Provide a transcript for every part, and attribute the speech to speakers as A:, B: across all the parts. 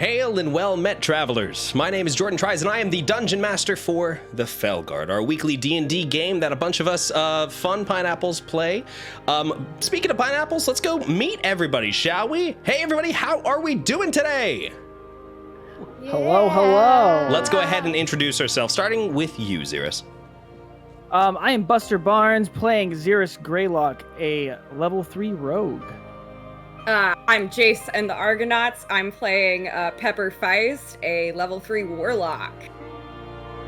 A: Hail and well met, travelers. My name is Jordan Tries, and I am the Dungeon Master for the Fellguard, our weekly D&D game that a bunch of us fun pineapples play. Speaking of pineapples, let's go meet everybody, shall we? Hey, everybody, how are we doing today?
B: Yeah.
C: Hello.
A: Let's go ahead and introduce ourselves, starting with you, Xeris.
C: I am Buster Barnes, playing Xeris Greylock, a level 3 rogue.
B: I'm Jace and the Argonauts. I'm playing Pepper Feist, a level 3 warlock.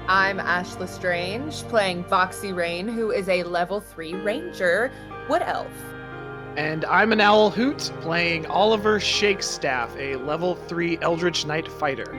D: I'm Ash Lestrange, playing Voxy Rain, who is a level 3 ranger wood elf.
E: And I'm an Owl Hoot, playing Oliver Shakestaff, a level 3 Eldritch Knight fighter.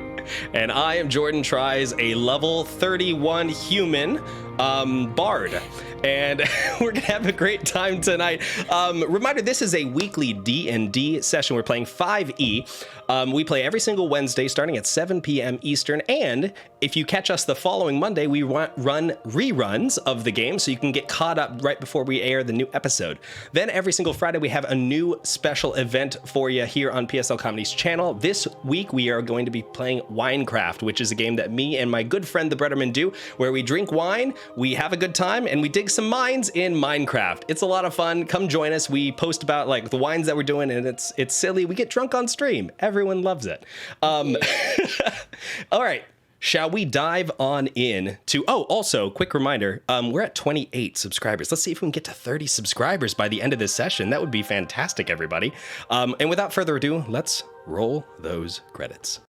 A: And I am Jordan Tries, a level 31 human bard. And we're gonna have a great time tonight. Reminder, this is a weekly D&D session. We're playing 5e. We play every single Wednesday starting at 7 p.m. Eastern. And if you catch us the following Monday, we run reruns of the game so you can get caught up right before we air the new episode. Then every single Friday, we have a new special event for you here on PSL Comedy's channel. This week, we are going to be playing Winecraft, which is a game that me and my good friend, the Bretterman, do, where we drink wine, we have a good time, and we dig some mines in Minecraft. It's a lot of fun. Come join us. We post about like the wines that we're doing, and it's silly. We get drunk on stream. Everyone loves it. All right. Shall we dive on in to, also, quick reminder, we're at 28 subscribers. Let's see if we can get to 30 subscribers by the end of this session. That would be fantastic, everybody. And without further ado, let's roll those credits.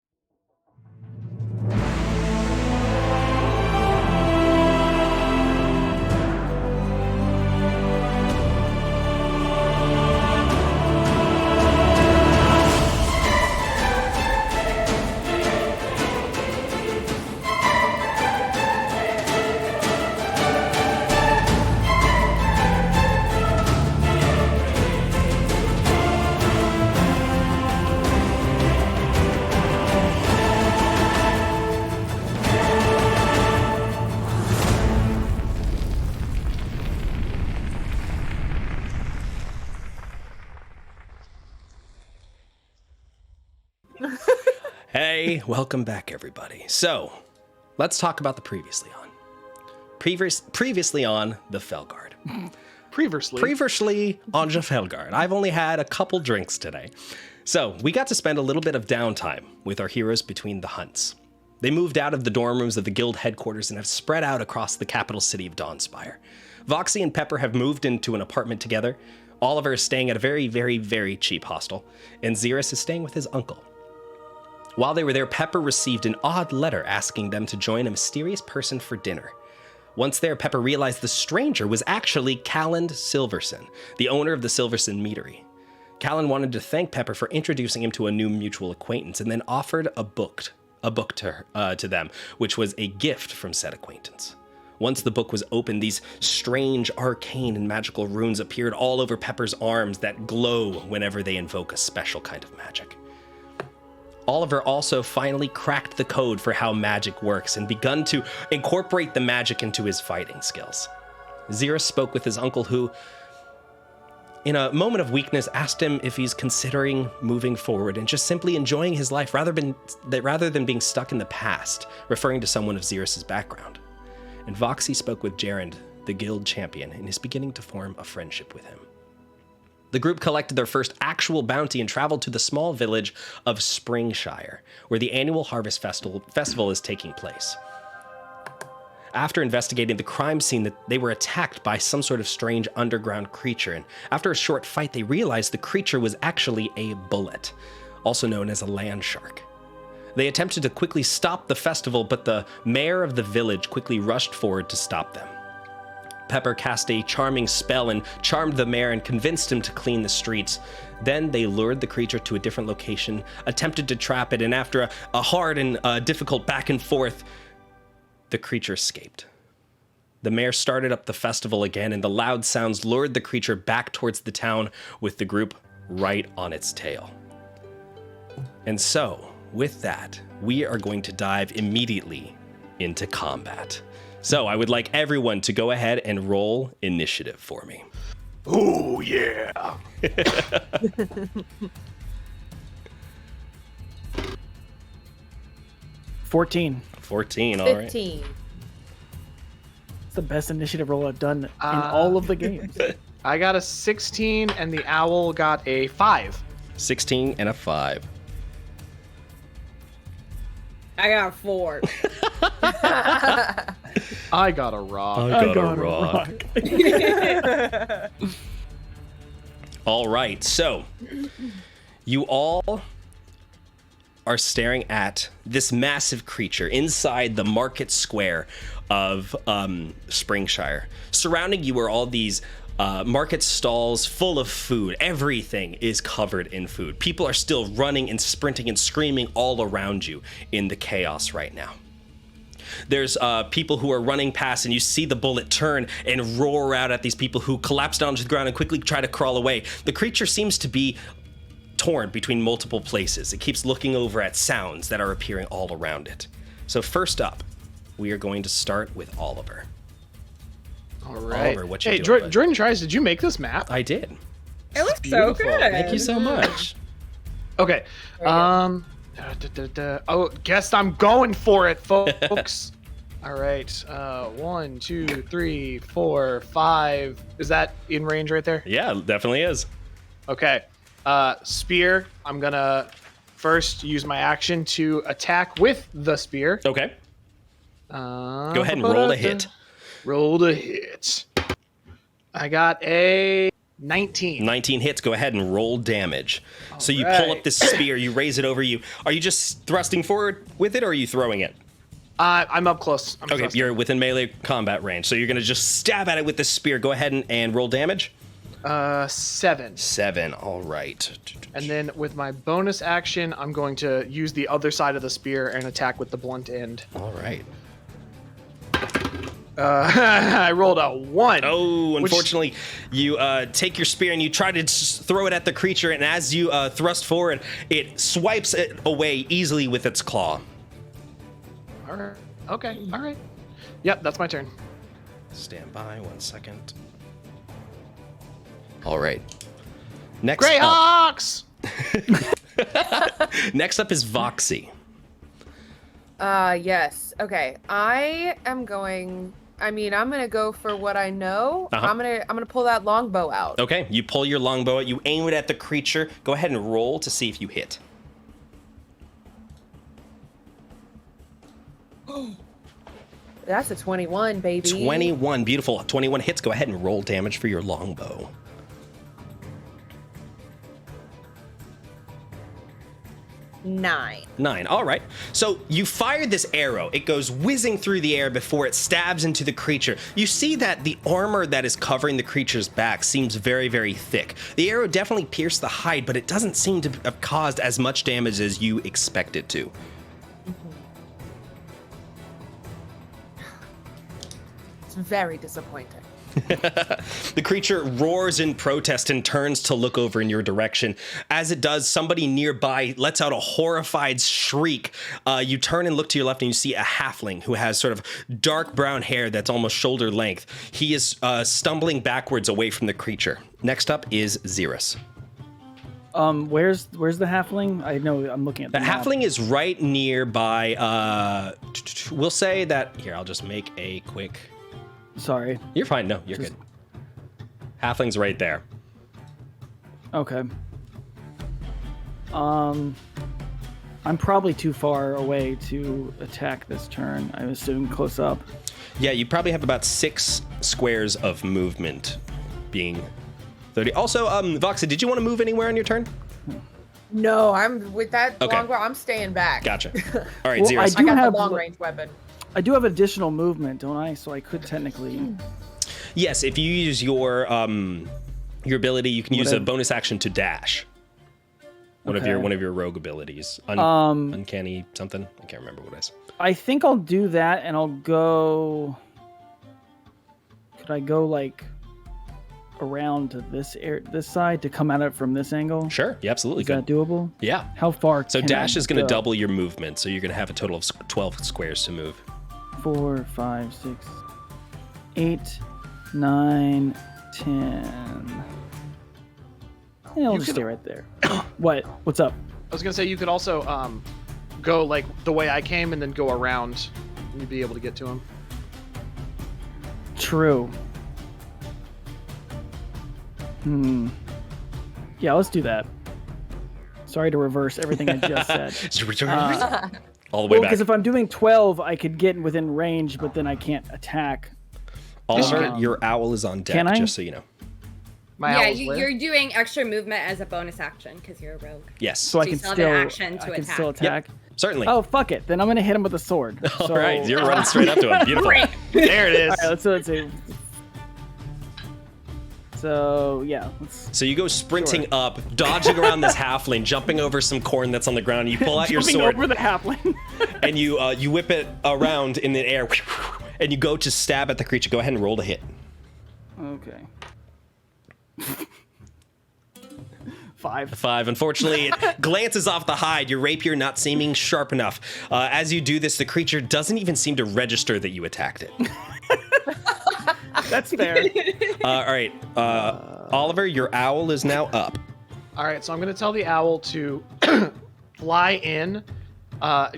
A: Hey, welcome back, everybody. So, let's talk about the previously on the Fellguard. Previously on the Fellguard. I've only had a couple drinks today. So, we got to spend a little bit of downtime with our heroes between the hunts. They moved out of the dorm rooms of the guild headquarters and have spread out across the capital city of Dawnspire. Voxy and Pepper have moved into an apartment together. Oliver is staying at a very, very, very cheap hostel, and Xeris is staying with his uncle. While they were there, Pepper received an odd letter asking them to join a mysterious person for dinner. Once there, Pepper realized the stranger was actually Callan Silverson, the owner of the Silverson Meadery. Callan wanted to thank Pepper for introducing him to a new mutual acquaintance and then offered a book to them, which was a gift from said acquaintance. Once the book was opened, these strange, arcane, and magical runes appeared all over Pepper's arms that glow whenever they invoke a special kind of magic. Oliver also finally cracked the code for how magic works and begun to incorporate the magic into his fighting skills. Xeris spoke with his uncle who, in a moment of weakness, asked him if he's considering moving forward and just simply enjoying his life rather than being stuck in the past, referring to someone of Xeris' background. And Voxy spoke with Gerund, the guild champion, and is beginning to form a friendship with him. The group collected their first actual bounty and traveled to the small village of Springshire, where the annual Harvest Festival is taking place. After investigating the crime scene, that they were attacked by some sort of strange underground creature, and after a short fight, they realized the creature was actually a bullet, also known as a landshark. They attempted to quickly stop the festival, but the mayor of the village quickly rushed forward to stop them. Pepper cast a charming spell and charmed the mayor and convinced him to clean the streets. Then they lured the creature to a different location, attempted to trap it, and after a hard and difficult back and forth, the creature escaped. The mayor started up the festival again, and the loud sounds lured the creature back towards the town with the group right on its tail. And so, with that, we are going to dive immediately into combat. So I would like everyone to go ahead and roll initiative for me.
E: Oh, yeah.
C: 14.
A: 14, all right.
D: 15.
C: It's the best initiative roll I've done in all of the games.
E: I got a 16, and the owl got a 5.
A: 16 and a 5.
B: I got 4.
E: I got a rock.
A: I got a rock. All right, so you all are staring at this massive creature inside the market square of Springshire. Surrounding you are all these market stalls full of food. Everything is covered in food. People are still running and sprinting and screaming all around you in the chaos right now. There's people who are running past, and you see the bullet turn and roar out at these people who collapse down to the ground and quickly try to crawl away. The creature seems to be torn between multiple places. It keeps looking over at sounds that are appearing all around it. So first up, we are going to start with Oliver.
E: All right.
A: Oliver, what you
E: hey,
A: doing, bud?
E: Jordan tries. Did you make this map?
A: I did.
B: It looks
E: beautiful.
B: so good.
A: Thank you so much.
E: Okay. Oh, guess I'm going for it, folks. All right. 1, 2, 3, 4, 5. Is that in range right there?
A: Yeah, it definitely is.
E: Okay. Spear. I'm gonna first use my action to attack with the spear.
A: Okay.
E: Go
A: Go ahead and roll a hit.
E: Rolled a hit. I got a 19.
A: 19 hits. Go ahead and roll damage. So you pull up this spear, you raise it over you. Are you just thrusting forward with it, or are you throwing it?
E: I'm up close. I'm
A: Okay,
E: thrusting.
A: you're within melee combat range. So you're going to just stab at it with this spear. Go ahead and roll damage.
E: 7.
A: 7. All right.
E: And then with my bonus action, I'm going to use the other side of the spear and attack with the blunt end.
A: All right.
E: I rolled a 1.
A: Oh, unfortunately, you take your spear and you try to throw it at the creature, and as you thrust forward, it swipes it away easily with its claw.
E: All right. Okay. All right. Yep, that's my turn.
A: Stand by 1 second. All right. Next
E: Greyhawks!
A: Next up is Voxy.
D: Yes. Okay. I'm gonna go for what I know.
A: Uh-huh.
D: I'm gonna pull that longbow out.
A: Okay, you pull your longbow out, you aim it at the creature. Go ahead and roll to see if you hit.
D: That's a 21, baby.
A: 21, beautiful. 21 hits. Go ahead and roll damage for your longbow.
D: 9.
A: 9. All right. So you fire this arrow. It goes whizzing through the air before it stabs into the creature. You see that the armor that is covering the creature's back seems very, very thick. The arrow definitely pierced the hide, but it doesn't seem to have caused as much damage as you expect it to.
D: It's very disappointing.
A: The creature roars in protest and turns to look over in your direction. As it does, somebody nearby lets out a horrified shriek. You turn and look to your left and you see a halfling who has sort of dark brown hair that's almost shoulder length. He is stumbling backwards away from the creature. Next up is Xerus.
C: Where's the halfling? I know I'm looking at
A: The
C: map.
A: halfling is right nearby. We'll say that. Here, I'll just make a quick.
C: Sorry.
A: You're fine. No, you're good. Halfling's right there.
C: Okay. I'm probably too far away to attack this turn. I assume close up.
A: Yeah, you probably have about 6 squares of movement, being 30. Also, Voxa, did you want to move anywhere on your turn?
D: No, I'm with that
A: Okay.
D: longbow. I'm staying back.
A: Gotcha. All right,
C: Well,
A: Xerus.
D: I got
C: have-
D: the long range weapon.
C: I do have additional movement, don't I? So I could technically.
A: Yes, if you use your ability, you can use a
C: Whatever.
A: bonus action to dash. One of your rogue abilities. Uncanny something. I can't remember what it is.
C: I think I'll do that, and I'll go. Could I go like around to this side to come at it from this angle?
A: Sure, you absolutely
C: Is that
A: could.
C: doable?
A: Yeah.
C: How far?
A: So
C: can
A: dash
C: I
A: is going to
C: go?
A: double your movement, so you're going to have a total of 12 squares to move.
C: 4, 5, 6, 8, 9, 10. Yeah, I'll just stay right there. What? What's up?
E: I was gonna say you could also go like the way I came and then go around, and you'd be able to get to him.
C: True. Yeah, let's do that. Sorry to reverse everything I just said.
A: All the way back.
C: Because if I'm doing 12, I could get within range, but then I can't attack.
A: Oliver, your owl is on deck,
C: Can I?
A: just so you know.
E: My owl's lit.
B: You're doing extra movement as a bonus action because you're a rogue.
A: Yes.
C: So I
B: you
C: can
B: still have
C: still,
B: an action to
C: I can
B: attack.
C: still attack.
A: Certainly.
C: Oh, fuck it. Then I'm going to hit him with a sword.
A: All
C: So-
A: right, you're running straight up to him. Beautiful.
B: Great.
E: There it is.
C: All right, let's see. So, yeah.
A: So you go sprinting up, dodging around this halfling, jumping over some corn that's on the ground. You pull out your
C: Jumping
A: sword
C: over the halfling.
A: and you whip it around in the air, and you go to stab at the creature. Go ahead and roll to hit.
C: Okay. 5.
A: 5. Unfortunately, it glances off the hide, your rapier not seeming sharp enough. As you do this, the creature doesn't even seem to register that you attacked it.
C: That's fair.
A: All right, Oliver, your owl is now up.
E: All right, so I'm going to tell the owl to fly in,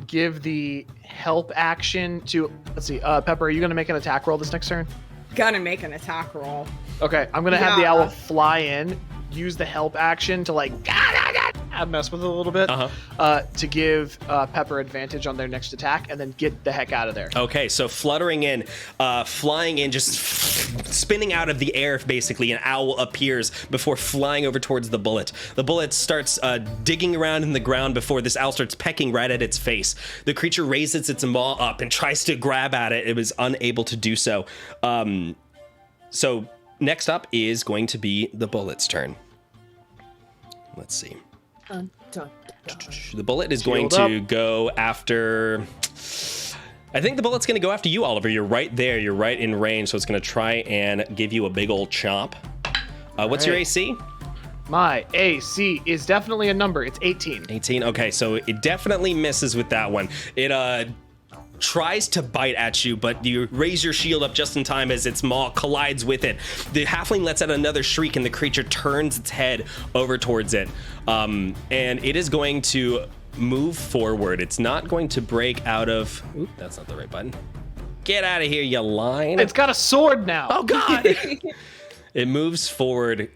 E: give the help action to, let's see, Pepper, are you going to make an attack roll this next turn?
B: Gonna make an attack roll.
E: Okay, I'm going to have the
B: Yeah.
E: owl fly in, use the help action to like mess with it a little bit, to give Pepper advantage on their next attack, and then get the heck out of there.
A: Okay, so fluttering in, flying in, just spinning out of the air, basically, an owl appears before flying over towards the bullet. The bullet starts digging around in the ground before this owl starts pecking right at its face. The creature raises its maw up and tries to grab at it. It was unable to do so. So next up is going to be the bullet's turn. Let's see.
D: Dun, dun, dun.
A: The bullet is going
E: Shield
A: to go after... I think the bullet's going to go after you, Oliver. You're right there. You're right in range, so it's going to try and give you a big old chomp. What's your
E: right.
A: AC?
E: My AC is definitely a number. It's 18.
A: 18. Okay, so it definitely misses with that one. It tries to bite at you, but you raise your shield up just in time as its maw collides with it. The halfling lets out another shriek, and the creature turns its head over towards it. And it is going to move forward. It's not going to break out of... Oop, that's not the right button. Get out of here, you line.
E: It's got a sword now.
A: Oh, God! It moves forward,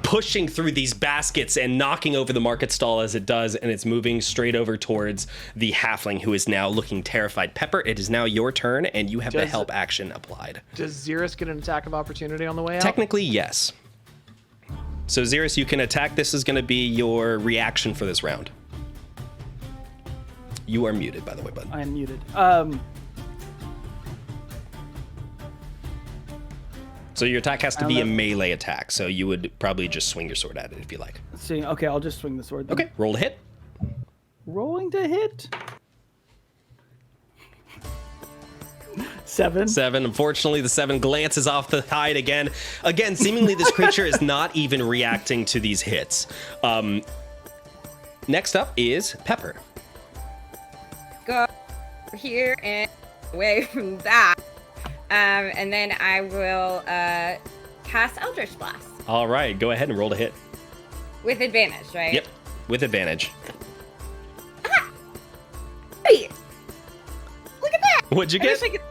A: pushing through these baskets and knocking over the market stall as it does, and it's moving straight over towards the halfling, who is now looking terrified. Pepper, it is now your turn, and you have the
E: Does-
A: help action applied.
E: Does Xerus get an attack of opportunity on the way out?
A: Technically, yes. So, Xerus, you can attack. This is going to be your reaction for this round. You are muted, by the way, bud.
C: I am muted.
A: So your attack has to be a melee attack, so you would probably just swing your sword at it if you like.
C: Let's see. Okay, I'll just swing the sword then.
A: Okay, roll to hit.
C: Rolling to hit. 7.
A: 7. Unfortunately, the 7 glances off the hide again. Again, seemingly this creature is not even reacting to these hits. Next up is Pepper.
B: Go here and away from that. And then I will cast Eldritch Blast
A: All right, go ahead and roll to hit.
B: with advantage, right?
A: Yep, with advantage.
B: Wait! Look at that!
A: What'd you
B: I
A: get?
B: wish I could...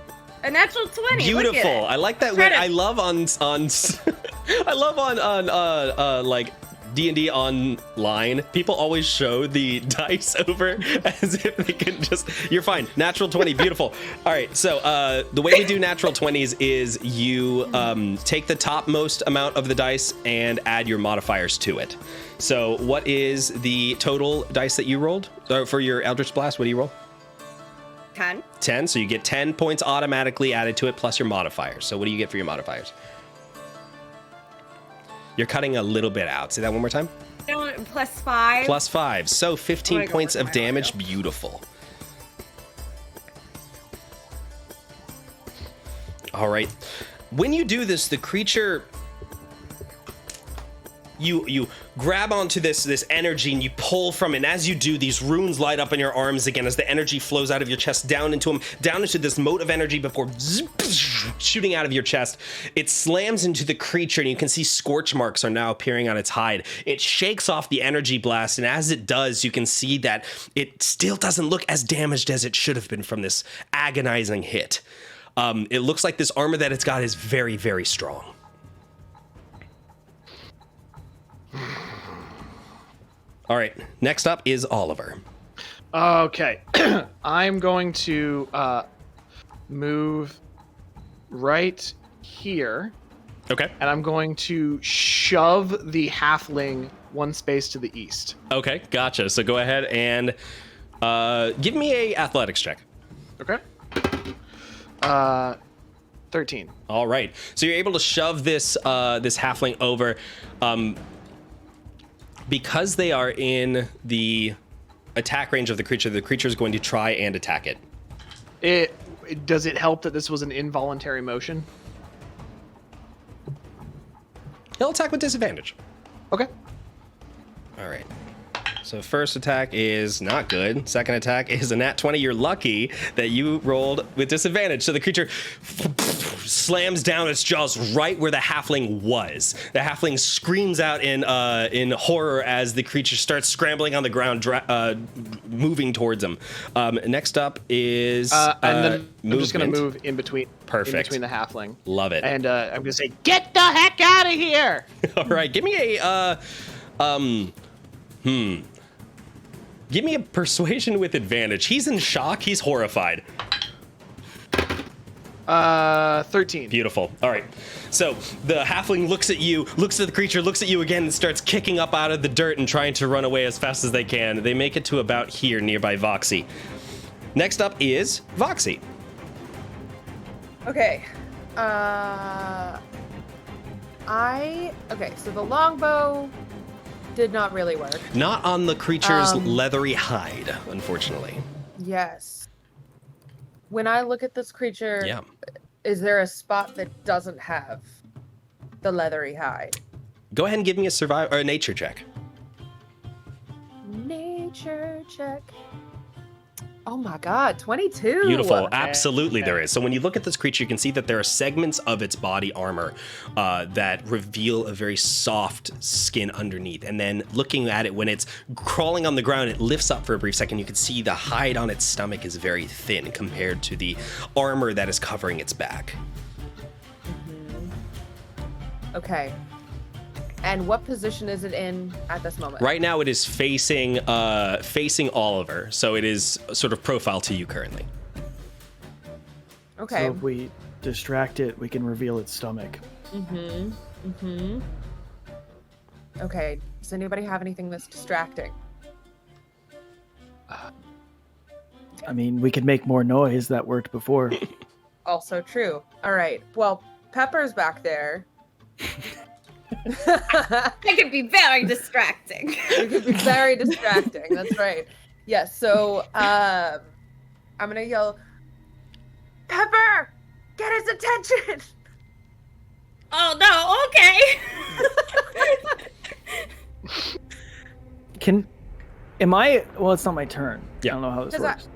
B: A natural 20. Look at
A: Beautiful.
B: it.
A: I like that.
B: Try to-
A: I love on I love on like D&D online, people always show the dice over as if they can just... You're fine. Natural 20. Beautiful. All right. So the way we do natural 20s is you take the topmost amount of the dice and add your modifiers to it. So what is the total dice that you rolled for your Eldritch Blast? What do you roll?
B: 10.
A: 10. So you get 10 points automatically added to it plus your modifiers. So what do you get for your modifiers? You're cutting a little bit out. Say that one more time.
B: Plus 5.
A: Plus 5. So 15
B: I'm gonna go
A: points
B: with
A: of
B: my
A: damage.
B: audio.
A: Beautiful. All right. When you do this, the creature... you grab onto this energy and you pull from it. And as you do, these runes light up in your arms again as the energy flows out of your chest down into this mote of energy before shooting out of your chest. It slams into the creature and you can see scorch marks are now appearing on its hide. It shakes off the energy blast, and as it does, you can see that it still doesn't look as damaged as it should have been from this agonizing hit. It looks like this armor that it's got is very, very strong. All right, next up is Oliver.
E: Okay, I'm going to move right here.
A: Okay.
E: And I'm going to shove the halfling one space to the east.
A: Okay, gotcha. So go ahead and give me a athletics check.
E: Okay. 13.
A: All right. So you're able to shove this this halfling over. Because they are in the attack range of the creature is going to try and attack it.
E: Does it help that this was an involuntary motion?
A: He'll attack with disadvantage.
E: Okay.
A: All right. So first attack is not good. Second attack is a nat 20. You're lucky that you rolled with disadvantage. So the creature slams down its jaws right where the halfling was. The halfling screams out in horror as the creature starts scrambling on the ground, moving towards him. Next up is
E: and then I'm just going
A: movement.
E: to move in between.
A: Perfect.
E: In between the halfling.
A: Love it.
E: And I'm going to say, get the heck out of here!
A: All right, give me a give me a persuasion with advantage. He's in shock. He's horrified.
E: 13.
A: Beautiful. All right. So the halfling looks at you, looks at the creature, looks at you again, and starts kicking up out of the dirt and trying to run away as fast as they can. They make it to about here, nearby Voxy. Next up is Voxy.
D: Okay. So the longbow did not really work.
A: Not on the creature's leathery hide, unfortunately.
D: Yes. When I look at this creature,
A: Yeah.
D: is there a spot that doesn't have the leathery hide?
A: Go ahead and give me a nature check.
D: Nature check. Oh my god, 22.
A: Beautiful. Absolutely there is. So when you look at this creature, you can see that there are segments of its body armor that reveal a very soft skin underneath. And then looking at it, when it's crawling on the ground, it lifts up for a brief second. You can see the hide on its stomach is very thin compared to the armor that is covering its back.
D: Okay. And what position is it in at this moment?
A: Right now it is facing Oliver. So it is sort of profile to you currently.
D: Okay.
C: So if we distract it, we can reveal its stomach.
D: Okay. Does anybody have anything that's distracting?
C: I mean, we could make more noise. That worked before.
D: Also true. All right. Well, Pepper's back there.
B: That could be very distracting.
D: It could be very distracting. That's right. Yes. So I'm gonna yell, Pepper, get his attention.
B: Oh no. Okay.
C: Well, it's not my turn.
A: Yeah.
C: I don't know how this works.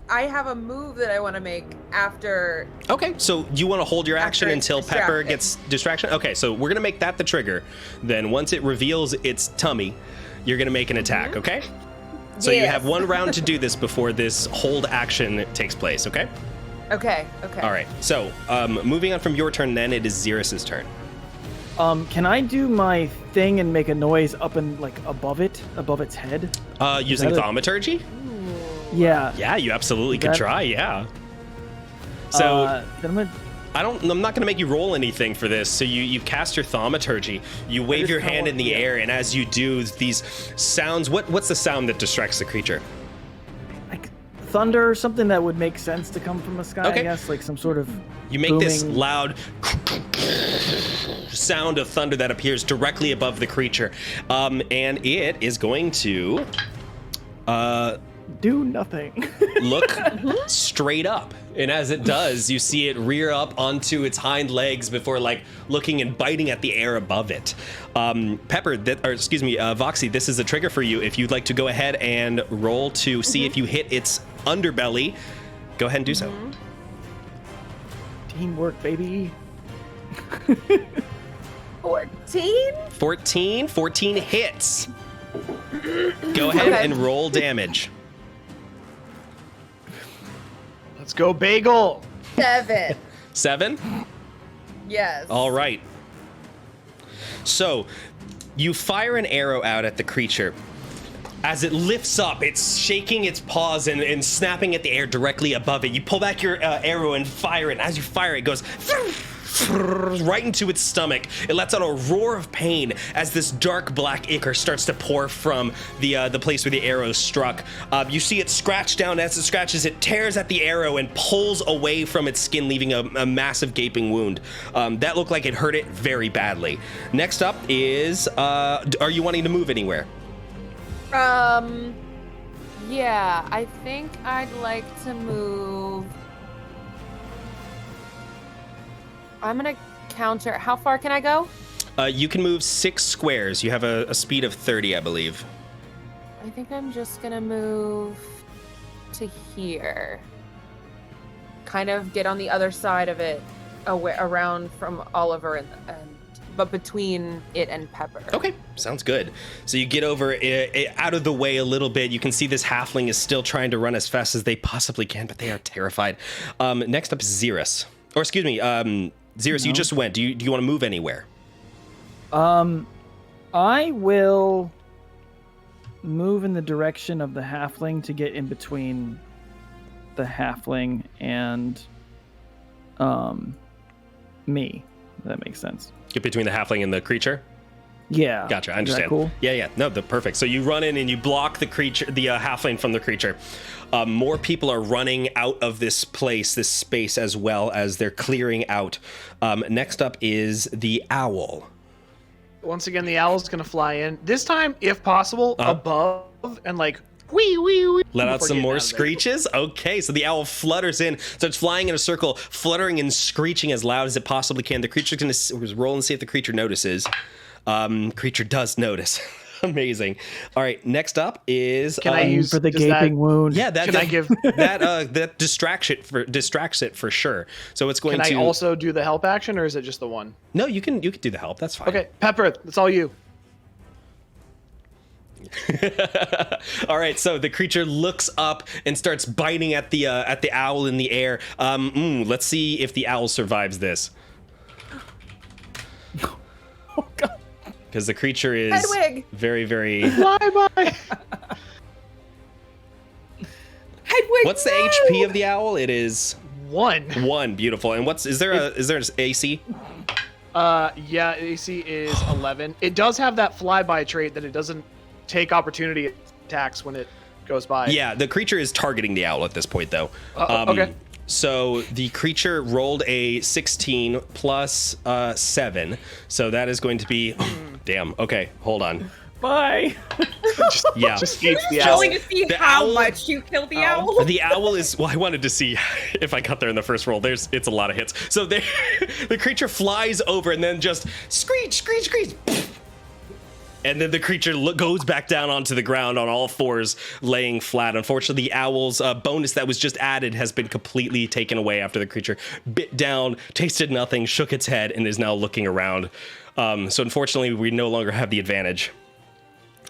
D: I have a move that I want to make after.
A: Okay, so you want to hold your action
D: After
A: until
D: it's
A: Pepper
D: distracted.
A: gets distraction? Okay, so we're going to make that the trigger. Then once it reveals its tummy, you're going to make an attack, okay? So you
D: Yes.
A: have 1 round to do this before this hold action takes place, okay?
D: Okay.
A: All right, so moving on from your turn then, it is Xeris's turn.
C: Can I do my thing and make a noise up and like above its head?
A: Using
C: that a-
A: thaumaturgy?
C: Yeah.
A: Yeah, you absolutely could
C: That-
A: try, yeah. So
C: then
A: I'm not going to make you roll anything for this. So you cast your thaumaturgy. You wave
C: just
A: your
C: kinda
A: hand
C: want-
A: in the
C: yeah.
A: air, and as you do, these sounds. What's the sound that distracts the creature?
C: like thunder or something that would make sense to come from the sky.
A: Okay.
C: I guess like some sort of.
A: You make this
C: booming-
A: loud sound of thunder that appears directly above the creature, and it is going to
C: do nothing.
A: Look straight up. And as it does, you see it rear up onto its hind legs before like looking and biting at the air above it. Pepper, Voxy, this is a trigger for you. If you'd like to go ahead and roll to see if you hit its underbelly, go ahead and do so.
C: Teamwork, baby.
D: 14?
A: 14 hits. Go ahead and roll damage.
E: Let's go, Bagel.
D: 7.
A: 7?
D: Yes.
A: All right. So, you fire an arrow out at the creature. As it lifts up, it's shaking its paws and snapping at the air directly above it. You pull back your arrow and fire it. And as you fire it, goes right into its stomach. It lets out a roar of pain as this dark black ichor starts to pour from the place where the arrow struck. You see it scratch down. As it scratches, it tears at the arrow and pulls away from its skin, leaving a massive gaping wound. That looked like it hurt it very badly. Next up is, are you wanting to move anywhere?
D: Yeah, I think I'd like to move. I'm gonna counter. How far can I go?
A: You can move 6 squares. You have a speed of 30, I believe.
D: I think I'm just gonna move to here. Kind of get on the other side of it, away, around from Oliver but between it and Pepper.
A: Okay, sounds good. So you get over out of the way a little bit. You can see this halfling is still trying to run as fast as they possibly can, but they are terrified. Next up is Xerus. Or excuse me, Xerus, you just went. Do you want to move anywhere?
C: I will move in the direction of the halfling to get in between the halfling and me. If that makes sense.
A: Get between the halfling and the creature?
C: Yeah.
A: Gotcha, I understand.
C: Is that cool?
A: Yeah. No, perfect. So you run in and you block the creature, the halfling from the creature. More people are running out of this place, this space, as well as they're clearing out. Next up is the owl.
E: Once again, the owl's gonna fly in. This time, if possible, above and like wee wee wee.
A: Let out some more screeches. Okay, so the owl flutters in, starts flying in a circle, fluttering and screeching as loud as it possibly can. The creature's gonna roll and see if the creature notices. Creature does notice. Amazing. All right, next up is
E: Can I use
C: for the gaping wound?
A: Yeah, that
E: Can I give
A: that distracts it for sure. So it's going
E: Can
A: to
E: I also do the help action, or is it just the one?
A: No, you can do the help. That's fine.
E: Okay, Pepper, that's all you.
A: All right, so the creature looks up and starts biting at the owl in the air. Let's see if the owl survives this.
C: Oh god.
A: Because the creature is
D: Hedwig!
A: very, very.
E: Bye.
D: Hedwig,
A: What's the HP of the owl? It is
E: 1.
A: Beautiful. And is there an AC?
E: Yeah, AC is 11. It does have that flyby trait that it doesn't take opportunity attacks when it goes by.
A: Yeah, the creature is targeting the owl at this point, though.
E: Okay.
A: So the creature rolled a 16 plus 7. So that is going to be. Damn. Okay, hold on.
C: Bye.
E: Just eats the owl.
B: Rolling to see how much you kill the owl.
A: The owl is. Well, I wanted to see if I got there in the first roll. It's a lot of hits. So the creature flies over and then just screech. And then the creature goes back down onto the ground on all fours, laying flat. Unfortunately, the owl's bonus that was just added has been completely taken away after the creature bit down, tasted nothing, shook its head, and is now looking around. So unfortunately, we no longer have the advantage.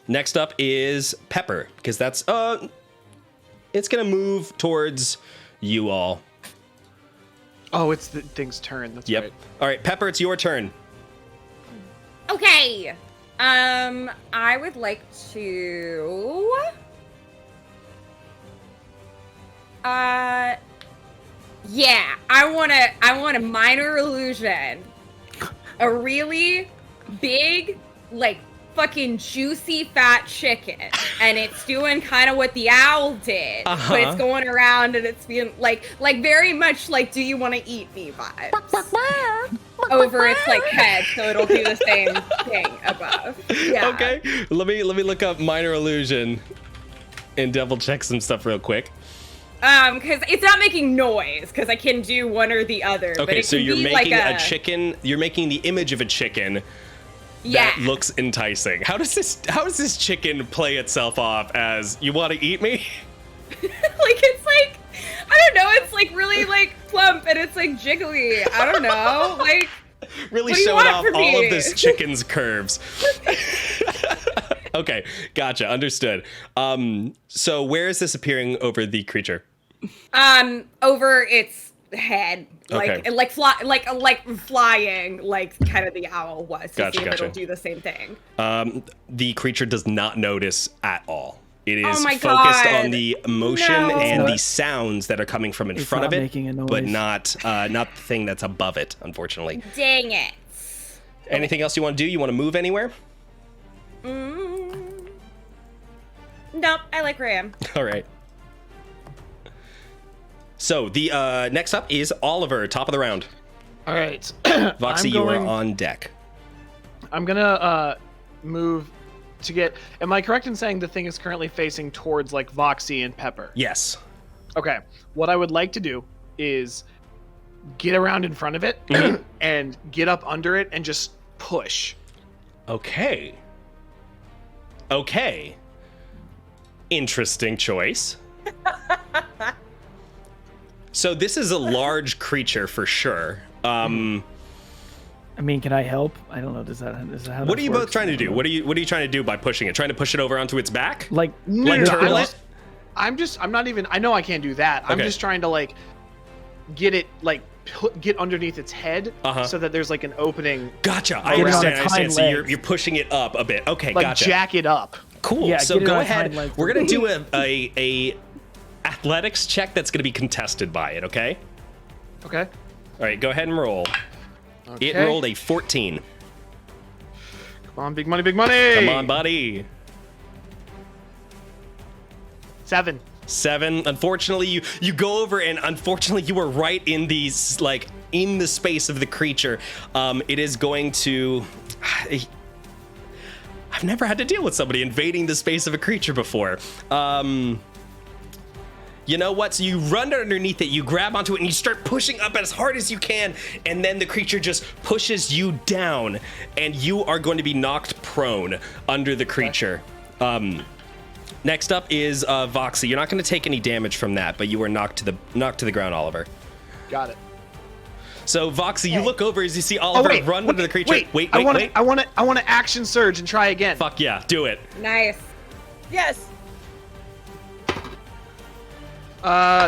A: Next up is Pepper, because that's it's gonna move towards you all.
E: Oh, it's the thing's turn. That's
A: Yep.
E: right.
A: All right, Pepper, it's your turn.
B: Okay. I would like to. Yeah, I want a minor illusion. A really big, like, fucking juicy fat chicken. And it's doing kind of what the owl did. But it's going around and it's being like very much like, do you want to eat me vibes. Over its like head, so it'll do the same thing above. Yeah.
A: Okay, let me look up minor illusion. and double check some stuff real quick.
B: Because it's not making noise, because I can do one or the other. But
A: Okay,
B: it
A: so
B: can
A: you're
B: be
A: making
B: like
A: a chicken. You're making the image of a chicken
B: Yeah.
A: that looks enticing. How does this chicken play itself off as you want to eat me?
B: Like, it's like, I don't know, it's like really like plump and it's like jiggly. I don't know. Like,
A: Really
B: what do you
A: showing
B: want
A: off
B: from
A: all
B: me?
A: of this chicken's curves. Okay, gotcha, understood. So where is this appearing over the creature?
B: over its head. Like,
A: Okay.
B: and like flying, like kind of the owl was. To
A: Gotcha,
B: see if
A: gotcha.
B: it'll do the same thing.
A: The creature does not notice at all. It is
B: Oh my
A: focused
B: God.
A: on the motion
B: No.
A: and
C: It's
A: the
C: not-
A: sounds that are coming from in
C: it's
A: front of
C: not
A: it,
C: making a
A: but
C: noise.
A: not the thing that's above it, unfortunately.
B: Dang it.
A: Anything else you want to do? You want to move anywhere?
B: Nope, I like Ram.
A: All right. So the next up is Oliver, top of the round.
E: All right.
A: Voxy, you are on deck.
E: I'm gonna move to get. Am I correct in saying the thing is currently facing towards like Voxy and Pepper?
A: Yes.
E: Okay. What I would like to do is get around in front of it and get up under it and just push.
A: Okay. Okay. Interesting choice. So this is a large creature for sure.
C: I mean, can I help? I don't know. Does that how
A: What
C: this
A: are you both
C: works?
A: trying to
C: I
A: do?
C: don't
A: What are you trying to do by pushing it? Trying to push it over onto its back?
C: know. Like
A: Like
E: no,
A: turtle
E: I'm
A: it?
E: I'm not even. I know I can't do that. I'm
A: Okay.
E: just trying to like get it like get underneath its head so that there's like an opening,
A: Gotcha. I
C: Get it on
A: understand. I
C: its
A: understand.
C: hind
A: So
C: legs.
A: you're pushing it up a bit. Okay,
E: like
A: gotcha.
E: jack it up.
A: Cool.
C: Yeah,
A: So
C: get it
A: go
C: on its
A: ahead.
C: hind legs.
A: We're gonna do a athletics check that's gonna be contested by it. Okay.
E: Okay.
A: All right. Go ahead and roll.
E: Okay.
A: It rolled a 14.
E: Come on, big money, big money.
A: Come on, buddy.
E: 7.
A: 7. Unfortunately, you go over and unfortunately you were right in these like in the space of the creature. It is going to. I've never had to deal with somebody invading the space of a creature before. You know what? So you run underneath it, you grab onto it, and you start pushing up as hard as you can, and then the creature just pushes you down, and you are going to be knocked prone under the creature. Next up is Voxy. You're not going to take any damage from that, but you were knocked to the ground, Oliver.
E: Got it.
A: So Voxy, you look over as you see Oliver run into the creature. Wait.
E: I want to action surge and try again.
A: Fuck yeah, do it.
B: Nice.
D: Yes.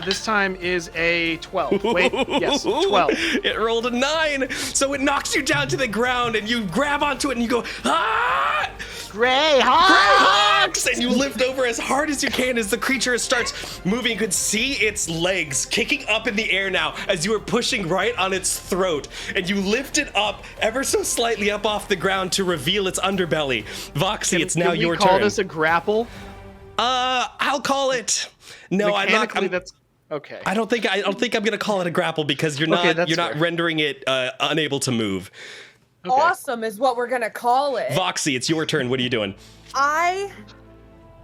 E: This time is a 12. Wait, yes, 12.
A: It rolled a 9, so it knocks you down to the ground, and you grab onto it, and you go, ah!
E: Gray
A: Hawks! And you lift over as hard as you can as the creature starts moving. You could see its legs kicking up in the air now as you are pushing right on its throat, and you lift it up ever so slightly up off the ground to reveal its underbelly. Voxy, it's now your
E: turn. Can we call
A: turn.
E: this a grapple?
A: I'll call it. No, I'm not.
E: Mechanically, that's okay.
A: I don't think I'm gonna call it a grapple because you're
E: Okay,
A: not
E: that's fair.
A: rendering it unable to move.
E: Okay.
D: Awesome is what we're gonna call it.
A: Voxy, it's your turn. What are you doing?
D: I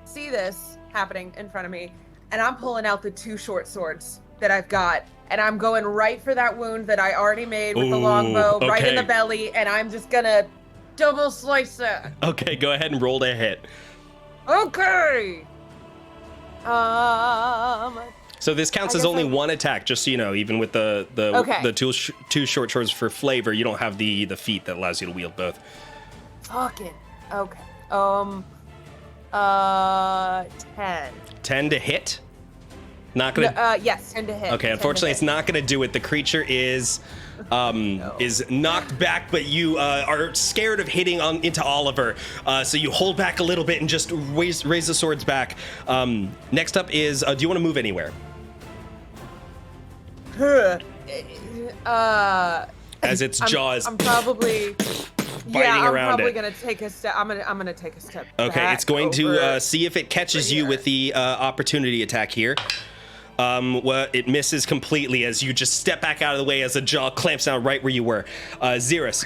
D: see this happening in front of me, and I'm pulling out the 2 short swords that I've got, and I'm going right for that wound that I already made with the
A: Ooh,
D: longbow, right in
A: okay.
D: the belly, and I'm just gonna double slice it.
A: Okay, go ahead and roll to hit.
D: Okay.
A: So this counts
D: I
A: as
D: guess
A: only
D: I-
A: one attack, just so you know. Even with the
D: Okay.
A: two short swords for flavor, you don't have the feat that allows you to wield both.
D: Fucking. Okay. 10.
A: 10 to hit. Not gonna.
D: Yes, 10 to hit.
A: Okay,
D: 10 to
A: unfortunately,
D: hit.
A: it's not going to do it. The creature is knocked back, but you are scared of hitting into Oliver, so you hold back a little bit and just raise the swords back. Next up is, do you want to move anywhere? As its jaws
D: I'm probably.
A: biting
D: I'm
A: around
D: probably
A: it.
D: gonna take a step. I'm gonna take a step.
A: Okay,
D: back
A: it's going
D: over
A: to see if it catches you
D: here.
A: with the opportunity attack here. Well, it misses completely as you just step back out of the way as a jaw clamps down right where you were. Xeris.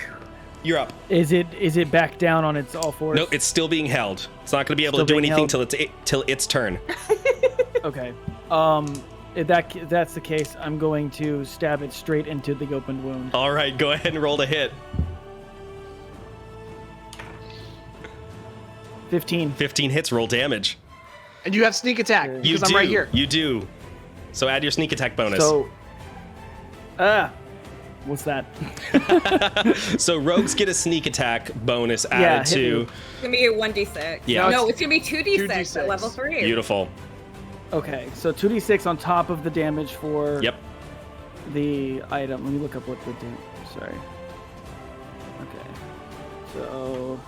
A: You're up.
C: Is it back down on its all fours?
A: No, it's still being held. It's not going to be able
C: Still
A: to do
C: being
A: anything
C: held?
A: till its turn.
C: Okay. If that's the case, I'm going to stab it straight into the open wound.
A: All right, go ahead and roll to hit.
C: 15.
A: 15 hits, roll damage.
E: And you have sneak attack
C: You
E: because I'm right here.
A: You do. So add your sneak attack bonus.
C: So, what's that?
A: So rogues get a sneak attack bonus
C: Yeah,
A: added
C: hit
A: to.
C: me.
B: It's gonna be a 1d6.
A: Yeah.
B: No, it's gonna be 2d6 at
E: 2d6.
B: level 3.
A: Beautiful.
C: Okay, so 2d6 on top of the damage for
A: Yep.
C: the item. Let me look up what the sorry. Okay. So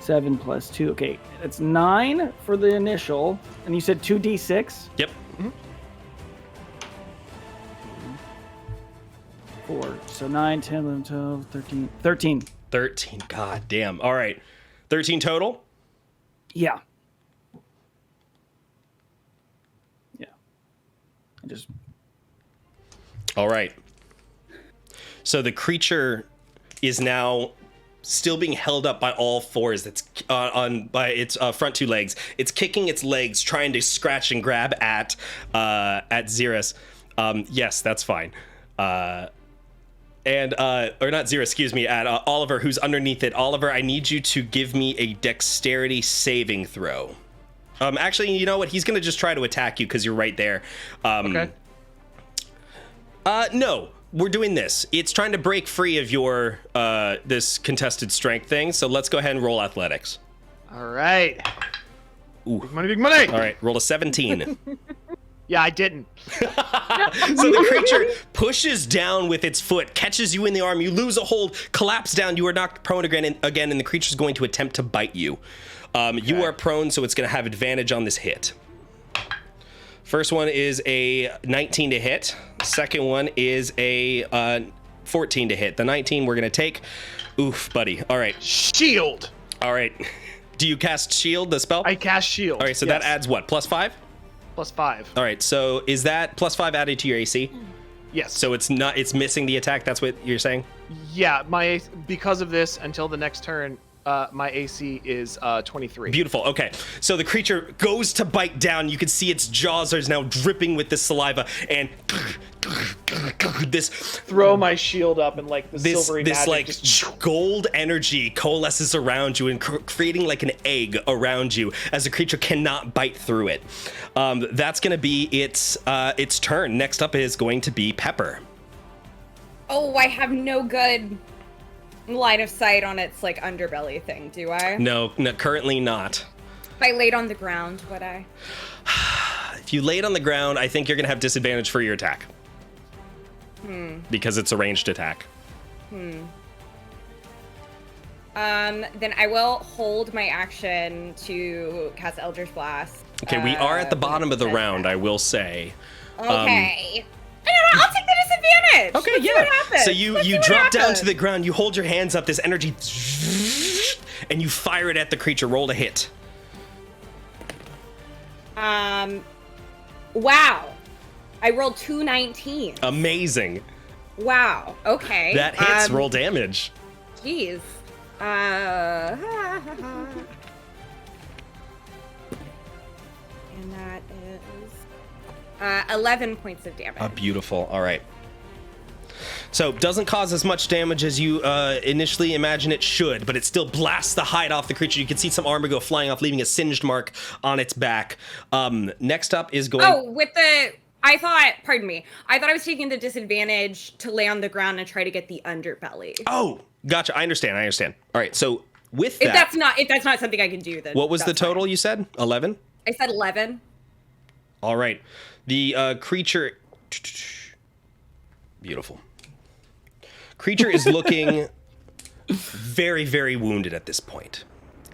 C: 7 plus 2. Okay, it's 9 for the initial. And you said 2d6?
A: Yep.
C: 4. So 9, 10, 11, 12, 13. 13.
A: 13. God damn. All right. 13 total.
C: Yeah. Yeah. I just
A: All right. So the creature is now still being held up by all fours. That's by its front two legs. It's kicking its legs, trying to scratch and grab at Xerus. Yes, that's fine. Or not Xerus, excuse me, at Oliver, who's underneath it. Oliver, I need you to give me a dexterity saving throw. Actually, you know what? He's going to just try to attack you because you're right there.
E: Okay.
A: No, we're doing this. It's trying to break free of your this contested strength thing. So let's go ahead and roll athletics.
E: All right.
A: Ooh.
E: Big money, big money.
A: All right, roll a 17.
E: Yeah, I didn't.
A: So the creature pushes down with its foot, catches you in the arm. You lose a hold, collapse down. You are knocked prone again, and the creature's going to attempt to bite you. You are prone, so it's going to have advantage on this hit. First one is a 19 to hit. Second one is a 14 to hit. The 19 we're going to take. Oof, buddy. All right.
E: Shield.
A: All right. Do you cast shield, the spell?
E: I cast shield.
A: All right, so
E: yes.
A: that adds what, +5?
E: +5.
A: All right, so is that +5 added to your AC?
E: Yes.
A: So it's missing the attack, that's what you're saying?
E: Yeah, because of this, until the next turn, my AC is 23.
A: Beautiful. Okay. So the creature goes to bite down. You can see its jaws are now dripping with this saliva, and this
E: Throw my shield up and like the silvery magic
A: like
E: just...
A: gold energy coalesces around you and creating like an egg around you as the creature cannot bite through it. That's going to be its turn. Next up is going to be Pepper.
B: Oh, I have no good line of sight on its like underbelly thing, do I?
A: No, currently not.
B: If I laid on the ground, would I?
A: If you lay it on the ground, I think you're going to have disadvantage for your attack. Because it's a ranged attack.
B: Then I will hold my action to cast Eldritch Blast.
A: Okay, we are at the
B: when
A: bottom
B: it
A: of the
B: says
A: round,
B: that.
A: I will say.
B: Okay. I don't know, I'll take the disadvantage.
A: Okay,
B: Let's see
A: yeah.
B: what happens.
A: So you
B: Let's see what
A: drop down
B: happens.
A: to the ground, you hold your hands up, this energy, and you fire it at the creature. Roll to hit.
B: Wow. I rolled 2 19s.
A: Amazing.
B: Wow. Okay.
A: That hits. Roll damage.
B: Jeez. And that is 11 points of damage.
A: Beautiful. All right. So doesn't cause as much damage as you initially imagine it should, but it still blasts the hide off the creature. You can see some armor go flying off, leaving a singed mark on its back. Next up is going...
B: Oh, I thought I was taking the disadvantage to lay on the ground and try to get the underbelly.
A: Oh, gotcha. I understand. All right, so with
B: If
A: that...
B: that's not something I can do, then
A: What was the
B: that's
A: total
B: fine.
A: you said? 11?
B: I said 11.
A: All right. The creature... Beautiful. Creature is looking very, very wounded at this point.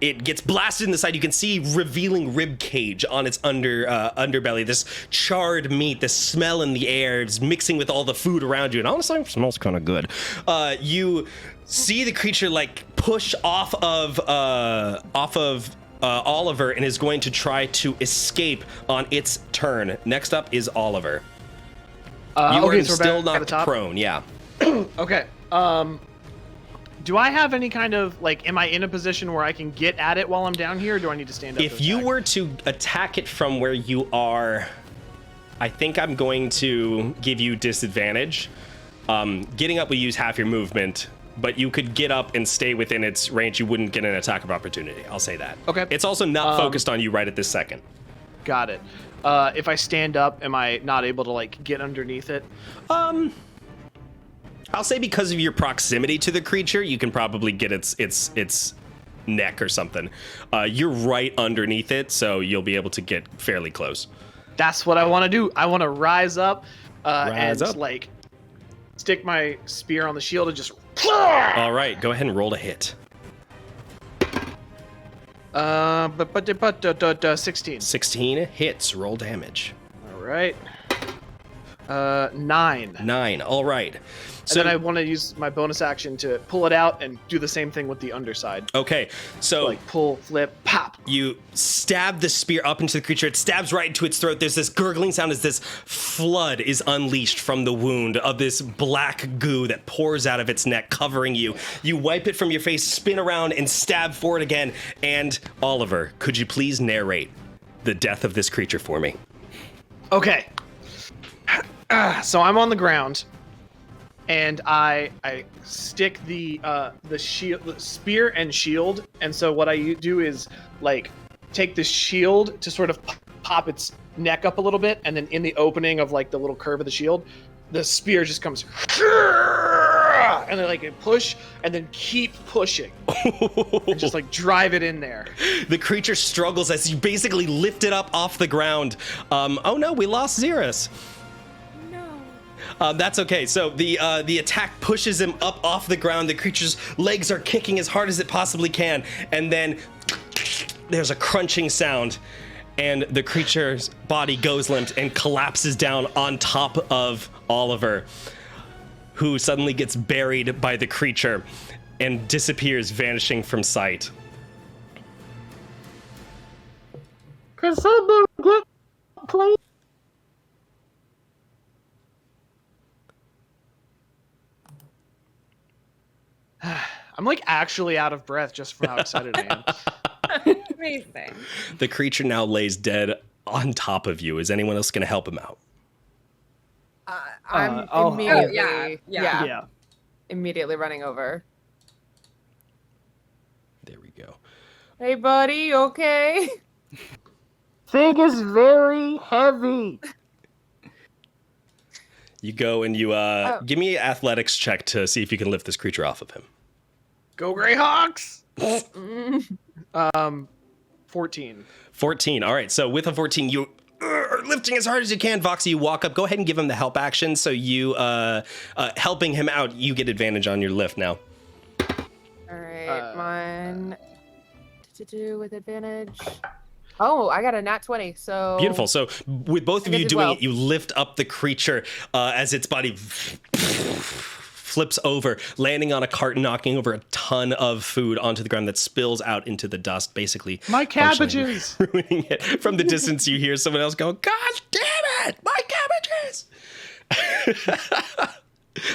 A: It gets blasted in the side. You can see revealing rib cage on its underbelly. This charred meat, this smell in the air, it's mixing with all the food around you. And honestly, it smells kind of good. You see the creature like push off of Oliver and is going to try to escape on its turn. Next up is Oliver. You
E: okay,
A: are
E: so we're
A: still
E: back at the
A: knocked
E: top?
A: prone. Yeah.
E: Okay. Do I have any kind of, like, am I in a position where I can get at it while I'm down here, or do I need to stand up?
A: If you were to attack it from where you are, I think I'm going to give you disadvantage. Getting up will use half your movement, but you could get up and stay within its range. You wouldn't get an attack of opportunity. I'll say that.
E: Okay.
A: It's also not focused on you right at this second.
E: Got it. If I stand up, am I not able to, like, get underneath it?
A: I'll say because of your proximity to the creature, you can probably get its neck or something. You're right underneath it, so you'll be able to get fairly close.
E: That's what I want to do. I want to rise up
A: Rise up.
E: like, stick my spear on the shield and just...
A: All right, go ahead and roll a hit.
E: 16.
A: 16 hits, roll damage.
E: All right. 9.
A: 9, all right.
E: And then I want to use my bonus action to pull it out and do the same thing with the underside.
A: Okay, so
E: Like pull, flip, pop.
A: you stab the spear up into the creature. It stabs right into its throat. There's this gurgling sound as this flood is unleashed from the wound of this black goo that pours out of its neck, covering you. You wipe it from your face, spin around, and stab forward again. And Oliver, could you please narrate the death of this creature for me?
E: Okay. So I'm on the ground, and I stick the shield, the spear and shield. And so what I do is, like, take the shield to sort of pop its neck up a little bit, and then in the opening of, like, the little curve of the shield, the spear just comes, and then, like, push, and then keep pushing, and just, like, drive it in there.
A: The creature struggles as you basically lift it up off the ground. Oh no, we lost Xeris. That's okay. So the attack pushes him up off the ground. The creature's legs are kicking as hard as it possibly can, and then there's a crunching sound, and the creature's body goes limp and collapses down on top of Oliver, who suddenly gets buried by the creature and disappears, vanishing from sight.
C: Can someone get, please?
E: I'm, like, actually out of breath just from how excited I am.
B: Amazing.
A: The creature now lays dead on top of you. Is anyone else going to help him out?
D: I'm
C: oh,
D: immediately,
C: Yeah.
D: immediately running over.
A: There we go.
D: Hey, buddy, you okay?
C: Thing is very heavy.
A: You go and you give me an athletics check to see if you can lift this creature off of him.
E: Go Greyhawks! 14.
A: 14. All right. So with a 14, you are lifting as hard as you can. Voxy, you walk up. Go ahead and give him the help action. So you helping him out, you get advantage on your lift now.
D: All right, mine to do with advantage. Oh, I got a nat 20, so...
A: Beautiful. So with both of
D: I
A: you
D: did
A: doing
D: well.
A: it, you lift up the creature as its body flips over, landing on a cart, knocking over a ton of food onto the ground that spills out into the dust, basically.
E: My
A: functionally
E: cabbages!
A: Ruining it. From the distance, you hear someone else go, "God damn it! My cabbages!"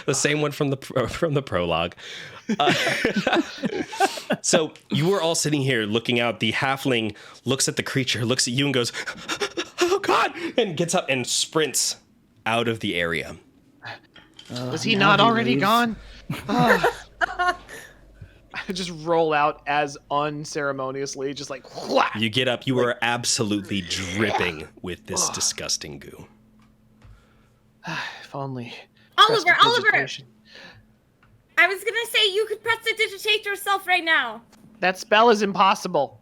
A: The same one from the prologue. So you were all sitting here looking out. The halfling looks at the creature, looks at you, and goes, "Oh God!" and gets up and sprints out of the area.
E: Was he not already gone? I just roll out as unceremoniously, just like, whack.
A: You get up. You are absolutely dripping with this disgusting goo.
E: If only.
B: Oliver,
E: Prestidigitation.
B: I was gonna say you could prestidigitate yourself right now.
E: That spell is impossible.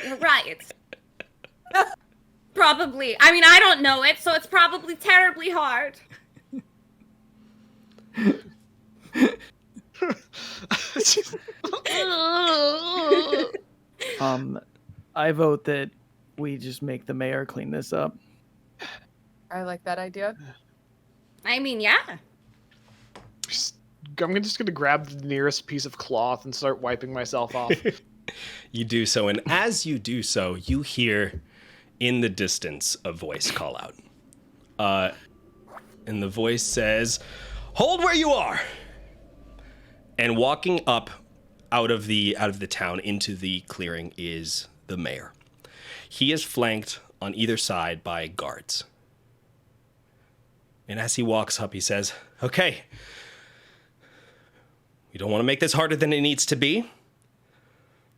B: You're right. Probably. I mean, I don't know it, so it's probably terribly hard.
C: I vote that we just make the mayor clean this up.
D: I like that idea.
B: I mean, yeah.
E: I'm just going to grab the nearest piece of cloth and start wiping myself off.
A: You do so, and as you do so, you hear in the distance a voice call out. And the voice says, "Hold where you are!" And walking up out of the town into the clearing is the mayor. He is flanked on either side by guards. And as he walks up, he says, "Okay, we don't want to make this harder than it needs to be.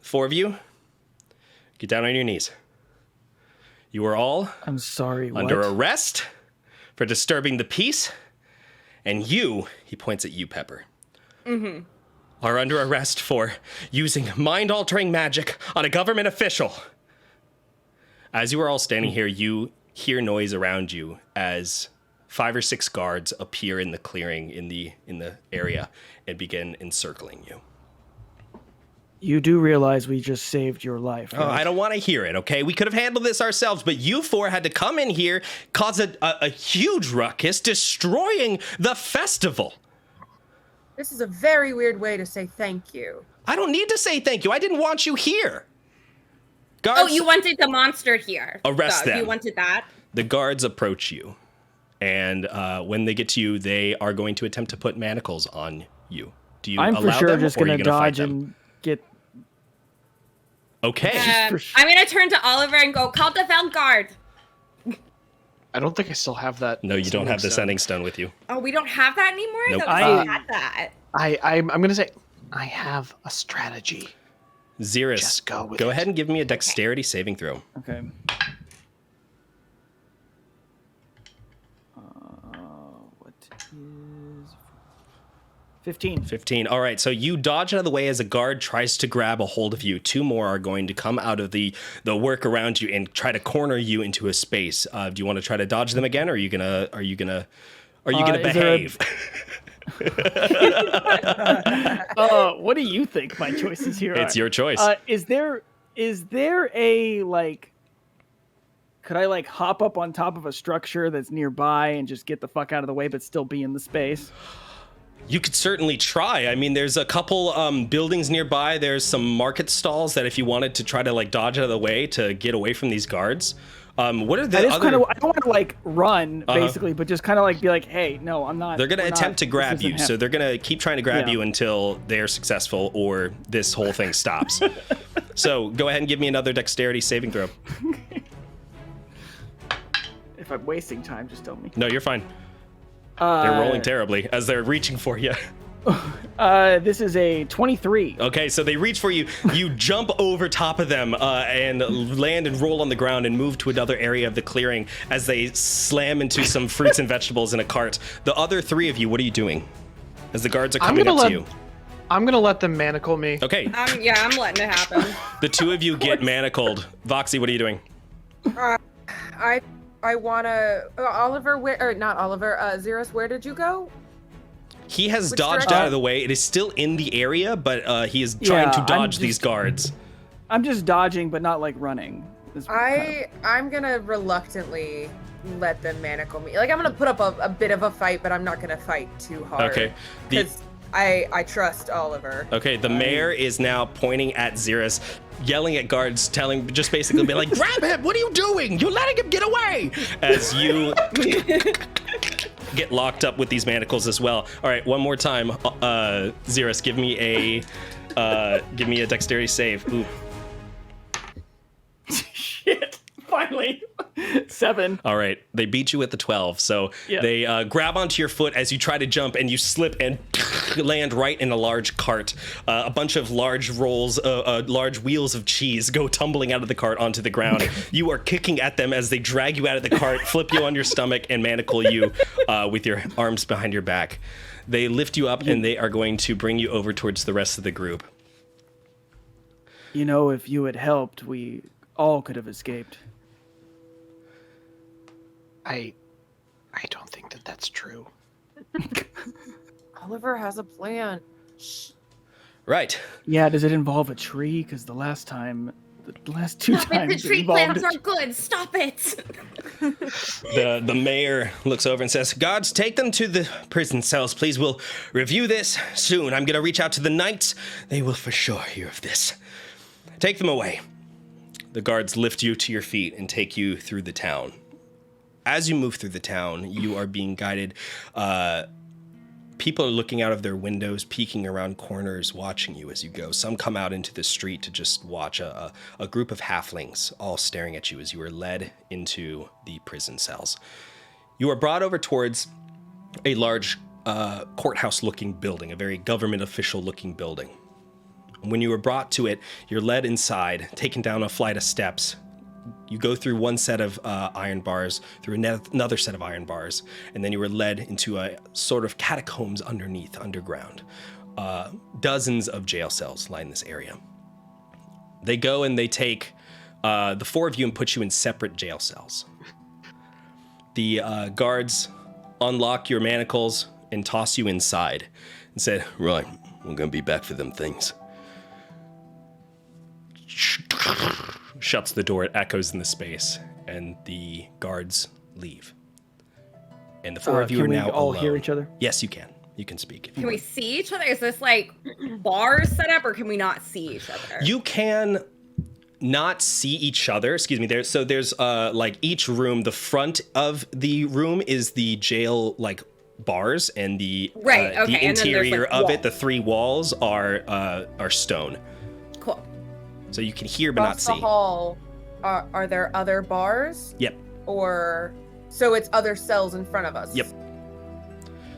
A: 4 of you, get down on your knees. You are all
C: I'm sorry,
A: under
C: what?
A: arrest for disturbing the peace. And you," he points at you, Pepper, "are under arrest for using mind-altering magic on a government official." As you are all standing here, you hear noise around you as 5 or 6 guards appear in the clearing in the area and begin encircling you.
C: You do realize we just saved your life,
A: Oh,
C: right?
A: I don't want to hear it, okay? We could have handled this ourselves, but you 4 had to come in here, cause a huge ruckus, destroying the festival.
D: This is a very weird way to say thank you.
A: I don't need to say thank you. I didn't want you here. Guards,
B: Oh, you wanted the monster here.
A: Arrest them.
B: You wanted that?
A: The guards approach you, and when they get to you, they are going to attempt to put manacles on you. Do you
C: I'm
A: allow
C: for sure
A: them,
C: just
A: or are
C: going
A: you
C: to
A: gonna fight
C: dodge
A: them?
C: and get...
A: Okay.
C: for sure.
B: I'm gonna turn to Oliver and go, call the Fellguard.
E: I don't think I still have that.
A: No, you don't have the
E: stone.
A: sending stone with you.
B: Oh, we don't have that anymore?
A: Nope.
B: I thought
C: I-
B: we had that.
E: I'm gonna say I have a strategy.
A: Xeris,
E: Just go with
A: go
E: it.
A: ahead and give me a dexterity saving throw.
C: Okay. What is... 15.
A: 15. All right, so you dodge out of the way as a guard tries to grab a hold of you. 2 more are going to come out of the work around you and try to corner you into a space. Do you want to try to dodge them again, or are you gonna
C: is there
A: behave?
C: What do you think my choices here are?
A: It's your choice.
C: Is there a, like... Could I, like, hop up on top of a structure that's nearby and just get the fuck out of the way but still be in the space?
A: You could certainly try. I mean, there's a couple buildings nearby. There's some market stalls that if you wanted to try to like dodge out of the way to get away from these guards. What are the
C: I
A: other?
C: don't want to like run basically, but just kind of like be like, hey, no, I'm not.
A: They're going to
C: we're
A: attempt
C: not-
A: to grab
C: this
A: you,
C: isn't
A: so
C: happening.
A: they're going to keep trying to grab
C: Yeah.
A: you until they're successful or this whole thing stops. So go ahead and give me another dexterity saving throw.
C: If I'm wasting time, just tell me.
A: No, you're fine. They're rolling terribly as they're reaching for you.
C: This is a 23.
A: Okay, so they reach for you. You jump over top of them and land and roll on the ground and move to another area of the clearing as they slam into some fruits and vegetables in a cart. The other 3 of you, what are you doing? As the guards are coming up to you.
E: I'm gonna let them manacle me.
A: Okay,
B: Yeah, I'm letting it happen.
A: the 2 of you get manacled. Voxy, what are you doing?
D: I wanna Oliver, where or not Oliver, Xeris, where did you go?
A: He has
D: Which
A: dodged
D: direction?
A: out of the way. It is still in the area, but he is trying to
C: I'm
A: dodge these
C: just-
A: guards.
C: I'm just dodging, but not like running.
D: I'm gonna reluctantly let them manacle me. Like I'm gonna put up a bit of a fight, but I'm not gonna fight too hard.
A: Okay.
D: Because I trust Oliver.
A: Okay, the mayor is now pointing at Xeris, yelling at guards, just basically be like, grab him, what are you doing? You're letting him get away! As you get locked up with these manacles as well. All right, one more time. Xeris, give me a dexterity save. Ooh.
C: Shit. Finally. 7.
A: All right, they beat you at the 12, so
C: Yeah.
A: they grab onto your foot as you try to jump, and you slip and land right in a large cart. A bunch of large large wheels of cheese go tumbling out of the cart onto the ground. You are kicking at them as they drag you out of the cart, flip you on your stomach, and manacle you with your arms behind your back. They lift you up, and they are going to bring you over towards the rest of the group.
C: You know, if you had helped, we all could have escaped.
E: I don't think that that's true.
D: Oliver has a plan. Shh.
A: Right.
C: Yeah, does it involve a tree? Because the last 2
B: Stop it,
C: times
B: the tree
C: involved
B: plants aren't good. Stop it.
A: The mayor looks over and says, guards, take them to the prison cells, please. We'll review this soon. I'm going to reach out to the knights. They will for sure hear of this. Take them away. The guards lift you to your feet and take you through the town. As you move through the town, you are being guided people are looking out of their windows, peeking around corners, watching you as you go. Some come out into the street to just watch a group of halflings all staring at you as you are led into the prison cells. You are brought over towards a large courthouse-looking building, a very government official-looking building. When you are brought to it, you're led inside, taken down a flight of steps. You go through one set of iron bars, through another set of iron bars, and then you were led into a sort of catacombs underground. Dozens of jail cells line this area. They go and they take the four of you and put you in separate jail cells. The guards unlock your manacles and toss you inside and said, "Right, we're gonna be back for them things." Shuts the door, it echoes in the space, and the guards leave. And the four of you are now
C: all
A: alone.
C: hear each other?
A: Yes, you can. You can speak. If you
B: Can we
A: want.
B: see each other? Is this like bars set up, or can we not see each other?
A: You can not see each other. Excuse me. There's like each room. The front of the room is the jail like bars, and the
B: Right, okay,
A: the
B: and then there's,
A: interior
B: like,
A: of it.
B: walls.
A: The three walls are stone,
B: Cool.
A: so you can hear but not
D: Across the
A: see.
D: hall, are there other bars?
A: Yep.
D: Or so it's other cells in front of us?
A: Yep.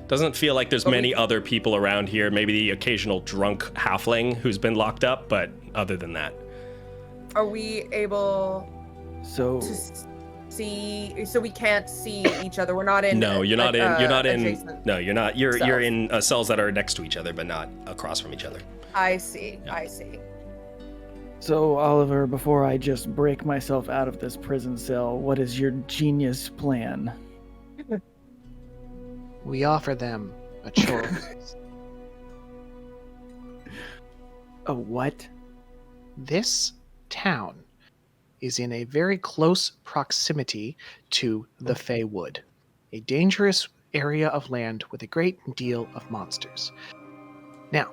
A: Doesn't feel like there's
D: But
A: many other people around here. Maybe the occasional drunk halfling who's been locked up, but other than that.
D: Are we able
C: So
D: to see? So we can't see each other. We're not in.
A: No, you're not in. You're not in.
D: adjacent
A: No, you're not. You're
D: cells.
A: in cells that are next to each other, but not across from each other.
D: I see.
A: Yeah.
D: I see.
C: So, Oliver, before I just break myself out of this prison cell, what is your genius plan?
E: We offer them a choice.
C: A what?
E: This town is in a very close proximity to the Feywood, a dangerous area of land with a great deal of monsters. Now,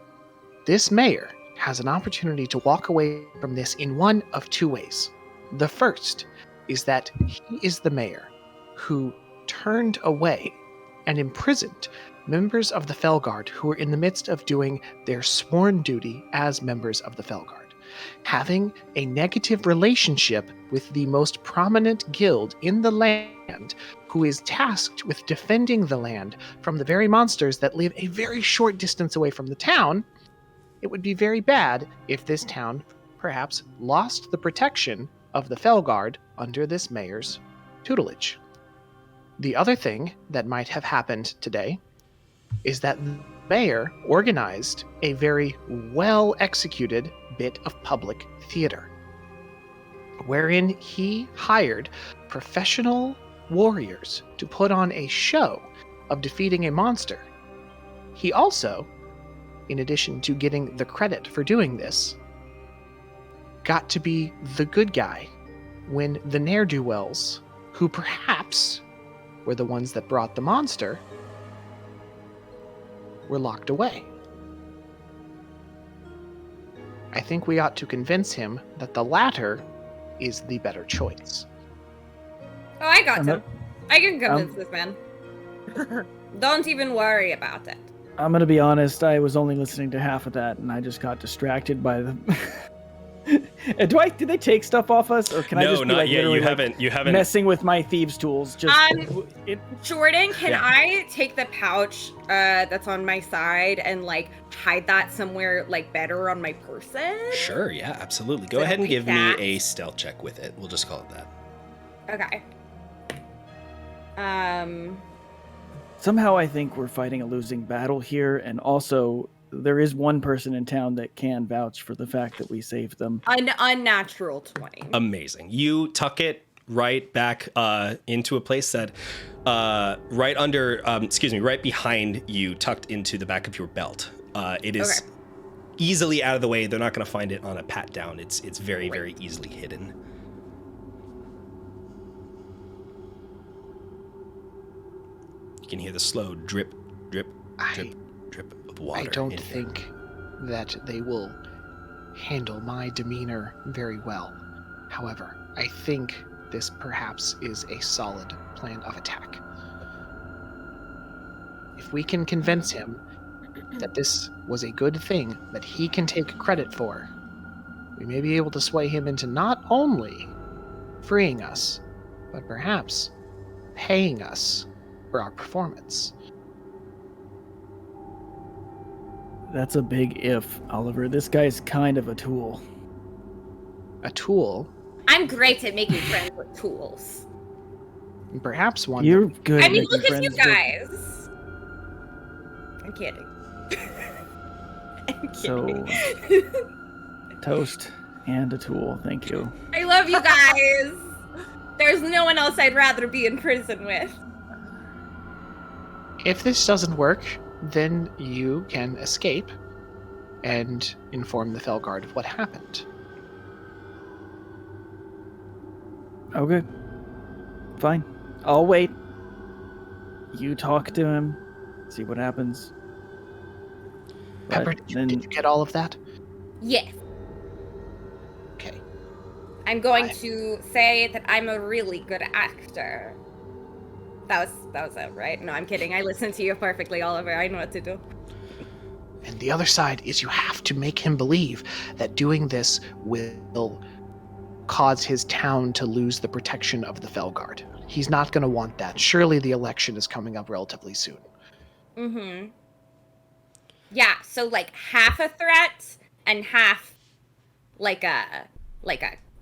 E: this mayor has an opportunity to walk away from this in one of two ways. The first is that he is the mayor who turned away and imprisoned members of the Fellguard who were in the midst of doing their sworn duty as members of the Fellguard, having a negative relationship with the most prominent guild in the land, who is tasked with defending the land from the very monsters that live a very short distance away from the town. It would be very bad if this town perhaps lost the protection of the Fellguard under this mayor's tutelage. The other thing that might have happened today is that the mayor organized a very well-executed bit of public theater, wherein he hired professional warriors to put on a show of defeating a monster. He also, in addition to getting the credit for doing this, got to be the good guy when the ne'er-do-wells, who perhaps were the ones that brought the monster, were locked away. I think we ought to convince him that the latter is the better choice.
B: Oh, I got
C: I'm
B: him. I can convince
C: Um,
B: this man. Don't even worry about it.
C: I'm gonna be honest, I was only listening to half of that, and I just got distracted by the... Did they take stuff off us, or can I
A: No,
C: just be
A: not
C: like
A: yet.
C: literally
A: You
C: like,
A: haven't. You haven't.
C: messing with my thieves' tools? Just
B: Jordan, can
A: Yeah.
B: I take the pouch that's on my side and like hide that somewhere like better on my person?
A: Sure. Yeah. Absolutely. Go
B: So
A: ahead and
B: like
A: give
B: that?
A: me a stealth check with it. We'll just call it that.
B: Okay.
C: Somehow I think we're fighting a losing battle here, and also there is one person in town that can vouch for the fact that we saved them.
B: Unnatural 20.
A: Amazing. You tuck it right back into a place that right behind you, tucked into the back of your belt. It is
B: Okay.
A: easily out of the way. They're not going to find it on a pat down. It's very,
B: Great.
A: very easily hidden. You can hear the slow drip, drip, drip, drip of water.
E: I don't
A: in here.
E: think that they will handle my demeanor very well. However, I think this perhaps is a solid plan of attack. if we can convince him that this was a good thing that he can take credit for, we may be able to sway him into not only freeing us, but perhaps paying us for our performance.
C: That's a big if, Oliver. This guy's kind of a tool.
E: A tool,
B: I'm great at making friends with tools.
E: and perhaps one.
C: You're good
B: I
C: at
B: mean,
C: making
B: look at
C: friends
B: you
C: with-
B: guys. I'm kidding. I'm
C: So,
B: kidding.
C: toast and a tool. Thank you.
B: I love you guys. There's no one else I'd rather be in prison with.
E: If this doesn't work, then you can escape and inform the Fellguard of what happened.
C: Okay. Fine. I'll wait. You talk to him. See what happens. But
E: Pepper, did you get all of that?
B: Yes.
E: Okay.
B: I'm going to say that I'm a really good actor. That was it, right? No, I'm kidding. I listened to you perfectly, Oliver. I know what to do.
E: And the other side is you have to make him believe that doing this will cause his town to lose the protection of the Fellguard. He's not going to want that. Surely the election is coming up relatively soon.
B: Mm-hmm. Yeah, so like half a threat and half like a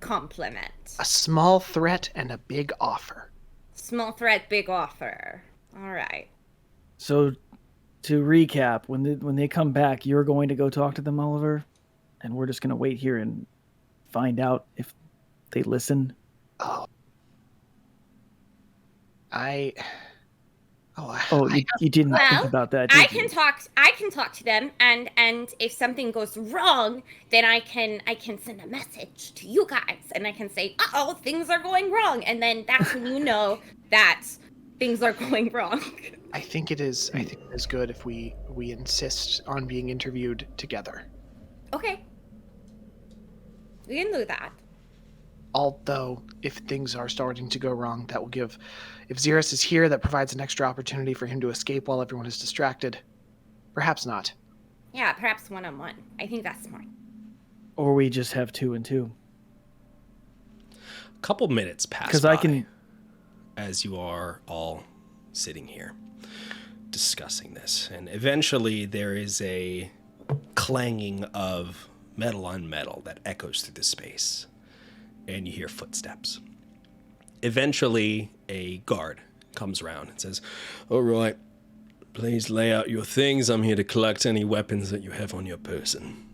B: compliment.
E: A small threat and a big offer.
B: Small threat, big offer. All right.
C: So, to recap, when they come back, you're going to go talk to them, Oliver, and we're just going to wait here and find out if they listen.
E: Oh,
C: You didn't
B: Well,
C: think about that, did
B: I
C: you?
B: can talk to them, and if something goes wrong, then I can send a message to you guys, and I can say, "Uh-oh, things are going wrong," and then that's when you know that things are going wrong.
E: I think it is good if we insist on being interviewed together.
B: Okay. We can do that.
E: Although, if things are starting to go wrong, that will give... If Xeris is here, that provides an extra opportunity for him to escape while everyone is distracted. Perhaps not.
B: Yeah, perhaps one-on-one. I think that's smart.
C: Or we just have 2 and 2.
A: A couple minutes pass
C: Because
A: by
C: I can...
A: as you are all sitting here discussing this. And eventually there is a clanging of metal on metal that echoes through the space. And you hear footsteps. Eventually, a guard comes around and says, "All right, please lay out your things. I'm here to collect any weapons that you have on your person."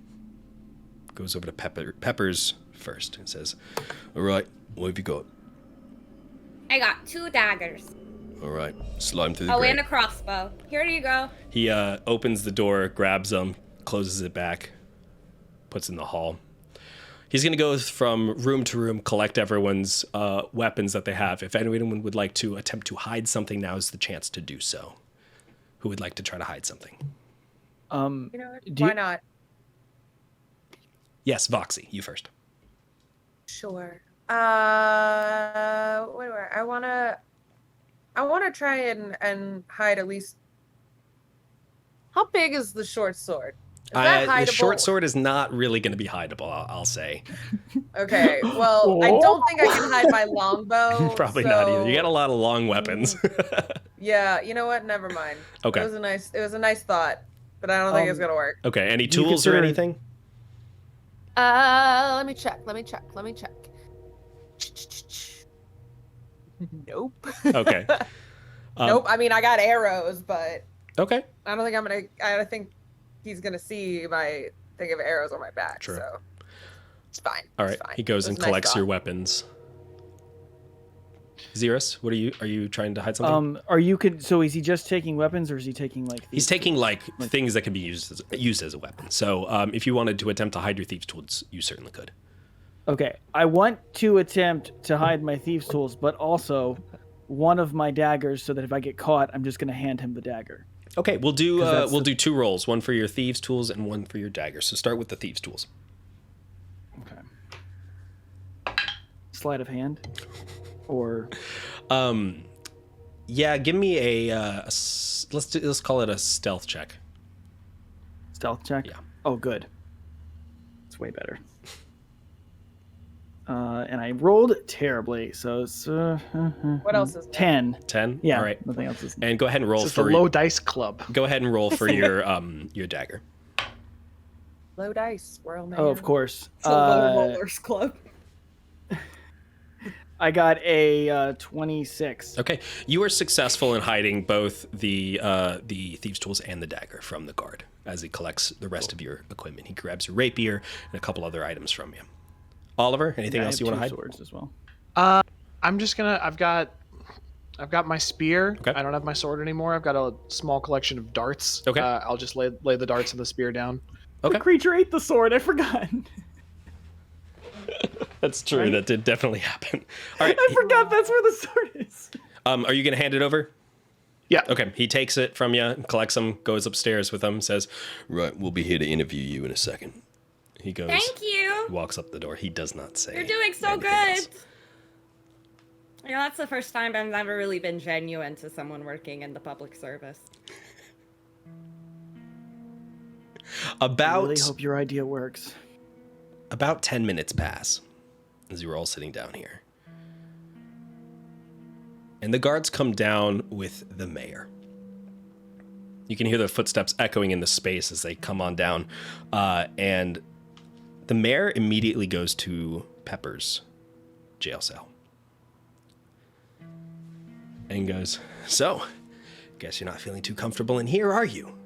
A: Goes over to Peppers first and says, "All right, what have you got?"
B: I got 2 daggers.
A: "All right, slide them through the
B: Oh,
A: grate."
B: and a crossbow. Here you go.
A: He opens the door, grabs them, closes it back, puts it in the hall. He's going to go from room to room, collect everyone's weapons that they have. If anyone would like to attempt to hide something, now is the chance to do so. Who would like to try to hide something?
D: You know what? Why not?
A: Yes, Voxy, you first.
D: Sure. What do I wanna try and hide at least. How big is the short sword? Is that
A: The
D: hideable?
A: short sword is not really going to be hideable, I'll say.
D: Okay, well, I don't think I can hide my longbow.
A: Probably
D: so...
A: not either. You got a lot of long weapons.
D: Yeah, you know what? Never mind.
A: Okay.
D: It was a nice thought, but I don't think it's gonna work.
A: Okay, any tools or anything?
D: Let me check. Nope.
A: Okay.
D: Nope. I mean, I got arrows, but
A: Okay.
D: I don't think I think he's gonna see my thing of arrows on my back.
A: True.
D: So it's fine.
A: All
D: It's
A: right.
D: fine.
A: He goes
D: It
A: and
D: was a nice
A: collects your
D: thought.
A: weapons. Xeris, what are you trying to hide something?
C: So is he just taking weapons, or is he taking like?
A: He's taking like things that can be used as a weapon. So if you wanted to attempt to hide your thieves' tools, you certainly could.
C: Okay, I want to attempt to hide my thieves' tools, but also one of my daggers, so that if I get caught, I'm just going to hand him the dagger.
A: Okay, we'll do
C: 'Cause
A: do 2 rolls, one for your thieves' tools and one for your daggers. So start with the thieves' tools.
C: Okay. Sleight of hand, or
A: Yeah, give me let's call it a stealth check.
C: Stealth check?
A: Yeah.
C: Oh, good. It's way better. And I rolled terribly, so it's...
D: What else is there?
C: 10.
A: 10?
C: Yeah,
A: All right.
C: nothing else is...
A: And go ahead and roll
E: It's just a
A: for
E: low dice club.
A: Go ahead and roll for your dagger.
D: Low dice, squirrel man.
C: Oh, of course.
B: It's a low rollers club.
C: I got a 26.
A: Okay, you are successful in hiding both the thieves' tools and the dagger from the guard as he collects the rest of your equipment. He grabs your rapier and a couple other items from you. Oliver, anything else you want to hide?
C: Swords as well.
E: I'm just gonna. I've got my spear.
A: Okay.
E: I don't have my sword anymore. I've got a small collection of darts.
A: Okay.
E: I'll just lay the darts and the spear down.
A: Okay.
C: The creature ate the sword. I forgot.
A: That's true.
C: Right?
A: That did definitely happen. All right.
C: I forgot that's where the sword is.
A: Are you going to hand it over?
E: Yeah.
A: Okay. He takes it from you, collects them, goes upstairs with them, says, "Right, we'll be here to interview you in a second." He goes.
B: Thank you.
A: Walks up the door. He does not say.
B: You're doing so
A: anything
B: good.
A: else.
B: You know, that's the first time I've never really been genuine to someone working in the public service.
C: I
A: About
C: really hope your idea works.
A: About 10 minutes pass as you were all sitting down here. And the guards come down with the mayor. You can hear the footsteps echoing in the space as they come on down. And the mayor immediately goes to Pepper's jail cell. And goes, "So, guess you're not feeling too comfortable in here, are you?"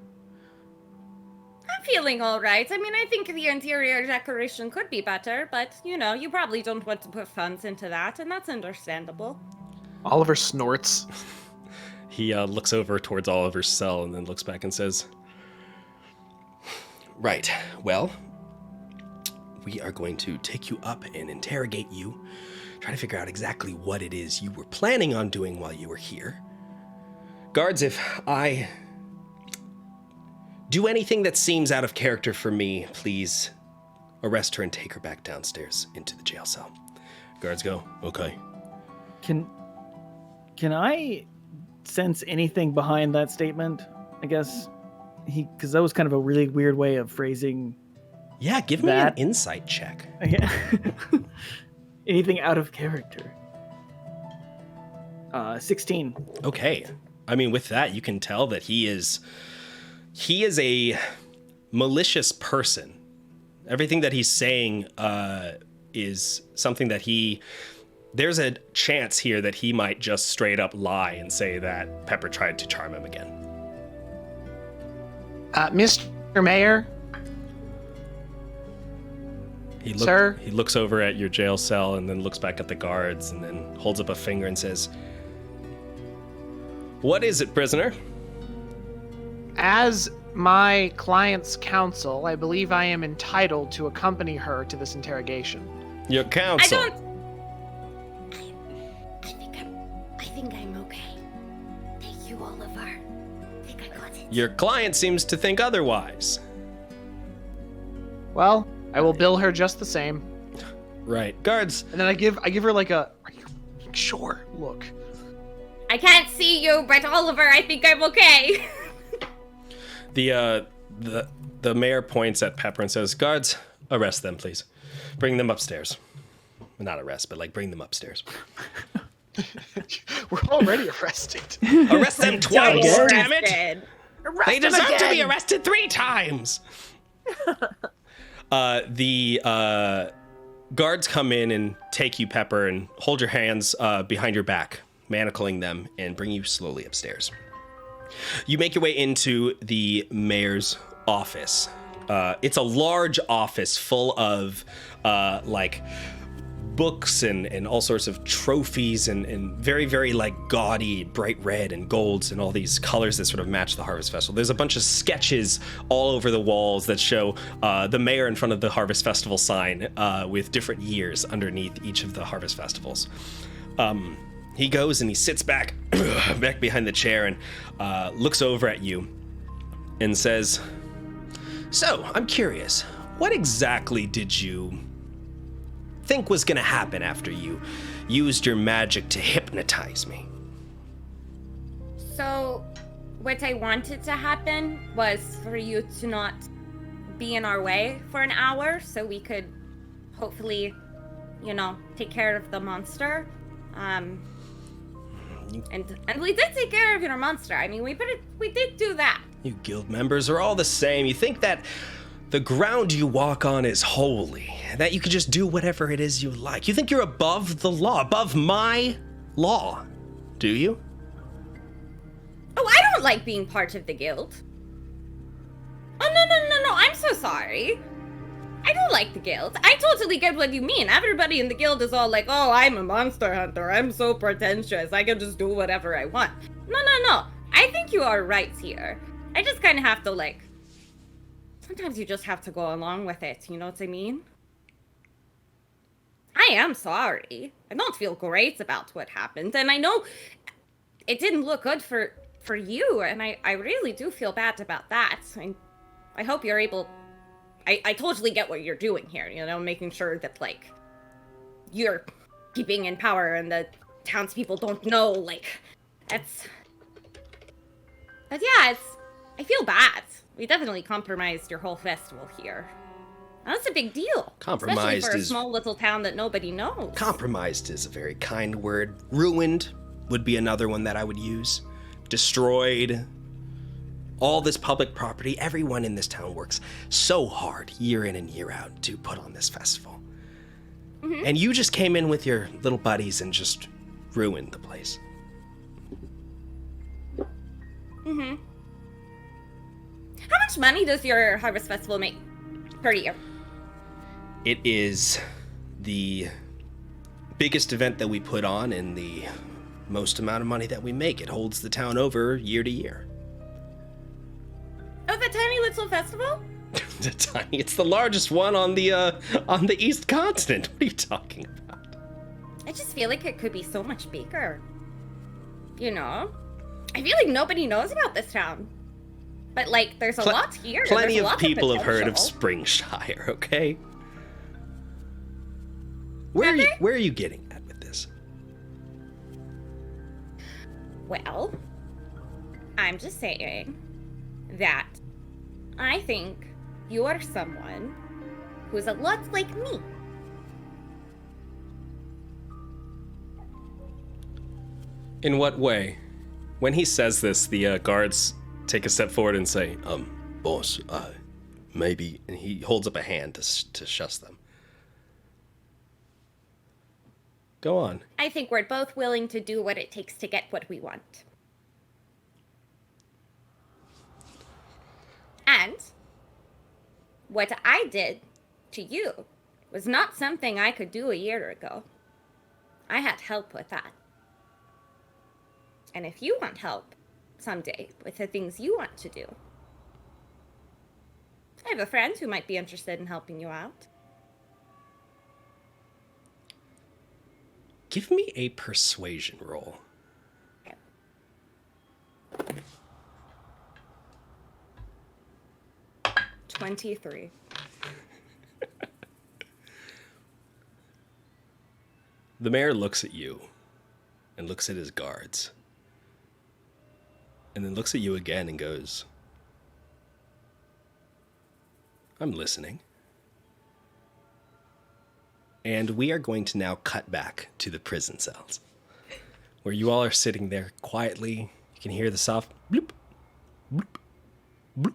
B: I'm feeling all right. I mean, I think the interior decoration could be better, but, you know, you probably don't want to put funds into that, and that's understandable.
E: Oliver snorts.
A: He looks over towards Oliver's cell and then looks back and says, "Right, well, we are going to take you up and interrogate you, try to figure out exactly what it is you were planning on doing while you were here. Guards, if I do anything that seems out of character for me, please arrest her and take her back downstairs into the jail cell." Guards go, "Okay."
C: Can I sense anything behind that statement? I guess because that was kind of a really weird way of phrasing.
A: Yeah, give me an insight check.
C: Anything out of character. 16.
A: Okay. I mean, with that, you can tell that he is a malicious person. Everything that he's saying is something that there's a chance here that he might just straight up lie and say that Pepper tried to charm him again.
E: Mr. Mayor? Sir?
A: He looks over at your jail cell and then looks back at the guards and then holds up a finger and says, "What is it, prisoner?"
E: As my client's counsel, I believe I am entitled to accompany her to this interrogation.
A: Your counsel.
B: I think I'm okay. Thank you, Oliver. I think I got it.
A: Your client seems to think otherwise.
E: Well, I will bill her just the same.
A: Right. Guards.
E: And then I give her like a, "Are you sure?" look.
B: I can't see you, but Oliver, I think I'm okay.
A: The mayor points at Pepper and says, "Guards, arrest them, please. Bring them upstairs." Not arrest, but like bring them upstairs.
E: We're already arrested.
A: Arrest them twice, damn it! They
E: them
A: deserve to
E: again!
A: be arrested 3 times. The guards come in and take you, Pepper, and hold your hands behind your back, manacling them, and bring you slowly upstairs. You make your way into the mayor's office. It's a large office full of like books and all sorts of trophies and very, very like gaudy, bright red and golds and all these colors that sort of match the Harvest Festival. There's a bunch of sketches all over the walls that show the mayor in front of the Harvest Festival sign with different years underneath each of the Harvest Festivals. He goes and he sits back behind the chair and looks over at you and says, "So, I'm curious, what exactly did you think was going to happen after you used your magic to hypnotize me?"
B: So, what I wanted to happen was for you to not be in our way for an hour so we could hopefully, take care of the monster. And we did take care of your monster. I mean, we did do that.
A: You guild members are all the same. You think that the ground you walk on is holy, that you can just do whatever it is you like. You think you're above the law, above my law, do you?
B: Oh, I don't like being part of the guild. Oh, no, I'm so sorry. I don't like the guild. I totally get what you mean. Everybody in the guild is all like, oh, I'm a monster hunter. I'm so pretentious. I can just do whatever I want. No. I think you are right here. I just kind of have to, sometimes you just have to go along with it. You know what I mean? I am sorry. I don't feel great about what happened. And I know it didn't look good for you. And I really do feel bad about that. I hope you're able... I totally get what you're doing here, making sure that, you're keeping in power and the townspeople don't know, that's... But yeah, I feel bad. We definitely compromised your whole festival here. That's a big deal.
A: Compromised
B: especially for a
A: is...
B: small little town that nobody knows.
A: Compromised is a very kind word. Ruined would be another one that I would use. Destroyed. All this public property, everyone in this town works so hard year in and year out to put on this festival. Mm-hmm. And you just came in with your little buddies and just ruined the place.
B: Mm-hmm. How much money does your harvest festival make per year?
A: It is the biggest event that we put on and the most amount of money that we make. It holds the town over year to year.
B: Oh, the tiny little festival?
A: It's the largest one on the East Continent. What are you talking about?
B: I just feel like it could be so much bigger. I feel like nobody knows about this town. But, there's a lot here.
A: Plenty
B: of
A: people have heard of Springshire, okay? Where are you getting at with this?
B: Well, I'm just saying that I think you are someone who's a lot like me.
A: In what way? When he says this, the guards take a step forward and say, boss, maybe, and he holds up a hand to shush them. Go on.
B: I think we're both willing to do what it takes to get what we want. And what I did to you was not something I could do a year ago. I had help with that. And if you want help someday with the things you want to do, I have a friend who might be interested in helping you out.
A: Give me a persuasion roll.
B: Okay. 23.
A: The mayor looks at you and looks at his guards and then looks at you again and goes, I'm listening. And we are going to now cut back to the prison cells where you all are sitting there quietly. You can hear the soft bloop, bloop, bloop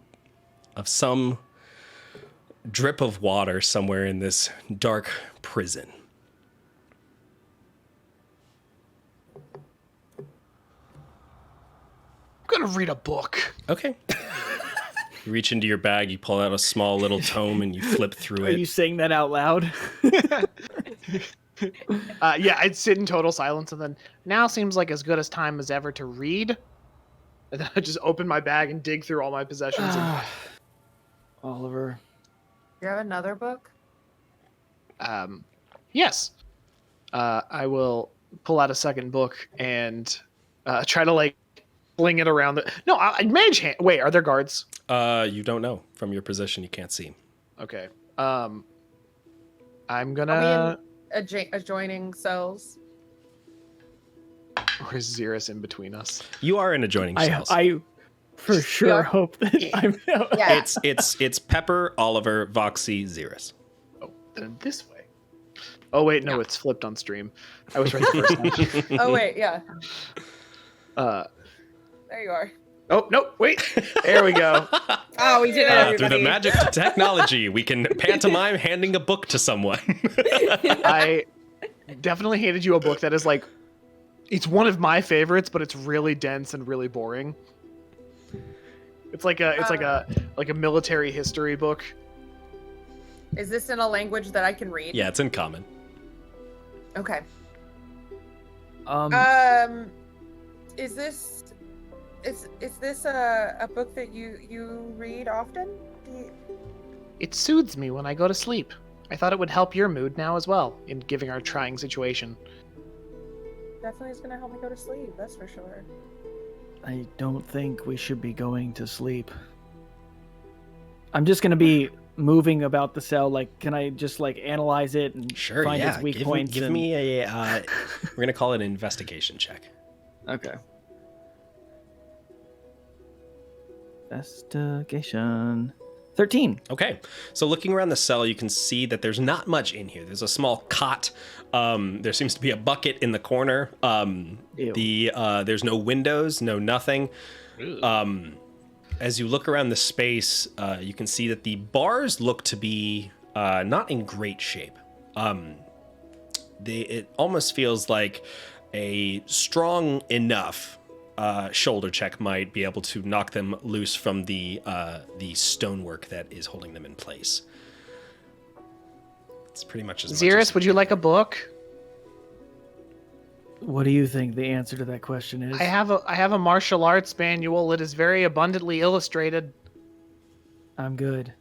A: of some drip of water somewhere in this dark prison.
E: I'm gonna read a book.
A: Okay. You reach into your bag, you pull out a small little tome, and you flip through
C: Are
A: it.
C: you saying that out loud?
E: Yeah, I'd sit in total silence, and then now seems like as good as time as ever to read. And then I just open my bag and dig through all my possessions.
C: Oliver.
D: You have another book?
E: Yes. I will pull out a second book and try to fling it around the. No, mage hand. Wait, are there guards?
A: You don't know. From your position, you can't see.
E: Okay. I'm gonna.
D: Are we in adjoining cells?
E: Or is Xeris in between us?
A: You are in adjoining cells.
C: I for sure hope that I'm.
D: Yeah.
A: It's Pepper, Oliver, Voxy, Xeris.
E: Oh, then this way. Oh wait, no, it's flipped on stream. I was right the first time.
D: Oh wait, yeah.
E: There
D: you are.
E: Oh no, wait. There we go.
B: Oh, we did it, everybody.
A: Through the magic of technology, we can pantomime handing a book to someone.
E: I definitely handed you a book that is like, it's one of my favorites, but it's really dense and really boring. It's like a military history book.
D: Is this in a language that I can read?
A: Yeah, it's in common.
D: Okay. Is this a book that you read often?
E: It soothes me when I go to sleep. I thought it would help your mood now as well, in giving our trying situation.
D: Definitely is gonna help me go to sleep, that's for sure.
C: I don't think we should be going to sleep. I'm just gonna be moving about the cell. Like, can I just like analyze it and find its weak points?
A: Give me a. We're gonna call it an investigation check.
C: Okay. Investigation. 13.
A: Okay, so looking around the cell, you can see that there's not much in here. There's a small cot. There seems to be a bucket in the corner. There's no windows, no nothing. As you look around the space, you can see that the bars look to be not in great shape. It almost feels like a strong enough shoulder check might be able to knock them loose from the stonework that is holding them in place. It's pretty much as much.
E: Xeris, would you like a book?
C: What do you think the answer to that question is?
E: I have a martial arts manual. It is very abundantly illustrated.
C: I'm good.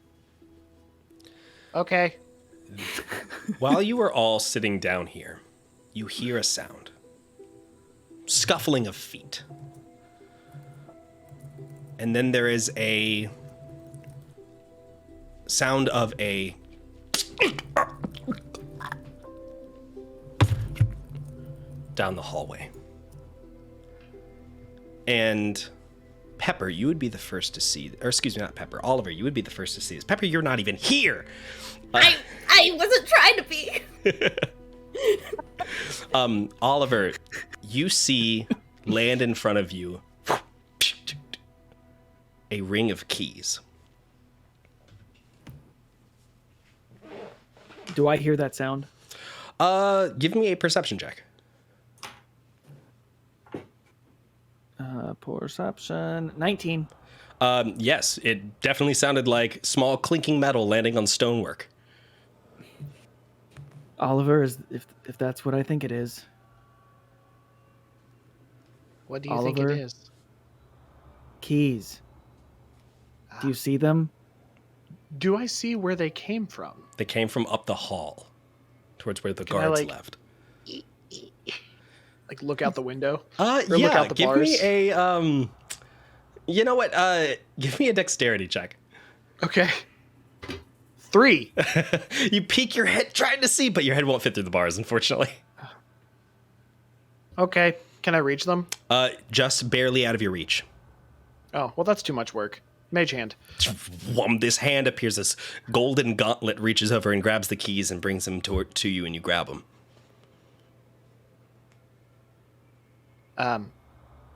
E: Okay.
A: While you are all sitting down here, you hear a sound. Scuffling of feet. And then there is a sound of a down the hallway. And Pepper, you would be the first to see, or excuse me, not Pepper, Oliver, you would be the first to see this. Pepper, you're not even here.
B: I wasn't trying to be.
A: Oliver, you see land in front of you a ring of keys.
C: Do I hear that sound?
A: Give me a perception check.
C: Perception. 19.
A: Yes, it definitely sounded like small clinking metal landing on stonework.
C: Oliver, if that's what I think it is.
E: What do you think it is?
C: Keys. Do you see them?
E: Do I see where they came from?
A: They came from up the hall, towards where the guards left.
E: Like look out the window?
A: Yeah,
E: look out the
A: give
E: bars?
A: me a, you know what, give me a dexterity check.
E: Okay. 3.
A: You peek your head trying to see, but your head won't fit through the bars, unfortunately.
E: Okay. Can I reach them?
A: Just barely out of your reach.
E: Oh, well, that's too much work. Mage hand.
A: This hand appears, this golden gauntlet reaches over and grabs the keys and brings them to you, and you grab them.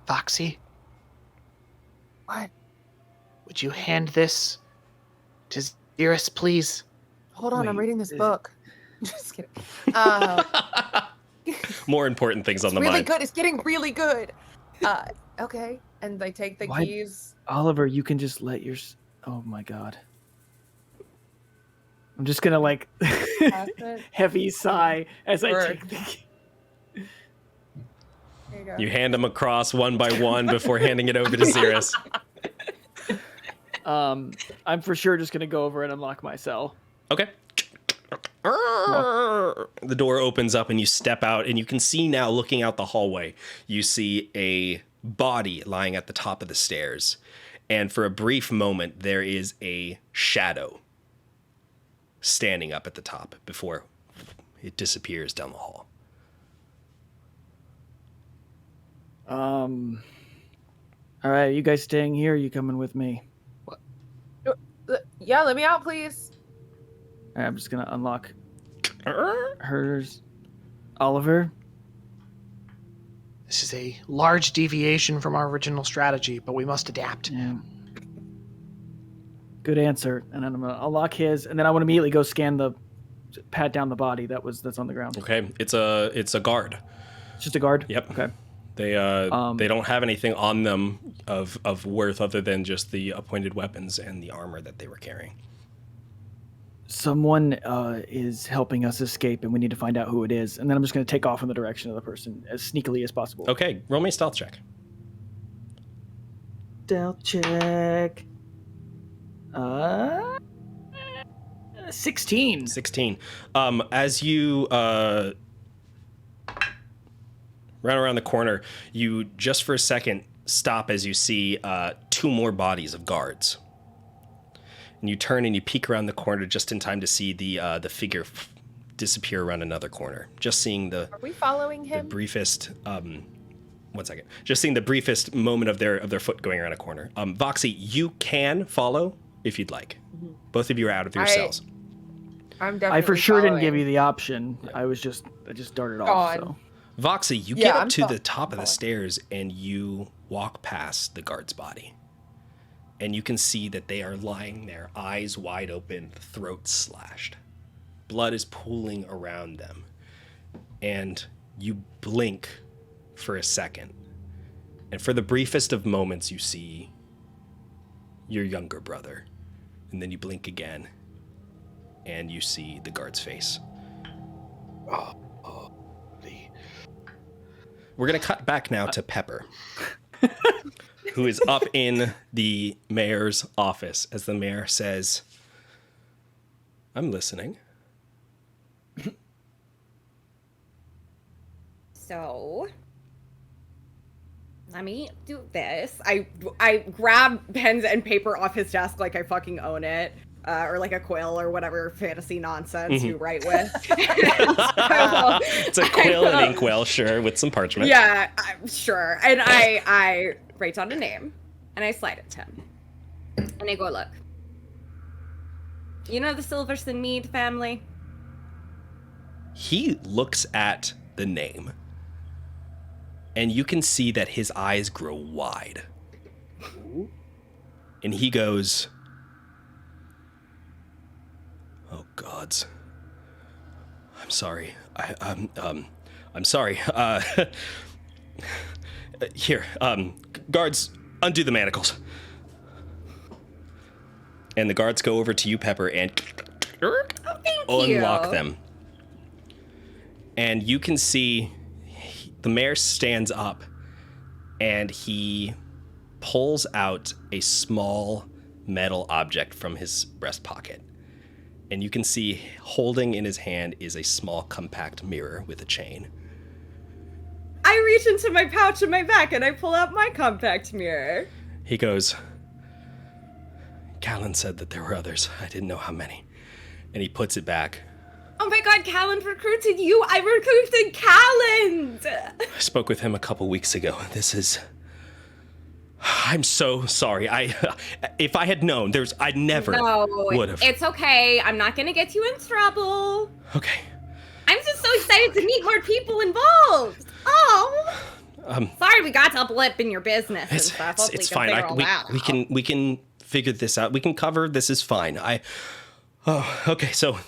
E: Foxy?
D: What?
E: Would you hand this to Xeris, please?
D: Hold on,
C: Wait,
D: I'm reading this book. Just kidding.
A: More important things on the
D: Really
A: mind.
D: good. It's getting really good. Okay. And they take the
C: Why-
D: keys.
C: Oliver, you can just let your... Oh my god. I'm just gonna like heavy sigh as I
D: Word.
C: take the key.
D: There you go.
A: You hand them across one by one before handing it over to Xeris.
C: I'm for sure just gonna go over and unlock my cell.
A: Okay. The door opens up and you step out, and you can see now, looking out the hallway, you see a body lying at the top of the stairs. And for a brief moment, there is a shadow standing up at the top before it disappears down the hall.
C: All right, you guys staying here? Or you coming with me?
D: Yeah, let me out, please.
C: All right, I'm just gonna unlock hers. Oliver.
E: This is a large deviation from our original strategy, but we must adapt.
C: Yeah. Good answer. And then I'm gonna unlock his, and then I want to immediately go pat down the body that's on the ground.
A: Okay, it's a guard.
C: It's just a guard.
A: Yep.
C: Okay.
A: They don't have anything on them of worth other than just the appointed weapons and the armor that they were carrying.
C: Someone is helping us escape, and we need to find out who it is. And then I'm just going to take off in the direction of the person as sneakily as possible.
A: Okay, roll me a stealth check.
C: Stealth check. 16.
A: 16. As you run around the corner, you just for a second stop as you see 2 more bodies of guards. And you turn and you peek around the corner just in time to see the figure disappear around another corner. Just seeing
D: Are we following him?
A: the briefest 1 second. Just seeing the briefest moment of their foot going around a corner. Voxy, you can follow if you'd like. Mm-hmm. Both of you are out of your cells.
D: I'm definitely
C: I for sure
D: following.
C: didn't give you the option. I just darted off. So.
A: Voxy, you get up to the top of the stairs and you walk past the guard's body. And you can see that they are lying there, eyes wide open, throats slashed. Blood is pooling around them. And you blink for a second. And for the briefest of moments, you see your younger brother. And then you blink again. And you see the guard's face. We're going to cut back now to Pepper, who is up in the mayor's office as the mayor says, I'm listening.
B: So, let me do this. I grab pens and paper off his desk like I fucking own it. Or like a quill or whatever fantasy nonsense you write with.
A: It's a quill and inkwell, sure, with some parchment.
B: Yeah, I'm sure. And I write down a name and I slide it to him. And I go, look. You know the Silverson Mead family?
A: He looks at the name. And you can see that his eyes grow wide. And he goes, oh gods. I'm sorry. I'm sorry. Here, guards, undo the manacles. And the guards go over to you, Pepper, and unlock them. And you can see the mayor stands up and he pulls out a small metal object from his breast pocket. And you can see holding in his hand is a small compact mirror with a chain.
B: I reach into my pouch in my back and I pull out my compact mirror.
A: He goes, Callan said that there were others. I didn't know how many. And he puts it back.
B: Oh my god, Callan recruited you! I recruited Callan!
A: I spoke with him a couple weeks ago. I'm so sorry. If I had known, I never would have.
B: It's okay. I'm not gonna get you in trouble.
A: Okay.
B: I'm just so excited to meet more people involved. Oh. Sorry, we got to blip in your business and stuff. Hopefully
A: it's
B: we can
A: fine.
B: figure all that out.
A: We can figure this out. We can cover. This is fine. Okay. So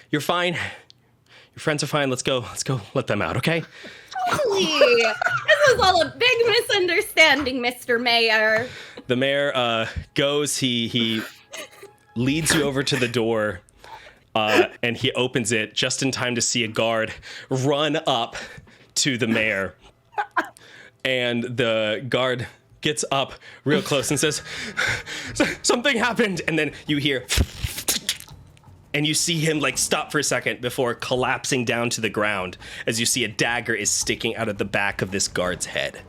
A: you're fine. Your friends are fine. Let's go. Let them out. Okay.
B: Holy! This was all a big misunderstanding, Mr. Mayor.
A: The mayor goes. He leads you over to the door, and he opens it just in time to see a guard run up to the mayor. And the guard gets up real close and says, something happened. And then you hear, and you see him like stop for a second before collapsing down to the ground as you see a dagger is sticking out of the back of this guard's head.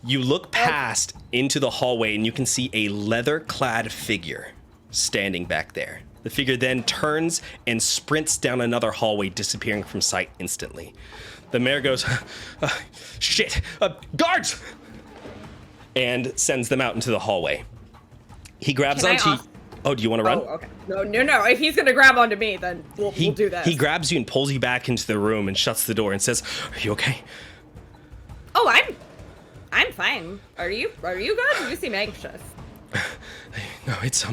A: You look past into the hallway and you can see a leather-clad figure standing back there. The figure then turns and sprints down another hallway, disappearing from sight instantly. The mayor goes, shit, guards! And sends them out into the hallway. He grabs onto... Oh, do you want to run?
B: Oh, okay. No. If he's gonna grab onto me, then we'll do this.
A: He grabs you and pulls you back into the room and shuts the door and says, "Are you okay?"
B: Oh, I'm fine. Are you good? You seem anxious.
A: No, it's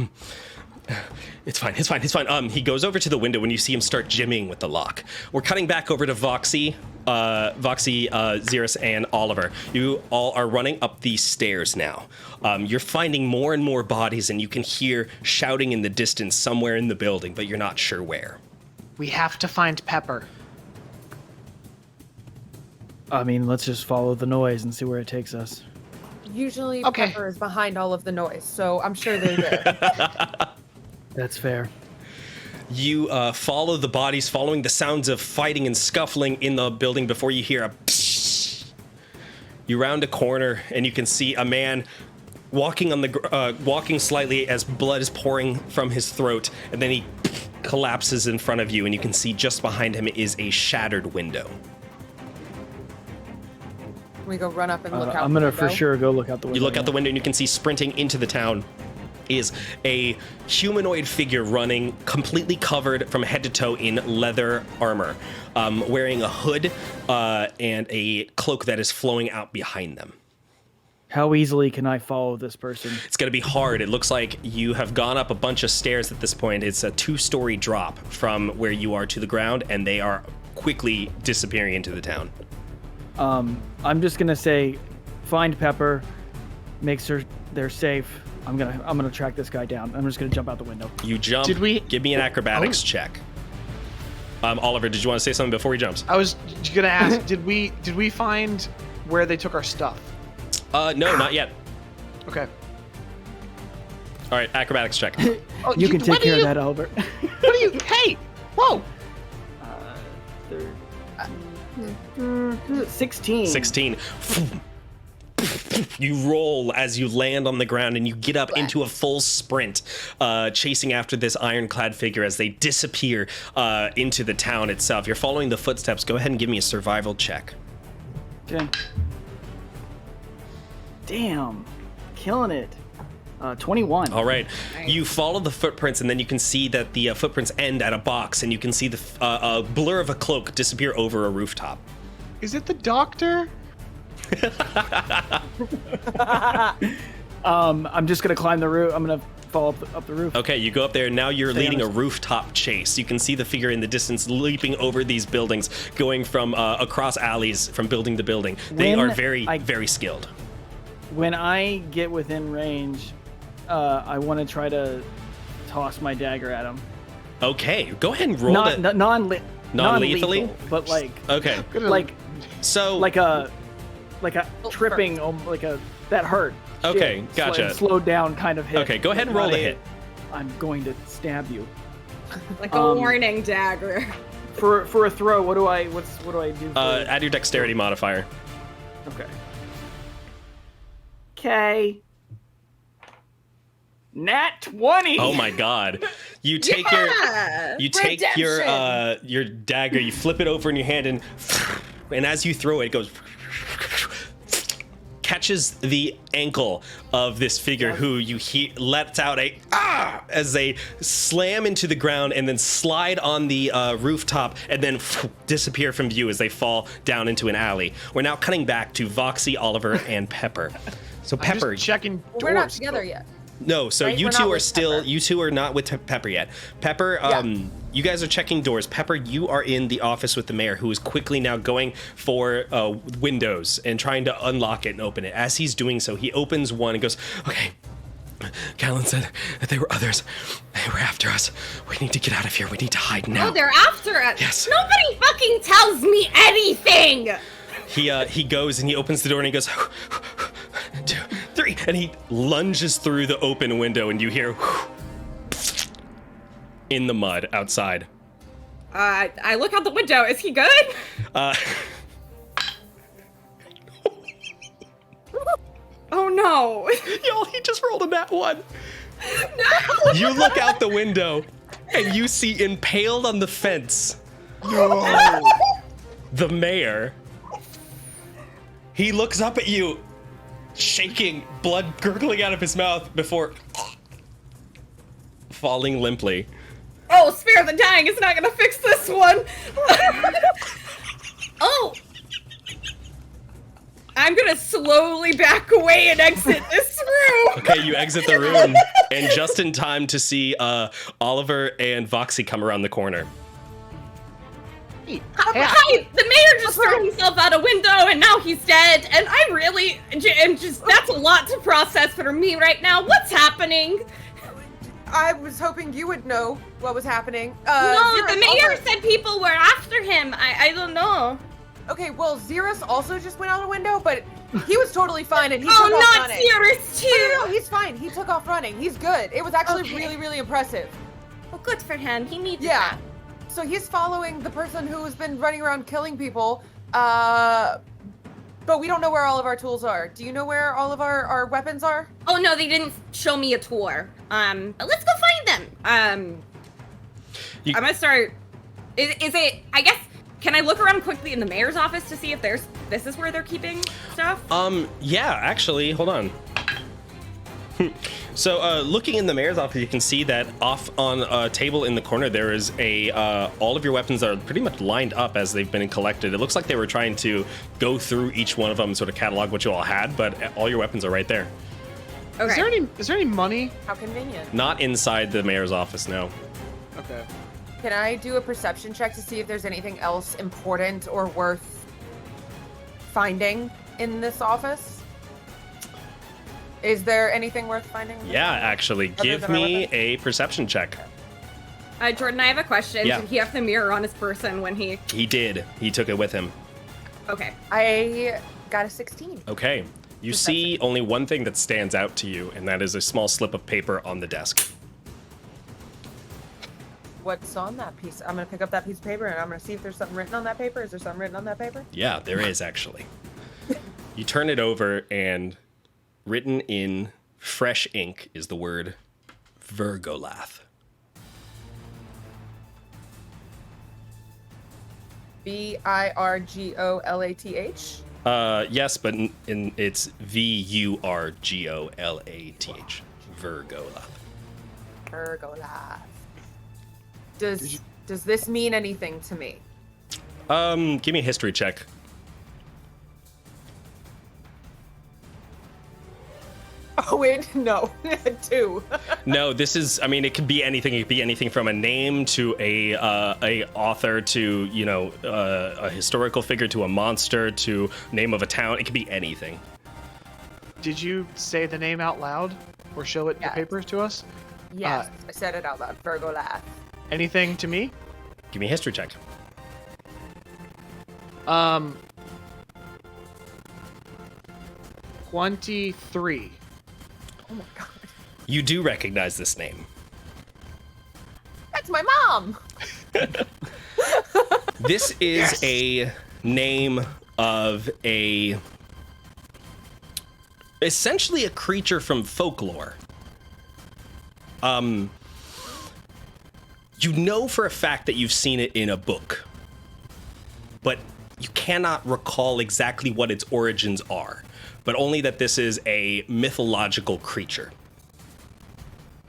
A: fine. He goes over to the window when you see him start jimmying with the lock. We're cutting back over to Voxy, Xeris, and Oliver. You all are running up these stairs now. You're finding more and more bodies, and you can hear shouting in the distance somewhere in the building, but you're not sure where.
E: We have to find Pepper.
C: I mean, let's just follow the noise and see where it takes us.
D: Usually Pepper is behind all of the noise, so I'm sure they're there.
C: That's fair.
A: You follow the bodies, following the sounds of fighting and scuffling in the building before you hear a psh. You round a corner and you can see a man walking slightly as blood is pouring from his throat, and then he collapses in front of you, and you can see just behind him is a shattered window.
D: We go run up and look out.
C: I'm gonna for sure go look out the window.
A: You look out the window and you can see sprinting into the town is a humanoid figure running completely covered from head to toe in leather armor, wearing a hood and a cloak that is flowing out behind them.
C: How easily can I follow this person?
A: It's going to be hard. It looks like you have gone up a bunch of stairs at this point. It's a 2-story drop from where you are to the ground, and they are quickly disappearing into the town.
C: I'm just gonna say, find Pepper, make sure they're safe. I'm gonna track this guy down. I'm just gonna jump out the window.
A: You jump. Give me an acrobatics check. Oliver, did you want to say something before he jumps?
E: I was gonna ask, did we find where they took our stuff?
A: No, not yet.
E: Okay.
A: All right, acrobatics check.
C: You can take care of that, Albert.
E: What are you? Hey! Whoa!
C: 16.
A: 16. You roll as you land on the ground and you get up into a full sprint, chasing after this ironclad figure as they disappear into the town itself. You're following the footsteps. Go ahead and give me a survival check.
C: Okay. Damn. Killing it. 21.
A: All right.
B: Nice.
A: You follow the footprints, and then you can see that the footprints end at a box, and you can see the blur of a cloak disappear over a rooftop.
E: Is it the doctor?
C: I'm just gonna climb the roof. I'm gonna fall up the roof.
A: Okay, you go up there, and now you're leading a rooftop chase. You can see the figure in the distance leaping over these buildings, going from across alleys from building to building. They are very skilled.
C: When I get within range, I want to try to toss my dagger at him.
A: Okay, go ahead and roll
C: non-lethally, but like
A: okay,
C: like a tripping, like a that hurt.
A: Okay,
C: shit,
A: gotcha.
C: Slowed down kind of hit.
A: Okay, go ahead and roll the hit.
C: I'm going to stab you.
B: Like a warning dagger.
C: For a throw, what do I do?
A: Add your dexterity modifier.
C: Okay. Okay. Nat 20.
A: Oh my god. You take your dagger, you flip it over in your hand, and as you throw it, it goes catches the ankle of this figure who you lets out a as they slam into the ground and then slide on the rooftop and then disappear from view as they fall down into an alley. We're now cutting back to Voxy, Oliver, and Pepper. So Pepper,
E: I'm just checking doors.
D: We're not together yet.
A: No, so
D: right?
A: you two are still, you two are not with Pepper yet. Pepper, you guys are checking doors. Pepper, you are in the office with the mayor, who is quickly now going for windows and trying to unlock it and open it. As he's doing so, he opens one and goes, okay, Callan said that there were others. They were after us. We need to get out of here. We need to hide now.
B: Oh, they're after us.
A: Yes.
B: Nobody fucking tells me anything.
A: He goes and he opens the door and he goes, 2, 3, and he lunges through the open window and you hear in the mud outside.
B: I look out the window. Is he good? Oh no.
A: Yo, he just rolled a nat 1. No. You look out the window and you see impaled on the fence the mayor, he looks up at you, shaking, blood gurgling out of his mouth before falling limply.
B: Oh, spare the dying is not gonna fix this one. Oh. I'm gonna slowly back away and exit this room.
A: Okay, you exit the room, and just in time to see Oliver and Voxy come around the corner.
B: Hi, the mayor just threw himself out a window and now he's dead, and I really am just, that's a lot to process for me right now. What's happening?
D: I was hoping you would know what was happening.
B: No, the mayor said people were after him. I don't know.
D: Okay, well, Xerus also just went out a window, but he was totally fine and he
B: Oh,
D: took off
B: not
D: running.
B: Xerus too!
D: No, he's fine. He took off running. He's good. It was actually really, really impressive.
B: Well, good for him. He needed
D: Yeah.
B: that.
D: So he's following the person who's been running around killing people, but we don't know where all of our tools are. Do you know where all of our weapons are?
B: Oh no, they didn't show me a tour. But let's go find them. I'm gonna start. Is it? I guess. Can I look around quickly in the mayor's office to see if this is where they're keeping stuff?
A: Yeah, actually, hold on. So, looking in the mayor's office, you can see that off on a table in the corner, there is all of your weapons are pretty much lined up as they've been collected. It looks like they were trying to go through each one of them, sort of catalog what you all had, but all your weapons are right there.
B: Okay.
E: Is there any money?
D: How convenient.
A: Not inside the mayor's office, no.
E: Okay.
D: Can I do a perception check to see if there's anything else important or worth finding in this office? Is there anything worth finding?
A: Yeah, actually, give
D: than our
A: me
D: weapons?
A: a perception check.
B: Jordan, I have a question.
A: Yeah.
B: Did he have the mirror on his person when he?
A: He did. He took it with him.
B: Okay.
D: I got a 16.
A: Okay. You see only one thing that stands out to you, and that is a small slip of paper on the desk.
D: What's on that piece? I'm gonna pick up that piece of paper and I'm gonna see if there's something written on that paper. Is there something written on that paper?
A: Yeah, there is actually. You turn it over, and written in fresh ink is the word Virgolath.
D: Virgolath?
A: Yes, but it's Vurgolath. Virgolath.
D: Virgolath. Does this mean anything to me?
A: Give me a history check.
D: Oh wait, no. 2.
A: No, this is. I mean, it could be anything. It could be anything from a name to a author to a historical figure to a monster to name of a town. It could be anything.
E: Did you say the name out loud or show it the
D: Yes.
E: papers to us?
D: Yes, I said it out loud. Virgolath.
E: Anything to me?
A: Give me a history check.
E: 23.
D: Oh my god.
A: You do recognize this name.
D: That's my mom!
A: This is a name of essentially a creature from folklore. You know for a fact that you've seen it in a book, but you cannot recall exactly what its origins are, but only that this is a mythological creature.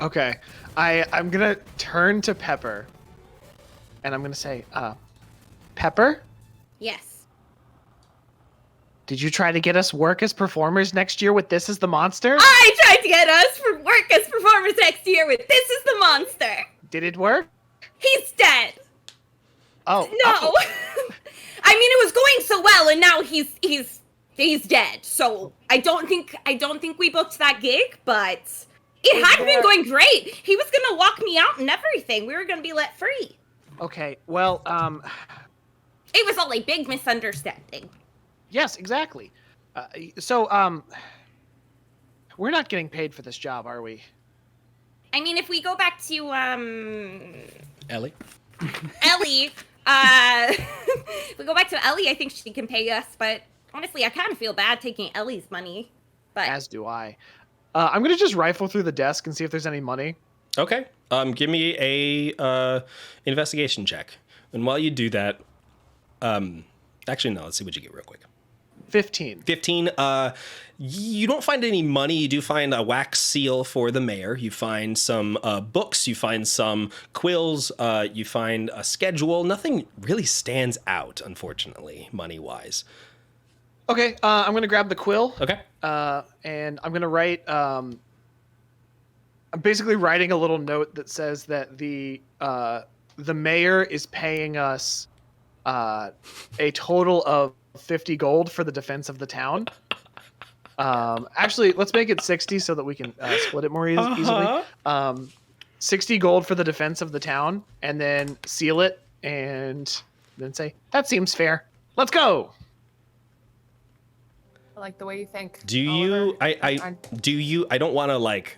E: Okay. I'm gonna turn to Pepper and I'm gonna say, Pepper,
B: Yes.
E: did you try to get us work as performers next year with This Is the Monster?
B: I tried to get us for work as performers next year with This Is the Monster.
E: Did it work?
B: He's dead.
E: Oh.
B: No. I mean, it was going so well, and now he's dead. So I don't think we booked that gig, but it had been going great. He was gonna walk me out and everything. We were gonna be let free.
E: Okay. Well,
B: It was all a big misunderstanding.
E: yes, exactly. So, we're not getting paid for this job, are we?
B: I mean, if we go back to
A: Ellie?
B: Ellie, if we go back to Ellie, I think she can pay us. But honestly, I kind of feel bad taking Ellie's money. But
E: As do I. I'm gonna just rifle through the desk and see if there's any money.
A: Okay. Give me a investigation check. And while you do that, Actually, no. Let's see what you get real quick.
E: 15.
A: 15. You don't find any money. You do find a wax seal for the mayor. You find some books. You find some quills. You find a schedule. Nothing really stands out, unfortunately, money-wise.
E: Okay, I'm going to grab the quill.
A: Okay.
E: And I'm going to write... I'm basically writing a little note that says that the mayor is paying us a total of 50 gold for the defense of the town. Actually, let's make it 60 so that we can split it more easily. 60 gold for the defense of the town, and then seal it, and then say, that seems fair. Let's go!
D: I like the way you think.
A: Do you...
D: Oliver.
A: I don't want to, like,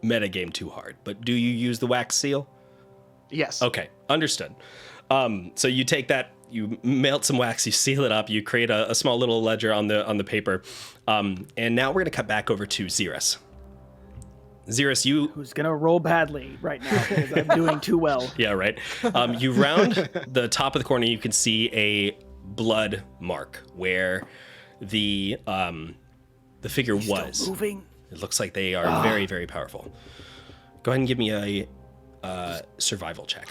A: metagame too hard, but do you use the wax seal?
E: Yes.
A: Okay, understood. So you take that, you melt some wax, you seal it up, you create a small little ledger on the paper, and now we're gonna cut back over to Xerus. Xerus,
C: who's gonna roll badly right now because I'm doing too well.
A: Yeah, right. You round the top of the corner, you can see a blood mark where the figure was.
C: Still moving.
A: It looks like they are very, very powerful. Go ahead and give me a survival check.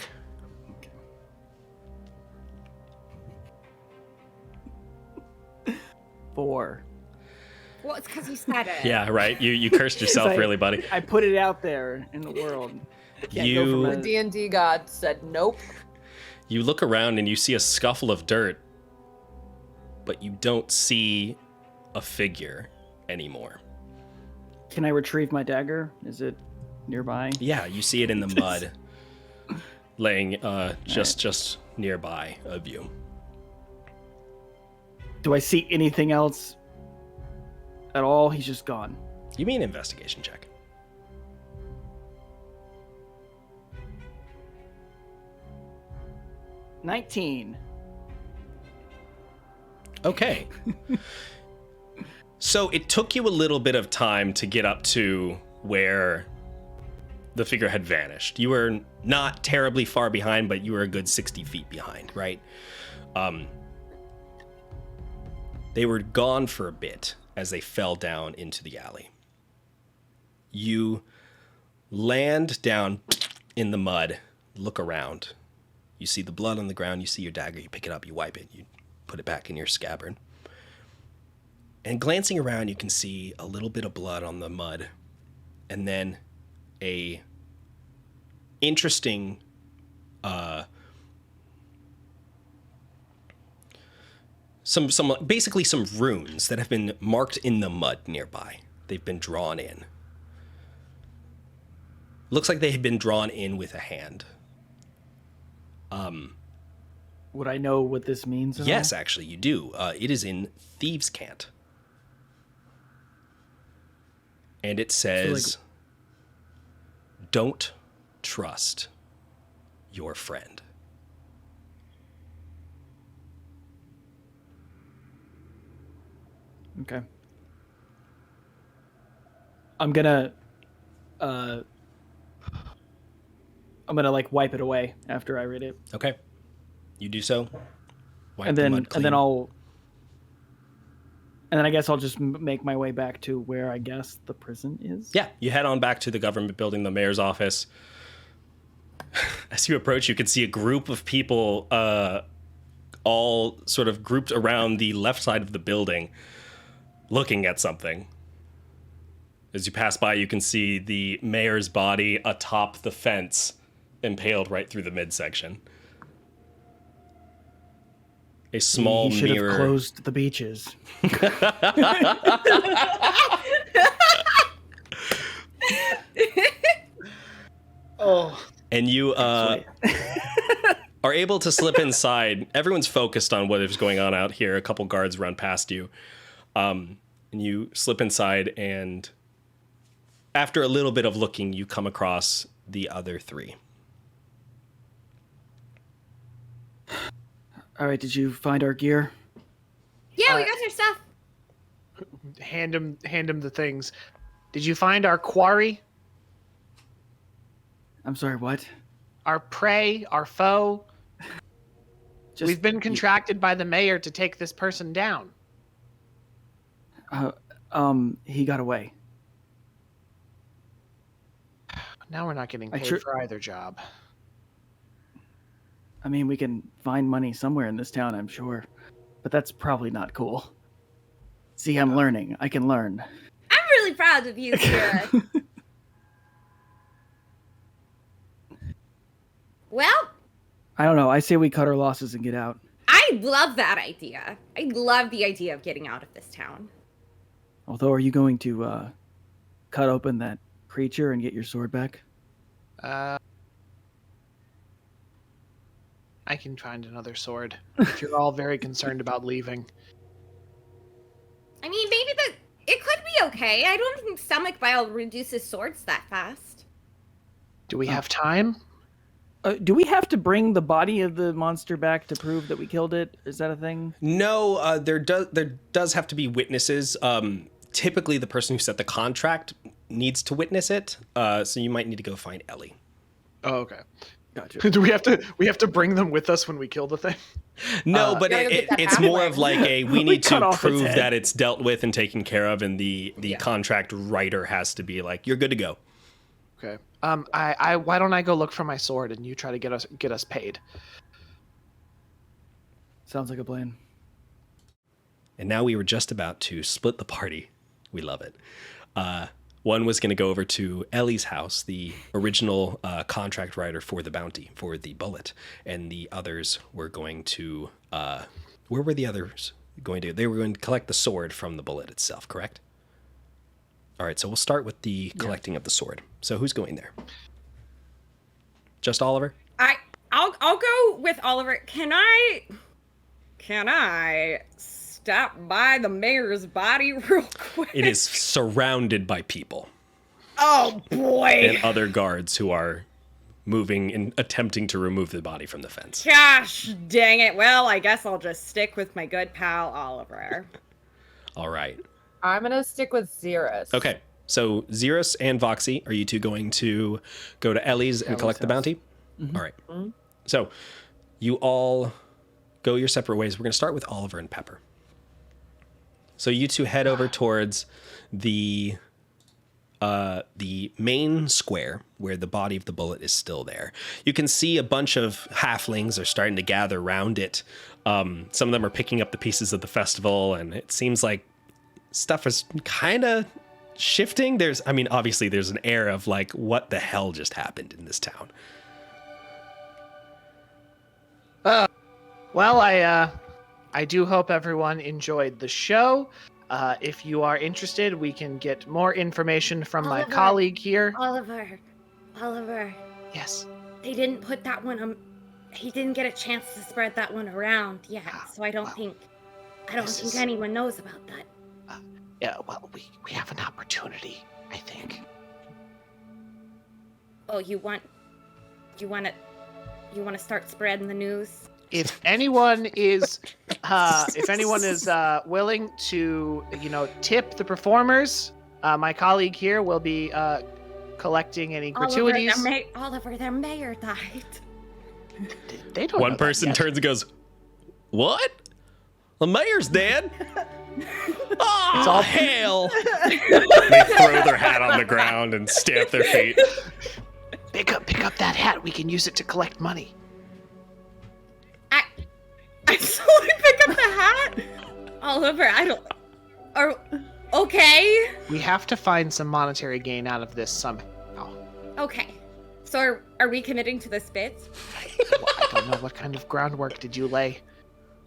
C: 4.
B: Well, it's because you said it.
A: Yeah, right. You cursed yourself, really, buddy.
C: I put it out there in the world.
D: The D&D god said nope.
A: You look around and you see a scuffle of dirt, but you don't see a figure anymore.
C: Can I retrieve my dagger? Is it nearby?
A: Yeah, you see it in the mud, laying just nearby of you.
C: Do I see anything else at all? He's just gone.
A: You mean investigation check?
C: $19.
A: Okay. So it took you a little bit of time to get up to where the figure had vanished. You were not terribly far behind, but you were a good 60 feet behind, right? They were gone for a bit as they fell down into the alley. You land down in the mud, look around. You see the blood on the ground, you see your dagger, you pick it up, you wipe it, you put it back in your scabbard. And glancing around, you can see a little bit of blood on the mud, and then a interesting basically some runes that have been marked in the mud nearby. They've been drawn in. Looks like they have been drawn in with a hand.
C: Would I know what this means?
A: Yes, actually, you do. It is in Thieves' Cant. And it says, don't trust your friend.
C: Okay. I'm gonna like wipe it away after I read it.
A: Okay. You do so. Wipe
C: and
A: the
C: then
A: mud clean.
C: And then I guess I'll just make my way back to where I guess the prison is.
A: Yeah, you head on back to the government building, the mayor's office. As you approach, you can see a group of people all sort of grouped around the left side of the building, looking at something. As you pass by, you can see the mayor's body atop the fence, impaled right through the midsection. A small
C: He should
A: mirror.
C: have closed the beaches.
E: Oh.
A: And you are able to slip inside. Everyone's focused on what is going on out here. A couple guards run past you. And you slip inside, and after a little bit of looking, you come across the other three.
C: All right, did you find our gear?
B: Yeah, we got your stuff.
E: Hand him the things. Did you find our quarry?
C: I'm sorry, what?
E: Our prey? Our foe? We've been contracted by the mayor to take this person down.
C: He got away.
E: Now we're not getting paid for either job.
C: I mean, we can find money somewhere in this town, I'm sure. But that's probably not cool. See, I'm learning. I can learn.
B: I'm really proud of you, Kira. Well,
C: I don't know. I say we cut our losses and get out.
B: I love that idea. I love the idea of getting out of this town.
C: Although, are you going to cut open that creature and get your sword back?
E: I can find another sword if you're all very concerned about leaving.
B: I mean, maybe it could be okay. I don't think stomach bile reduces swords that fast.
E: Do we have time?
C: Do we have to bring the body of the monster back to prove that we killed it? Is that a thing?
A: No, there does have to be witnesses. Typically, the person who set the contract needs to witness it. So you might need to go find Ellie.
E: Oh, okay.
C: Gotcha.
E: Do we have to bring them with us when we kill the thing?
A: No, but it's more of like we need
C: cut
A: to
C: off its
A: prove
C: head.
A: that it's dealt with and taken care of, and the contract writer has to be like, you're good to go.
E: Okay. I why don't I go look for my sword and you try to get us paid?
C: Sounds like a plan.
A: And now we were just about to split the party. We love it. One was going to go over to Ellie's house, the original contract writer for the bounty, for the bullet. And the others were going to... where were the others going to? They were going to collect the sword from the bullet itself, correct? All right, so we'll start with the collecting of the sword. So who's going there? Just Oliver?
B: I'll go with Oliver. Can I stop by the mayor's body real quick?
A: It is surrounded by people.
B: Oh boy.
A: And other guards who are moving and attempting to remove the body from the fence.
B: Gosh dang it. Well, I guess I'll just stick with my good pal Oliver.
A: All right.
D: I'm gonna stick with Xeris.
A: Okay. So Xeris and Voxy, are you two going to go to Ellie's and collect the bounty?
C: Mm-hmm.
A: All right. Mm-hmm. So you all go your separate ways. We're going to start with Oliver and Pepper. So you two head over towards the main square where the body of the bullet is still there. You can see a bunch of halflings are starting to gather around it. Some of them are picking up the pieces of the festival, and it seems like stuff is kind of shifting. Obviously there's an air of like, what the hell just happened in this town?
E: Well, I do hope everyone enjoyed the show. If you are interested, we can get more information from my
B: Oliver.
E: colleague here.
B: Oliver.
E: Yes.
B: They didn't put that one on. He didn't get a chance to spread that one around yet, so I don't think anyone knows about that.
E: Yeah, well, we have an opportunity, I think.
B: Oh, you want to start spreading the news?
E: If anyone is willing to, tip the performers, my colleague here will be collecting any gratuities.
B: Oliver, their mayor died.
E: They don't.
A: One person turns and goes, "What? The mayor's dead?" Oh,
E: It's all
A: hell! They throw their hat on the ground and stamp their feet.
E: Pick up that hat. We can use it to collect money.
B: I slowly pick up the hat. Oliver, okay.
E: We have to find some monetary gain out of this somehow.
B: Okay. So are we committing to this bit?
E: Well, I don't know. What kind of groundwork did you lay?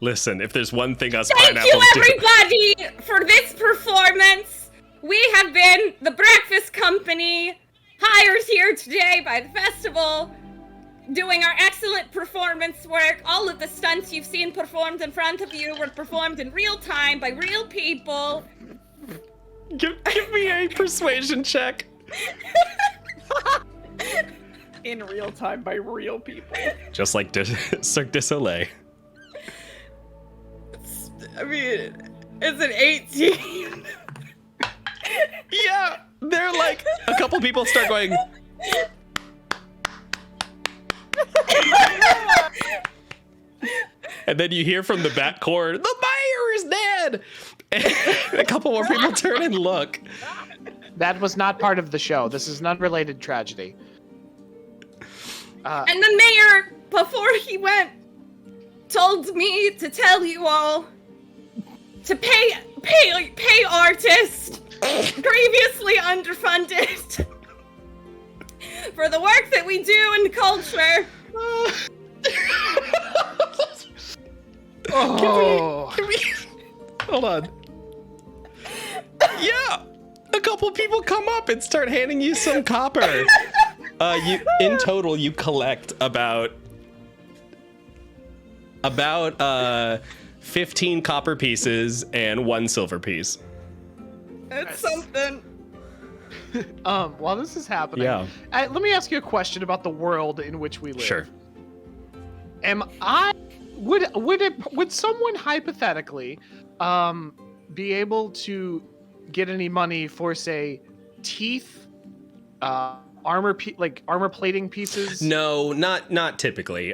A: Listen, if there's one thing us
B: Thank
A: pineapples
B: you, everybody, for this performance. We have been the Breakfast Company, hired here today by the festival, doing our excellent performance work. All of the stunts you've seen performed in front of you were performed in real time by real people.
A: Give me a persuasion check.
C: In real time by real people.
A: Just like Cirque du Soleil.
B: It's an 18.
A: Yeah, they're like, a couple people start going. And then you hear from the back corner, the mayor is dead. And a couple more people turn and look.
E: That was not part of the show. This is an unrelated tragedy.
B: And the mayor, before he went, told me to tell you all to pay artists previously underfunded for the work that we do in culture.
A: Can we hold on. Yeah, a couple people come up and start handing you some copper. In total, you collect about 15 copper pieces and 1 silver piece.
B: That's something.
E: While this is happening, let me ask you a question about the world in which we live.
A: Sure.
E: Would someone hypothetically be able to get any money for, say, teeth, armor plating pieces?
A: No, not typically.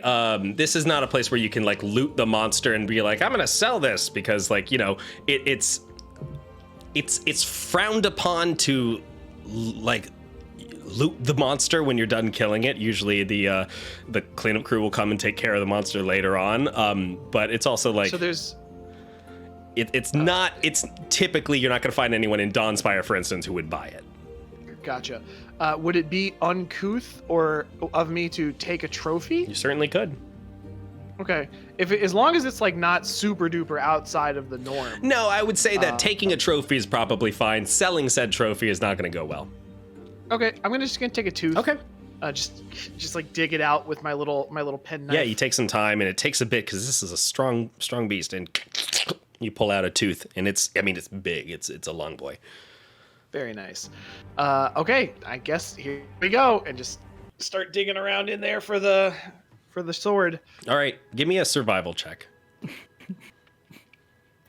A: This is not a place where you can like loot the monster and be like, I'm gonna sell this, because like, you know, it's frowned upon to like loot the monster when you're done killing it. Usually the cleanup crew will come and take care of the monster later on. But it's also like,
E: so there's
A: it's typically you're not going to find anyone in Dawnspire, for instance, who would buy it.
E: Gotcha. Would it be uncouth or of me to take a trophy?
A: You certainly could.
E: Okay. As long as it's like not super duper outside of the norm.
A: No, I would say that taking a trophy is probably fine. Selling said trophy is not going to go well.
E: Okay, I'm just gonna take a tooth.
A: Okay.
E: Just like dig it out with my little pen knife.
A: Yeah, you take some time, and it takes a bit because this is a strong beast, and you pull out a tooth, and it's big. It's a long boy.
E: Very nice. Okay, I guess here we go, and just start digging around in there for the sword.
A: All right, give me a survival check.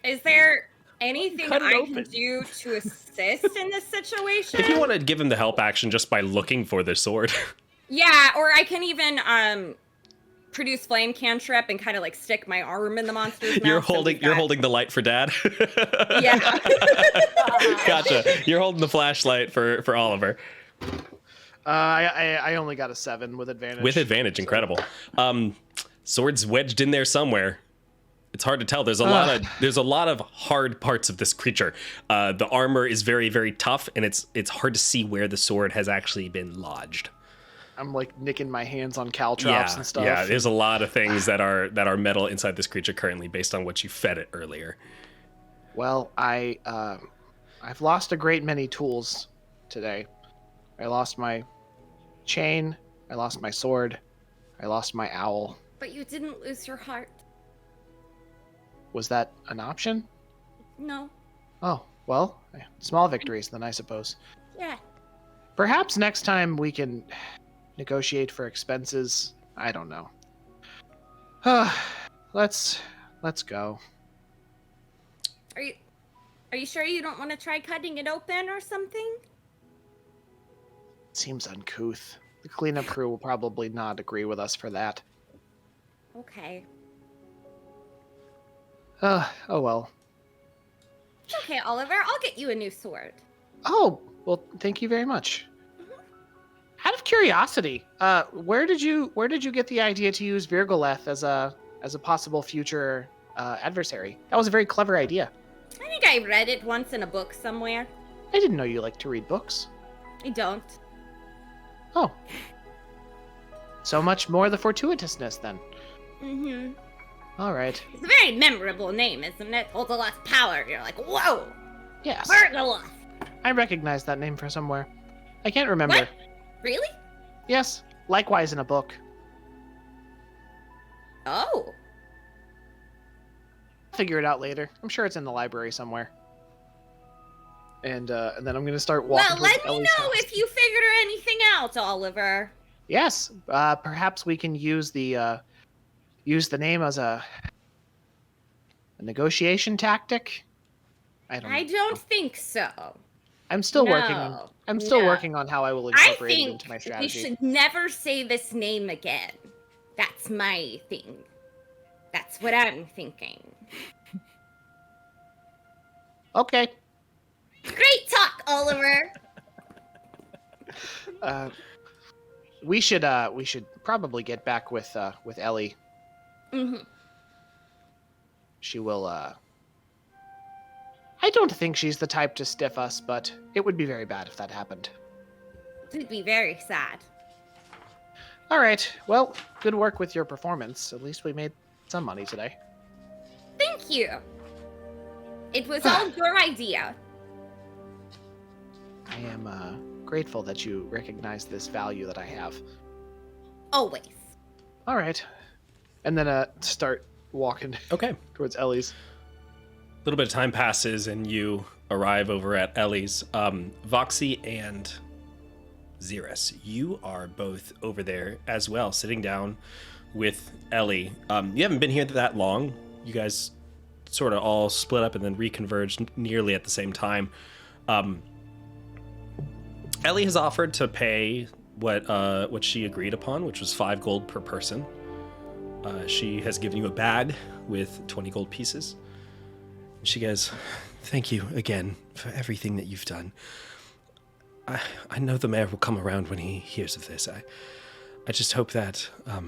B: Is there anything
C: Cut it
B: I
C: open.
B: can do to assist in this situation?
A: If you want to give him the help action just by looking for the sword.
B: Yeah, or I can even produce flame cantrip and kind of like stick my arm in the monster's mouth.
A: You're holding the light for Dad.
B: Yeah.
A: Gotcha. You're holding the flashlight for Oliver.
E: I only got a 7 with advantage.
A: With advantage, incredible. Sword's wedged in there somewhere. It's hard to tell. There's a lot of hard parts of this creature. The armor is very, very tough, and it's hard to see where the sword has actually been lodged.
E: I'm like nicking my hands on caltrops and stuff.
A: Yeah, there's a lot of things that are metal inside this creature currently, based on what you fed it earlier.
E: Well, I've lost a great many tools today. I lost my chain. I lost my sword. I lost my owl.
B: But you didn't lose your heart.
E: Was that an option?
B: No.
E: Oh, well, small victories then, I suppose.
B: Yeah.
E: Perhaps next time we can negotiate for expenses. I don't know. Let's go.
B: Are you sure you don't want to try cutting it open or something?
E: Seems uncouth. The cleanup crew will probably not agree with us for that.
B: Okay.
E: Oh well.
B: Okay, Oliver, I'll get you a new sword.
E: Oh, well, thank you very much. Out of curiosity, where did you get the idea to use Virgoleth as a possible future adversary? That was a very clever idea.
B: I think I read it once in a book somewhere.
E: I didn't know you liked to read books.
B: I don't.
E: Oh. So much more the fortuitousness then.
B: Mm-hmm.
E: All right.
B: It's a very memorable name, isn't it? Holds a lot of power. You're like, whoa!
E: Yes.
B: Virgoleth!
E: I recognize that name from somewhere. I can't remember.
B: What? Really?
E: Yes. Likewise in a book.
B: Oh.
E: Figure it out later. I'm sure it's in the library somewhere. And then I'm gonna start walking.
B: Well,
E: towards
B: let me
E: Ellie's
B: know
E: house.
B: if you figure anything out, Oliver.
E: Yes. Perhaps we can use the name as a negotiation tactic. I
B: don't think so.
E: I'm still
B: No,
E: working on how I will
B: I
E: incorporate it
B: think
E: into my
B: we
E: strategy.
B: should never say this name again. That's my thing. That's what I'm thinking.
E: Okay.
B: Great talk, Oliver.
E: We should probably get back with Ellie.
B: Mm-hmm.
E: She will. I don't think she's the type to stiff us, but it would be very bad if that happened.
B: It'd be very sad.
E: All right. Well, good work with your performance. At least we made some money today.
B: Thank you. It was all your idea.
E: I am grateful that you recognize this value that I have.
B: Always.
E: All right. And then start walking
A: Okay.
E: towards Ellie's.
A: A little bit of time passes and you arrive over at Ellie's. Voxy and Xeris, you are both over there as well, sitting down with Ellie. You haven't been here that long. You guys sort of all split up and then reconverged nearly at the same time. Ellie has offered to pay what she agreed upon, which was 5 gold per person. She has given you a bag with 20 gold pieces. She goes, "Thank you again for everything that you've done. I know the mayor will come around when he hears of this. I just hope that, I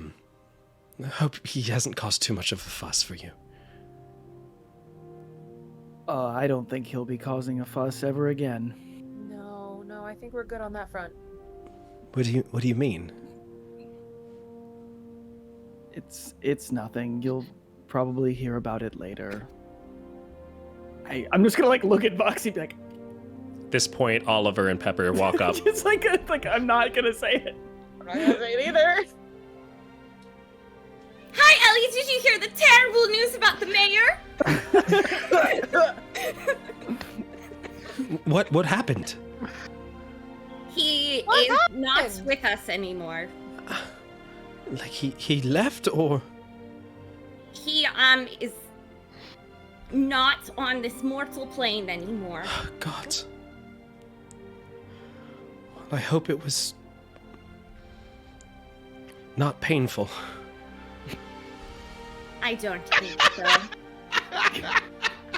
A: hope he hasn't caused too much of a fuss for you."
C: I don't think he'll be causing a fuss ever again.
D: No, I think we're good on that front.
A: What do you mean?
C: It's nothing. You'll probably hear about it later. I'm just gonna look at Voxy and be like,
A: At this point, Oliver and Pepper walk up.
C: it's like I'm not gonna say it.
D: I'm not gonna say it either.
B: Hi, Ellie. Did you hear the terrible news about the mayor?
A: What happened?
B: He
D: What
B: is
D: happened?
B: not with us anymore.
A: Like he left, or
B: He is not on this mortal plane anymore.
A: God. Well, I hope it was not painful.
B: I don't think so.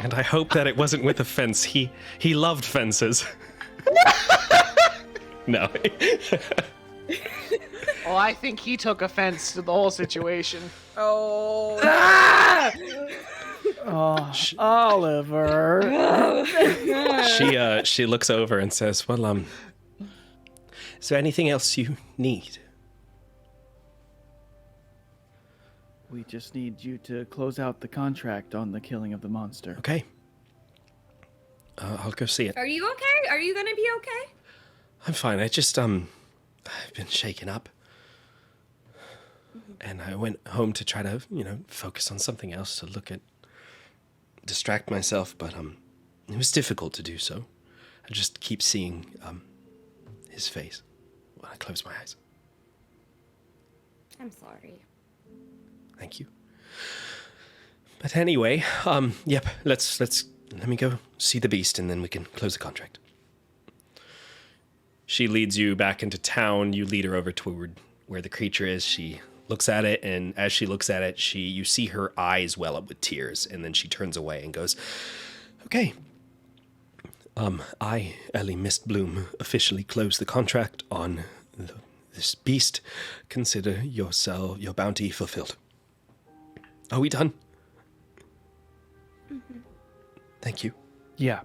A: And I hope that it wasn't with a fence. He loved fences. No.
E: Oh, I think he took offense to the whole situation.
D: Oh.
C: Oh, Oliver.
A: She looks over and says, "Well, is there anything else you need?"
C: We just need you to close out the contract on the killing of the monster.
A: Okay. I'll go see it.
B: Are you okay? Are you gonna be okay?
A: I'm fine. I just I've been shaken up. And I went home to try to, focus on something else, to distract myself, but it was difficult to do so. I just keep seeing his face when I close my eyes.
B: I'm sorry.
A: Thank you. But anyway, yep, let me go see the beast and then we can close the contract. She leads you back into town. You lead her over toward where the creature is. She looks at it, and as she looks at it, you see her eyes well up with tears, and then she turns away and goes, "Okay. I, Ellie Mistbloom, officially close the contract on this beast. Consider your bounty fulfilled." Are we done?
B: Mm-hmm.
A: Thank you.
C: Yeah.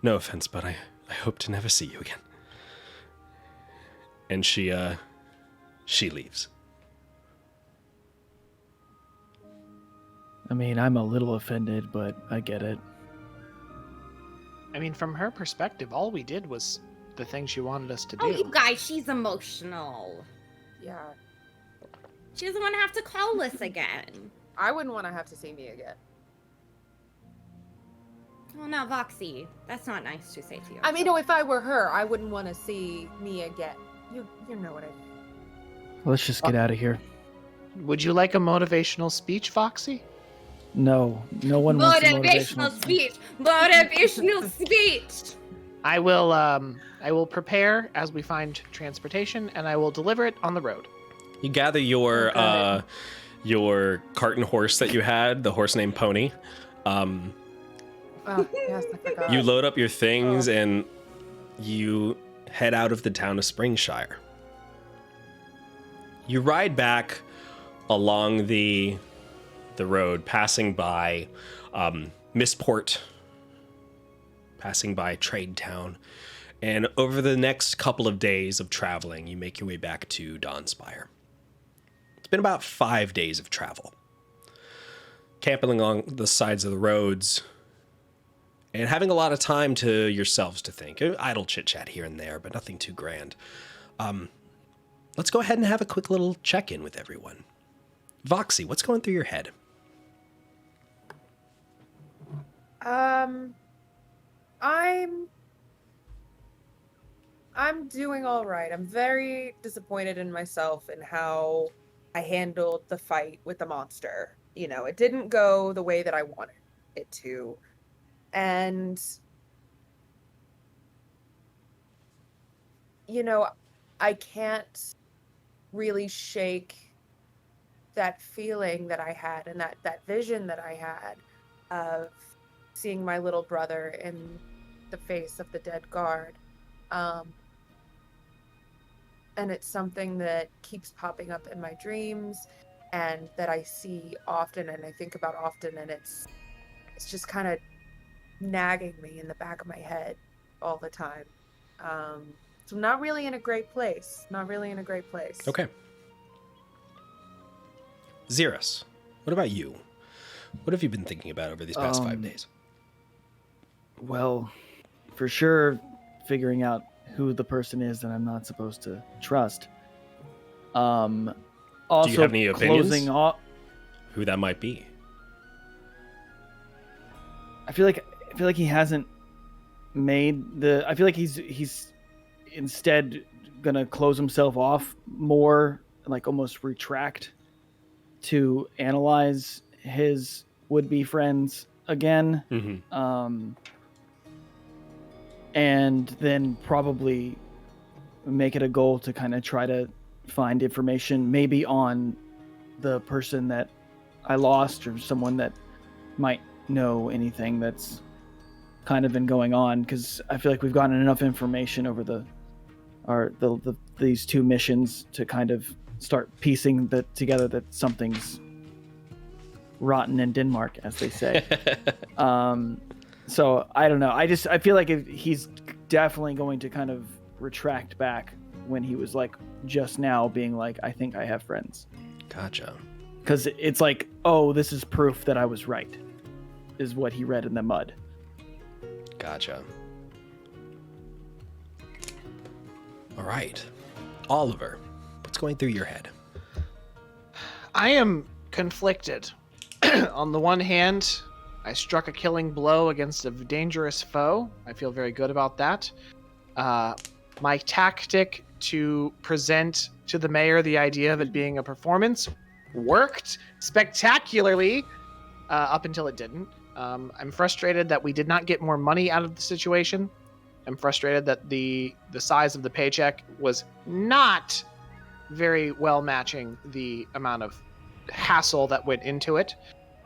A: No offense, but I hope to never see you again. And she leaves.
C: I mean, I'm a little offended, but I get it.
E: I mean, from her perspective, all we did was the thing she wanted us to do.
B: Oh, you guys, she's emotional.
D: Yeah.
B: She doesn't want to have to call us again.
D: I wouldn't want to have to see me again.
B: Well, now, Voxy, that's not nice to say to you.
D: I mean, no, if I were her, I wouldn't want to see me again. You know what I mean.
C: Let's just get out of here.
E: Would you like a motivational speech, Foxy?
C: No one wants a
B: Motivational speech! Motivational speech!
E: I will prepare as we find transportation, and I will deliver it on the road.
A: You gather your cart and horse that you had, the horse named Pony.
D: Oh, yes, I forgot.
A: You load up your things and you head out of the town of Springshire. You ride back along the road, passing by Missport, passing by Trade Town, and over the next couple of days of traveling, you make your way back to Dawnspire. It's been about 5 days of travel. Camping along the sides of the roads, and having a lot of time to yourselves to think. Idle chit-chat here and there, but nothing too grand. Let's go ahead and have a quick little check-in with everyone. Voxy, what's going through your head?
D: I'm doing all right. I'm very disappointed in myself and how I handled the fight with the monster. You know, it didn't go the way that I wanted it to. And, you know, I can't really shake that feeling that I had and that vision that I had of seeing my little brother in the face of the dead guard. And it's something that keeps popping up in my dreams and that I see often and I think about often, and it's just kind of nagging me in the back of my head all the time. So not really in a great place.
A: Okay. Xeris, what about you? What have you been thinking about over these past 5 days?
C: Well, for sure, figuring out who the person is that I'm not supposed to trust. Also,
A: do you have any opinions?
C: Closing off.
A: Who that might be?
C: I feel like he hasn't made the. I feel like he's instead gonna close himself off more, like almost retract to analyze his would-be friends again.
A: Mm-hmm.
C: And then probably make it a goal to kind of try to find information maybe on the person that I lost or someone that might know anything that's kind of been going on, because I feel like we've gotten enough information over these two missions to kind of start piecing that together that something's rotten in Denmark, as they say. So I don't know. I feel like he's definitely going to kind of retract back when he was like just now being like, I think I have friends.
A: Gotcha.
C: Because it's like, oh, this is proof that I was right, is what he read in the mud.
A: Gotcha. All right. Oliver, what's going through your head?
E: I am conflicted. On the one hand, I struck a killing blow against a dangerous foe. I feel very good about that. My tactic to present to the mayor the idea of it being a performance worked spectacularly up until it didn't. I'm frustrated that we did not get more money out of the situation. I'm frustrated that the size of the paycheck was not very well matching the amount of hassle that went into it,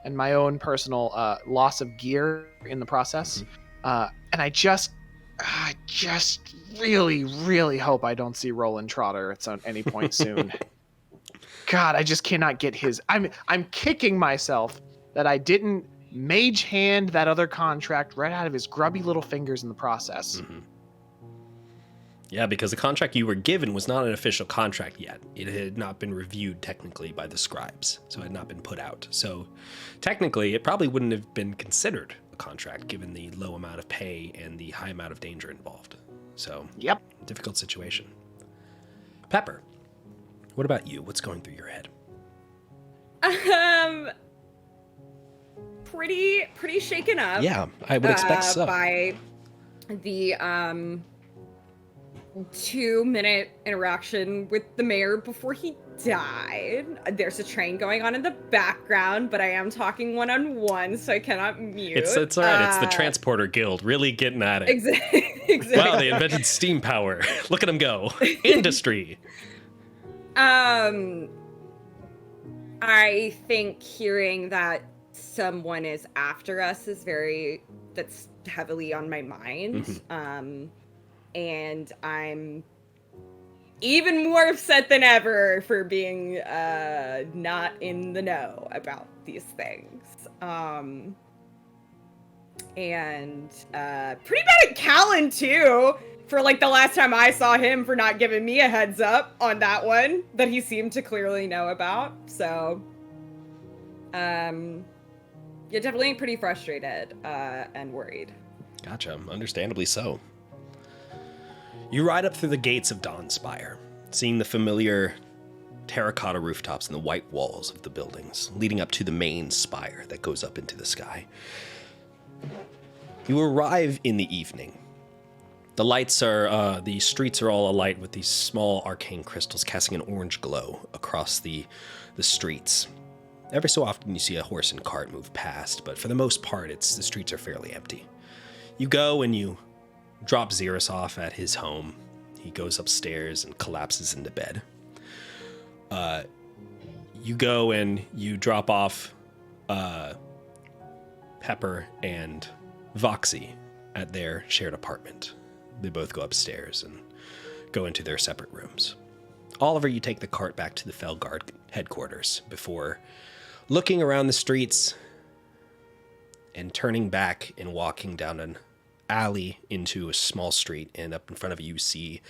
E: and my own personal loss of gear in the process. And I just really, really hope I don't see Roland Trotter at any point soon. God, I just cannot get his. I'm kicking myself that I didn't mage hand that other contract right out of his grubby little fingers in the process.
A: Mm-hmm. Yeah, because the contract you were given was not an official contract yet. It had not been reviewed technically by the scribes, so it had not been put out. So technically, it probably wouldn't have been considered a contract given the low amount of pay and the high amount of danger involved. So,
E: yep,
A: difficult situation. Pepper, what about you? What's going through your head?
B: Pretty shaken up.
A: Yeah, I would expect so.
B: By the 2-minute interaction with the mayor before he died. There's a train going on in the background, but I am talking one-on-one, so I cannot mute.
A: It's all right. It's the Transporter Guild really getting at it.
B: Exactly.
A: Wow, they invented steam power. Look at them go. Industry.
B: I think hearing that someone is after us that's heavily on my mind.
A: Mm-hmm.
B: And I'm even more upset than ever for being not in the know about these things. And pretty bad at Callan too, for like the last time I saw him, for not giving me a heads up on that one that he seemed to clearly know about. So yeah, definitely pretty frustrated and worried.
A: Gotcha. Understandably so. You ride up through the gates of Dawnspire, seeing the familiar terracotta rooftops and the white walls of the buildings, leading up to the main spire that goes up into the sky. You arrive in the evening. The streets are all alight with these small arcane crystals casting an orange glow across the streets. Every so often you see a horse and cart move past, but for the most part, the streets are fairly empty. You go and you drop Xerus off at his home. He goes upstairs and collapses into bed. You go and you drop off Pepper and Voxy at their shared apartment. They both go upstairs and go into their separate rooms. Oliver, you take the cart back to the Fellguard headquarters before looking around the streets and turning back and walking down an alley into a small street, and up in front of you see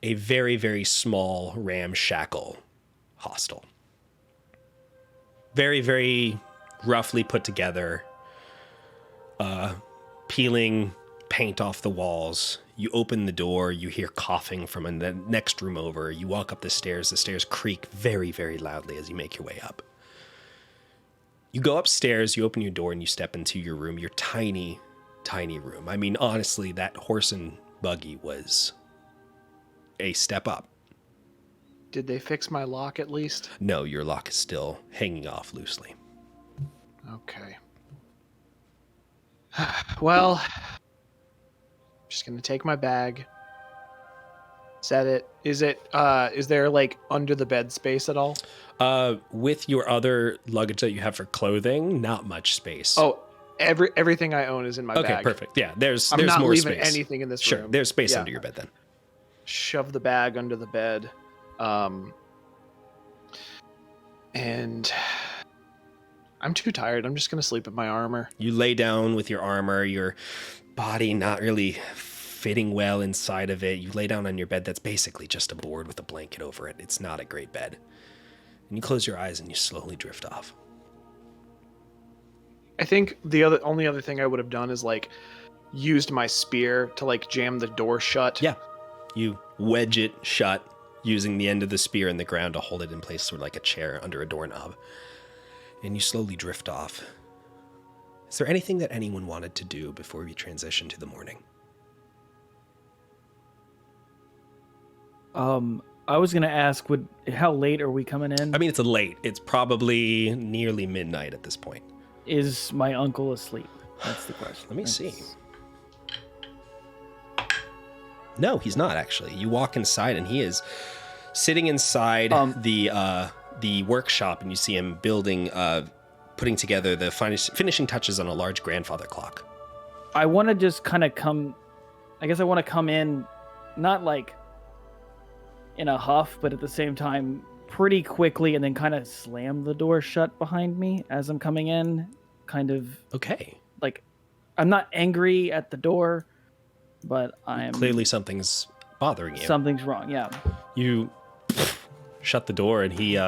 A: a very, very small ramshackle hostel. Very, very roughly put together, peeling paint off the walls. You open the door, you hear coughing from the next room over. You walk up the stairs creak very, very loudly as you make your way up. You go upstairs, you open your door, and you step into your room, your tiny, tiny room. I mean, honestly, that horse and buggy was a step up.
E: Did they fix my lock at least?
A: No, your lock is still hanging off loosely.
E: Okay. Well, I'm just gonna take my bag, set it. Is there like under the bed space at all?
A: With your other luggage that you have for clothing, not much space.
E: Oh, everything I own is in my bag.
A: Okay, perfect. Yeah, there's
E: I'm not
A: more
E: leaving
A: space.
E: anything in this
A: Sure,
E: room.
A: there's space
E: Yeah.
A: under your bed then.
E: Shove the bag under the bed. And I'm too tired. I'm just going to sleep in my armor.
A: You lay down with your armor, your body not really fitting well inside of it. You lay down on your bed that's basically just a board with a blanket over it. It's not a great bed. And you close your eyes and you slowly drift off.
E: I think the only other thing I would have done is like used my spear to like jam the door shut.
A: Yeah. You wedge it shut using the end of the spear in the ground to hold it in place, sort of like a chair under a doorknob. And you slowly drift off. Is there anything that anyone wanted to do before we transition to the morning?
C: I was gonna ask, how late are we coming in?
A: I mean, it's late. It's probably nearly midnight at this point.
C: Is my uncle asleep? That's the question.
A: Let me see. No, he's not actually. You walk inside and he is sitting inside the workshop, and you see him building, putting together the finishing touches on a large grandfather clock.
C: I want to just kind of I guess I want to come in, not like in a huff, but at the same time pretty quickly, and then kind of slam the door shut behind me as I'm coming in. Kind of
A: Okay.
C: like, I'm not angry at the door, but I'm
A: clearly something's bothering you.
C: Something's wrong. Yeah.
A: You shut the door, and he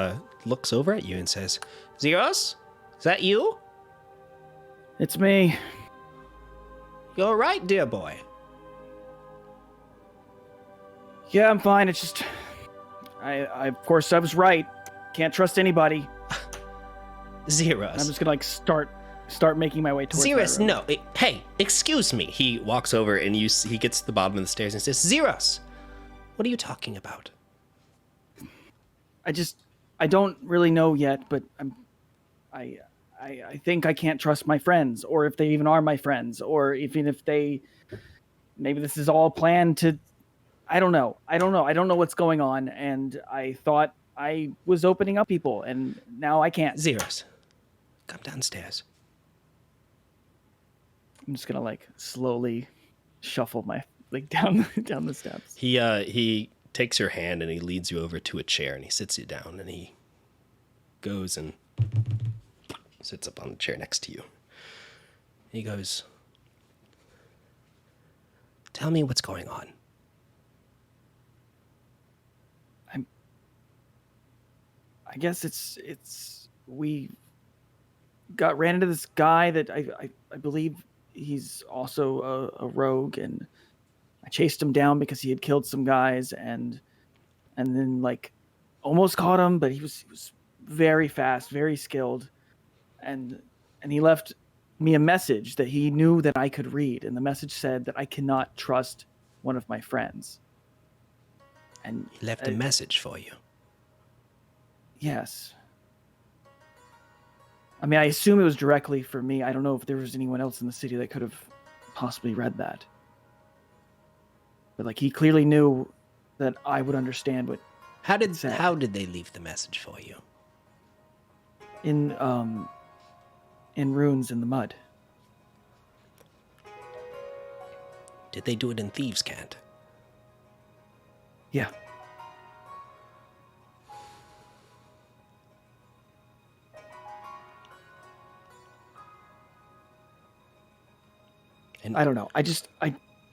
A: looks over at you and says, "Xeros, is that you?
C: It's me.
A: You're right, dear boy."
C: Yeah, I'm fine. It's just, I of course I was right. Can't trust anybody.
A: Xeros.
C: I'm just gonna like start making my way towards my
A: Xeros,
C: room.
A: no. Hey, excuse me. He walks over and he gets to the bottom of the stairs and says, "Xeros, what are you talking about?"
C: I don't really know yet, but I think I can't trust my friends, or if they even are my friends, or even if maybe this is all planned to, I don't know. I don't know what's going on, and I thought I was opening up people, and now I can't.
A: Zeros, come downstairs.
C: I'm just gonna like slowly shuffle my down the steps.
A: He takes your hand and he leads you over to a chair and he sits you down and he goes and sits up on the chair next to you. He goes, "Tell me what's going on."
C: I guess we ran into this guy that I believe he's also a rogue, and I chased him down because he had killed some guys, and then like almost caught him, but he was very fast, very skilled, and he left me a message that he knew that I could read, and the message said that I cannot trust one of my friends. And
A: He left a message for you.
C: Yes. I mean, I assume it was directly for me. I don't know if there was anyone else in the city that could have possibly read that. But like, he clearly knew that I would understand what
A: How
C: it said.
A: How did they leave the message for you?
C: In runes in the mud.
A: Did they do it in Thieves' Cant?
C: Yeah.
A: And
C: I don't know.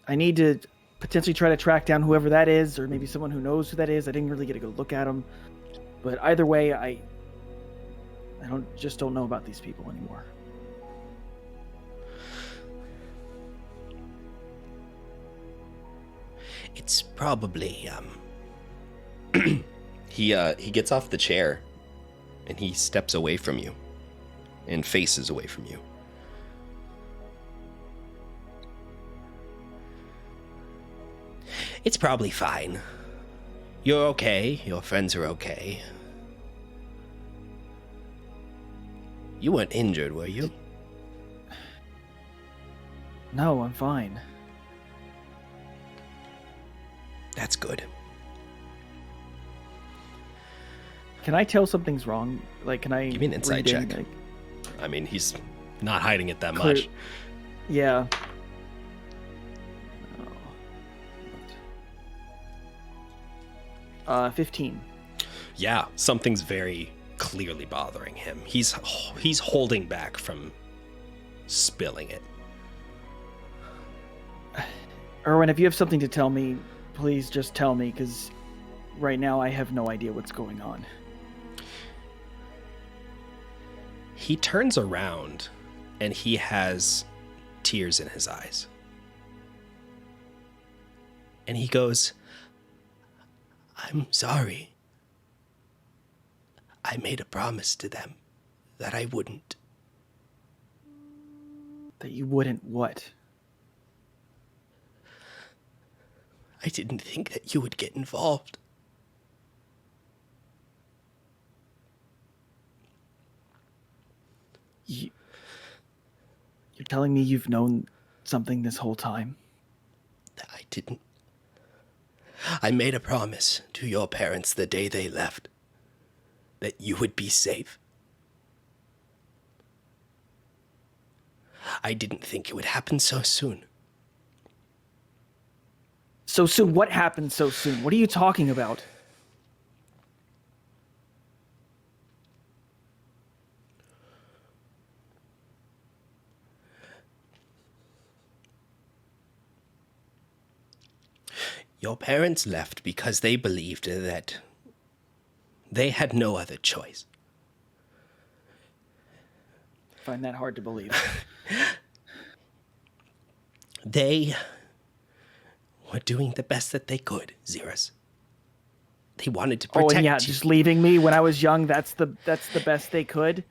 C: I need to potentially try to track down whoever that is, or maybe someone who knows who that is. I didn't really get to go look at them, but either way, I don't know about these people anymore.
A: It's probably he gets off the chair and he steps away from you and faces away from you. It's probably fine. You're okay. Your friends are okay. You weren't injured, were you?
C: No, I'm fine.
A: That's good.
C: Can I tell something's wrong? Like, can I
A: Give me an insight
C: read in,
A: check.
C: like,
A: I mean, he's not hiding it that
C: clear-
A: much.
C: Yeah. Oh. 15.
A: Yeah, something's very clearly bothering him. He's holding back from spilling it.
C: Erwin, if you have something to tell me, please just tell me, because right now I have no idea what's going on.
A: He turns around and he has tears in his eyes. And he goes, "I'm sorry. I made a promise to them that I wouldn't."
C: That you wouldn't what?
A: I didn't think that you would get involved.
C: You're telling me you've known something this whole time?
A: I didn't. I made a promise to your parents the day they left that you would be safe. I didn't think it would happen so soon.
C: So soon? What happened so soon? What are you talking about?
A: Your parents left because they believed that they had no other choice.
C: I find that hard to believe.
A: They were doing the best that they could, Xeris. They wanted to protect
C: Oh, and yeah,
A: you.
C: just leaving me when I was young, that's the best they could?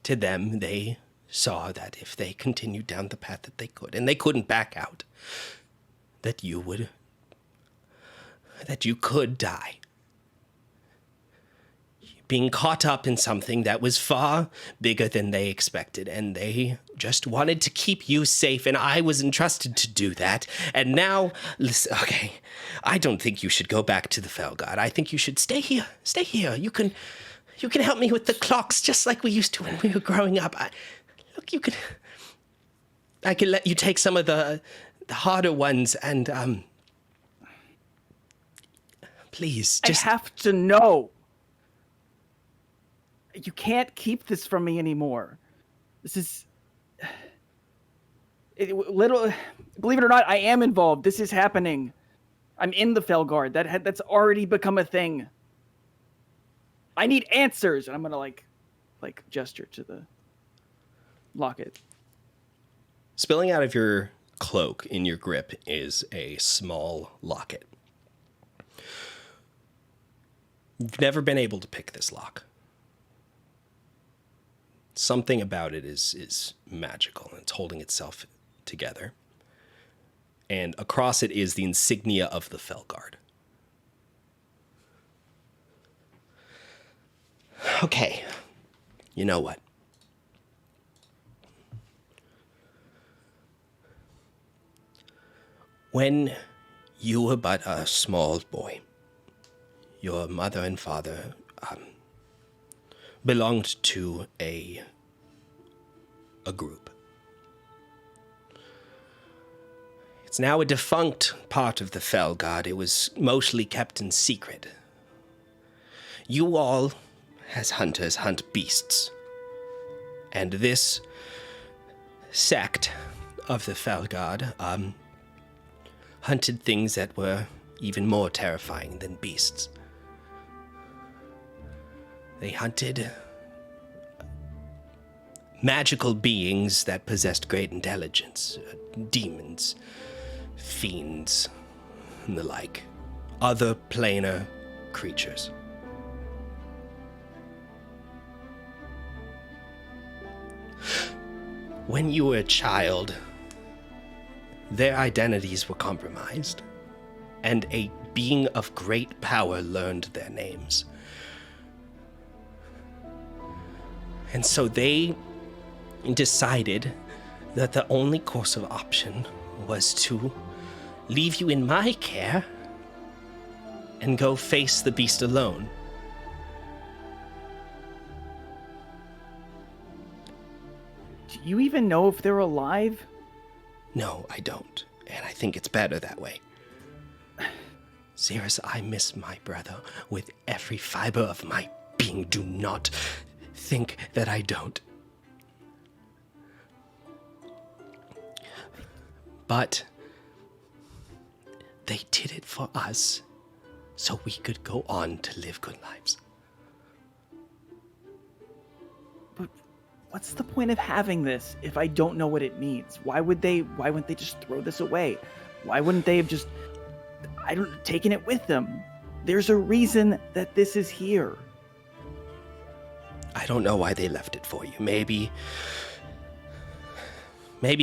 A: To them, they saw that if they continued down the path that they could, and they couldn't back out, that you could die. being caught up in something that was far bigger than they expected, and they just wanted to keep you safe, and I was entrusted to do that. And now, listen, okay, I don't think you should go back to the Fellguard. I think you should stay here. Stay here. You can help me with the clocks just like we used to when we were growing up. I can let you take some of the harder ones, and please, just...
C: I have to know. You can't keep this from me anymore. This is... Believe it or not, I am involved. This is happening. I'm in the Fellguard. That's already become a thing. I need answers. And I'm gonna like gesture to the locket.
A: Spilling out of your cloak in your grip is a small locket. You've never been able to pick this lock. Something about it is magical, and it's holding itself together. And across it is the insignia of the Fellguard. Okay, you know what? When you were but a small boy, your mother and father belonged to a group. It's now a defunct part of the Fellguard. It was mostly kept in secret. You all, as hunters, hunt beasts. And this sect of the Fellguard hunted things that were even more terrifying than beasts. They hunted magical beings that possessed great intelligence, demons, fiends, and the like, other planar creatures. When you were a child, their identities were compromised, and a being of great power learned their names. And so they decided that the only course of option was to leave you in my care and go face the beast alone.
C: Do you even know if they're alive?
A: No, I don't. And I think it's better that way. Cirrus, I miss my brother with every fiber of my being. Do not think that I don't. But they did it for us so we could go on to live good lives.
C: But what's the point of having this if I don't know what it means? Why wouldn't they just throw this away? Why wouldn't they have just taken it with them? There's a reason that this is here.
A: I don't know why they left it for you. Maybe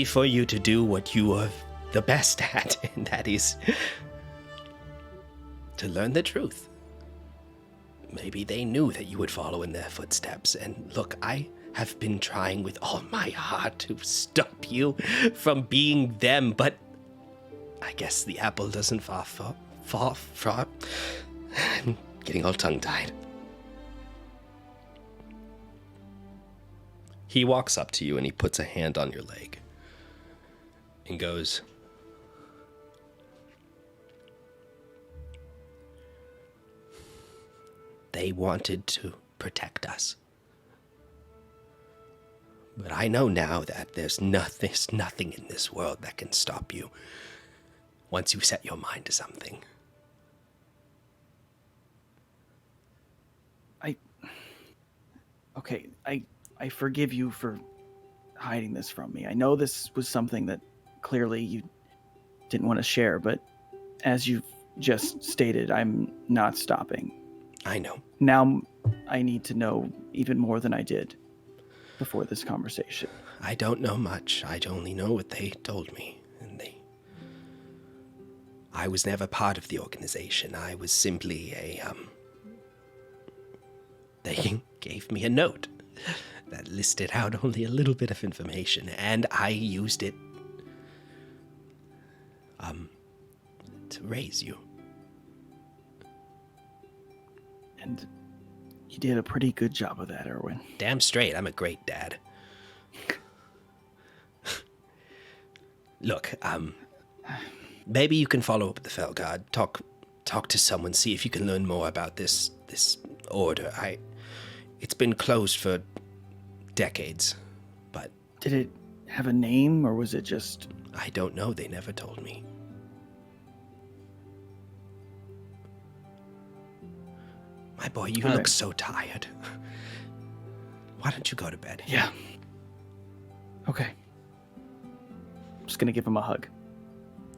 A: for you to do what you are the best at, and that is to learn the truth. Maybe they knew that you would follow in their footsteps. And look, I have been trying with all my heart to stop you from being them, but I guess the apple doesn't fall far. I'm getting all tongue-tied. He walks up to you and he puts a hand on your leg and goes, they wanted to protect us. But I know now that there's nothing in this world that can stop you once you set your mind to something.
C: I forgive you for hiding this from me. I know this was something that clearly you didn't want to share, but as you've just stated, I'm not stopping.
A: I know.
C: Now I need to know even more than I did before this conversation.
A: I don't know much. I only know what they told me. And I was never part of the organization. I was simply They gave me a note that listed out only a little bit of information, and I used it to raise you.
C: And you did a pretty good job of that, Erwin.
A: Damn straight, I'm a great dad. Look, maybe you can follow up with the Fellguard, talk to someone, see if you can learn more about this order. It's been closed for decades, but...
C: Did it have a name, or was it just...
A: I don't know, they never told me. My boy, you look so tired. Why don't you go to bed?
C: Yeah. Okay. I'm just gonna give him a hug.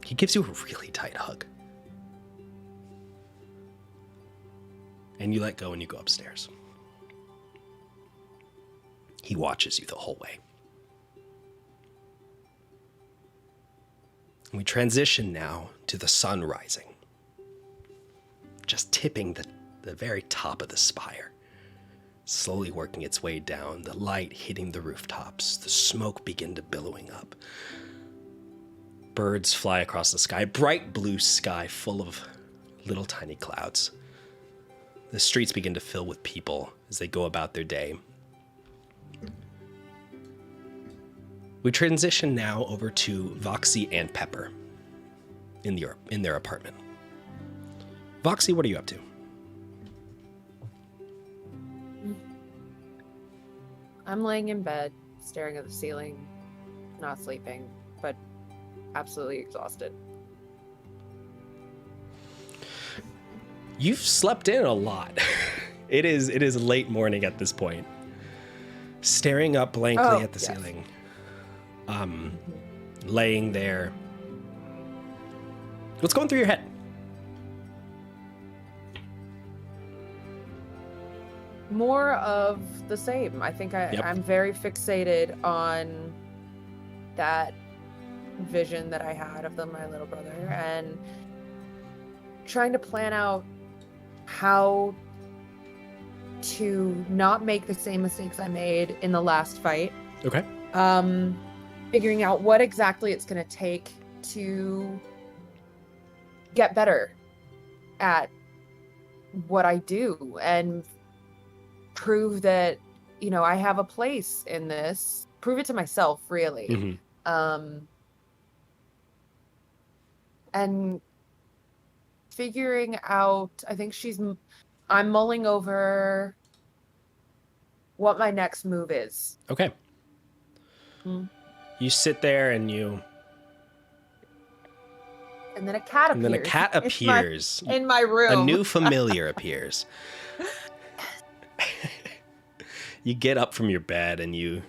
A: He gives you a really tight hug. And you let go and you go upstairs. He watches you the whole way. We transition now to the sun rising. Just tipping the very top of the spire. Slowly working its way down, the light hitting the rooftops, the smoke begin to billowing up. Birds fly across the sky, bright blue sky full of little tiny clouds. The streets begin to fill with people as they go about their day. We transition now over to Voxy and Pepper in their apartment. Voxy, what are you up to?
D: I'm laying in bed, staring at the ceiling, not sleeping, but absolutely exhausted.
A: You've slept in a lot. It is late morning at this point. Staring up blankly at the ceiling. Laying there. What's going through your head?
D: More of the same. I think I'm very fixated on that vision that I had of my little brother, and trying to plan out how to not make the same mistakes I made in the last fight.
A: Okay.
D: Figuring out what exactly it's going to take to get better at what I do and prove that, I have a place in this. Prove it to myself, really.
A: Mm-hmm.
D: And figuring out, I'm mulling over what my next move is.
A: Okay. You sit there and
D: then a cat
A: appears.
D: In my room.
A: A new familiar appears. You get up from your bed and you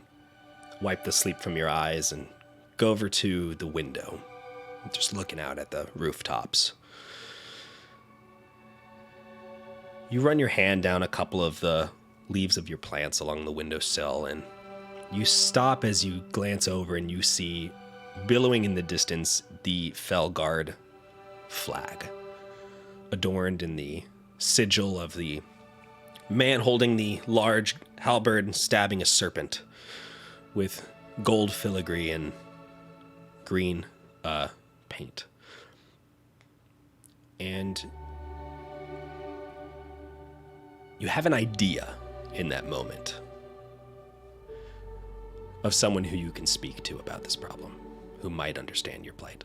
A: wipe the sleep from your eyes and go over to the window, just looking out at the rooftops. You run your hand down a couple of the leaves of your plants along the windowsill, and you stop as you glance over and you see, billowing in the distance, the Fellguard flag, adorned in the sigil of the man holding the large halberd stabbing a serpent with gold filigree and green paint. And you have an idea in that moment of someone who you can speak to about this problem, who might understand your plight.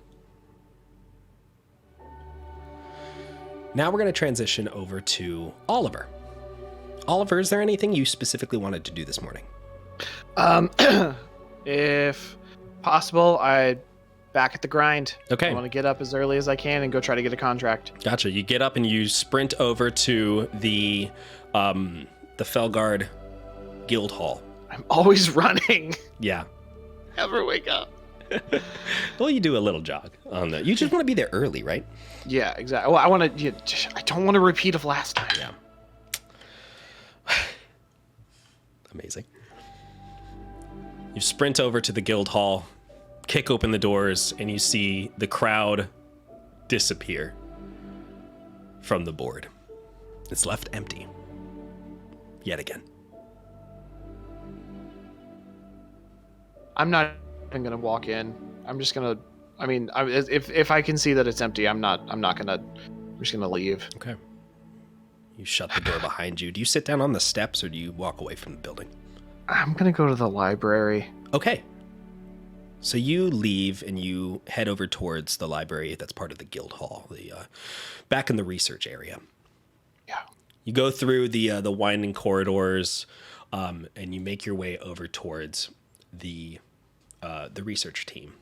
A: Now we're going to transition over to Oliver. Oliver, is there anything you specifically wanted to do this morning?
E: If possible, I'd back at the grind.
A: Okay.
E: I want to get up as early as I can and go try to get a contract.
A: Gotcha. You get up and you sprint over to the Fellguard Guild Hall.
E: I'm always running.
A: Yeah.
E: Never wake up.
A: Well, you do a little jog on the. You just want to be there early, right?
E: Yeah, exactly. Well, I don't want to repeat of last time.
A: Yeah. Amazing. You sprint over to the guild hall, kick open the doors, and you see the crowd disappear from the board. It's left empty. yet again.
E: I'm not even gonna walk in. I'm just gonna. I mean, if I can see that it's empty, I'm not gonna. I'm just gonna leave.
A: Okay. You shut the door behind you. Do you sit down on the steps or do you walk away from the building?
E: I'm gonna go to the library.
A: Okay. So you leave and you head over towards the library that's part of the guild hall, back in the research area.
E: Yeah.
A: You go through the winding corridors, and you make your way over towards the research team.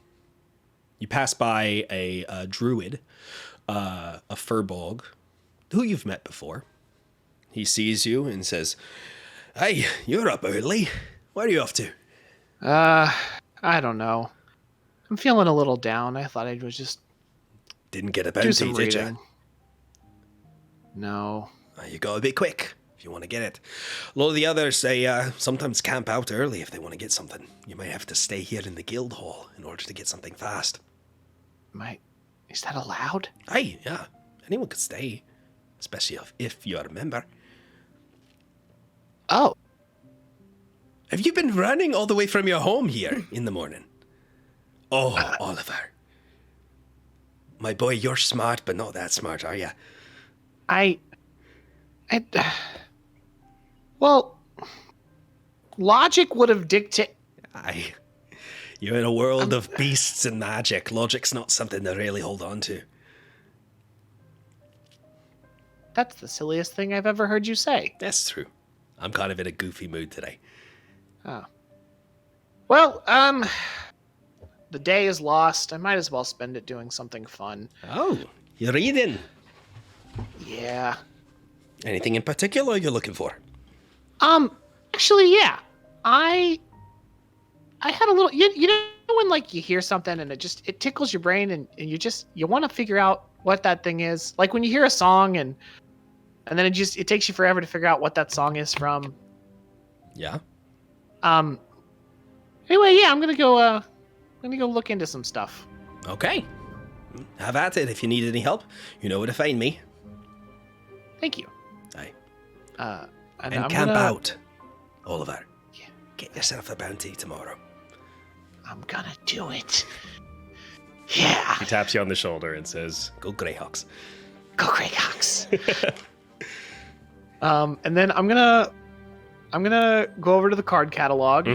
A: You pass by a druid, a furbolg, who you've met before. He sees you and says, "Hey, you're up early. Where are you off to?"
E: I don't know. I'm feeling a little down. I thought I would just
A: Didn't get a
E: do
A: bounty,
E: some
A: did
E: reading.
A: you?
E: No.
A: You gotta be quick if you want to get it. A lot of the others say sometimes camp out early if they want to get something. You might have to stay here in the guild hall in order to get something fast.
E: Is that allowed?
A: Hey, yeah, anyone could stay, especially if you're a member.
E: Oh.
A: Have you been running all the way from your home here in the morning? Oh, Oliver. My boy, you're smart, but not that smart, are you?
E: Well, logic would have dictated.
A: You're in a world of beasts and magic. Logic's not something to really hold on to.
E: That's the silliest thing I've ever heard you say.
A: That's true. I'm kind of in a goofy mood today.
E: Oh. Well, the day is lost. I might as well spend it doing something fun.
A: Oh, you're reading.
E: Yeah.
A: Anything in particular you're looking for?
E: Actually, yeah. I had a little. You know when like you hear something and it tickles your brain and you want to figure out what that thing is. Like when you hear a song and then it takes you forever to figure out what that song is from.
A: Yeah.
E: Anyway, yeah, I'm gonna go look into some stuff.
A: Okay. Have at it. If you need any help, you know where to find me.
E: Thank you.
A: Aye.
E: And
A: And
E: I'm
A: camp
E: gonna,
A: out, Oliver.
E: Yeah.
A: Get yourself a bounty tomorrow.
E: I'm gonna do it. Yeah.
A: He taps you on the shoulder and says, "Go Greyhawks."
E: Go Greyhawks. And then I'm gonna go over to the card catalog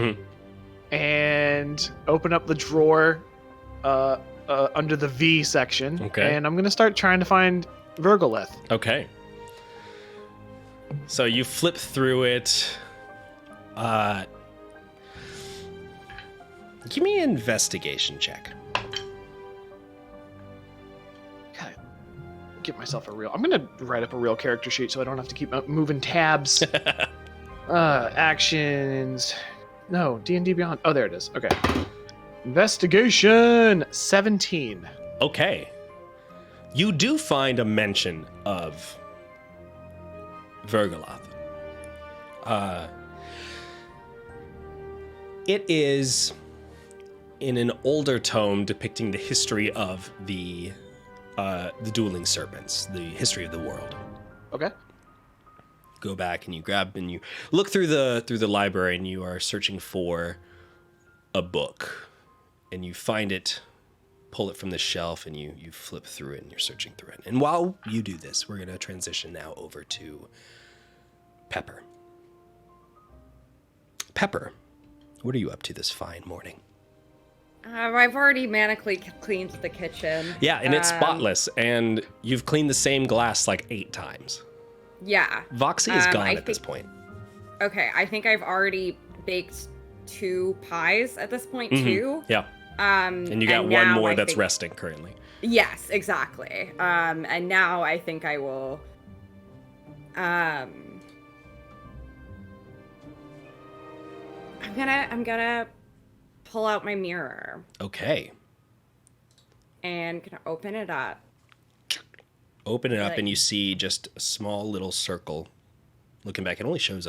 E: and open up the drawer under the V section.
A: Okay.
E: And I'm gonna start trying to find Virgolith.
A: Okay. So you flip through it. Give me an investigation check.
E: Gotta get myself I'm gonna write up a real character sheet so I don't have to keep moving tabs. Actions. No, D&D Beyond. Oh, there it is. Okay. Investigation 17.
A: Okay. You do find a mention of Virgoloth. It is in an older tome depicting the history of the dueling serpents, the history of the world.
E: Okay.
A: Go back and you grab and you look through the library and you are searching for a book and you find it, pull it from the shelf and you flip through it and you're searching through it. And while you do this, we're going to transition now over to Pepper. Pepper, what are you up to this fine morning?
B: I've already manically cleaned the kitchen.
A: Yeah, and it's spotless and you've cleaned the same glass like 8 times.
B: Yeah.
A: Voxy is gone at this point.
B: Okay, I think I've already baked 2 pies at this point too.
A: Yeah. And you got one more that's resting currently.
B: Yes, exactly. And now I think I will. I'm gonna pull out my mirror.
A: Okay.
B: And gonna open it up.
A: Open it up and you see just a small little circle. Looking back, it only shows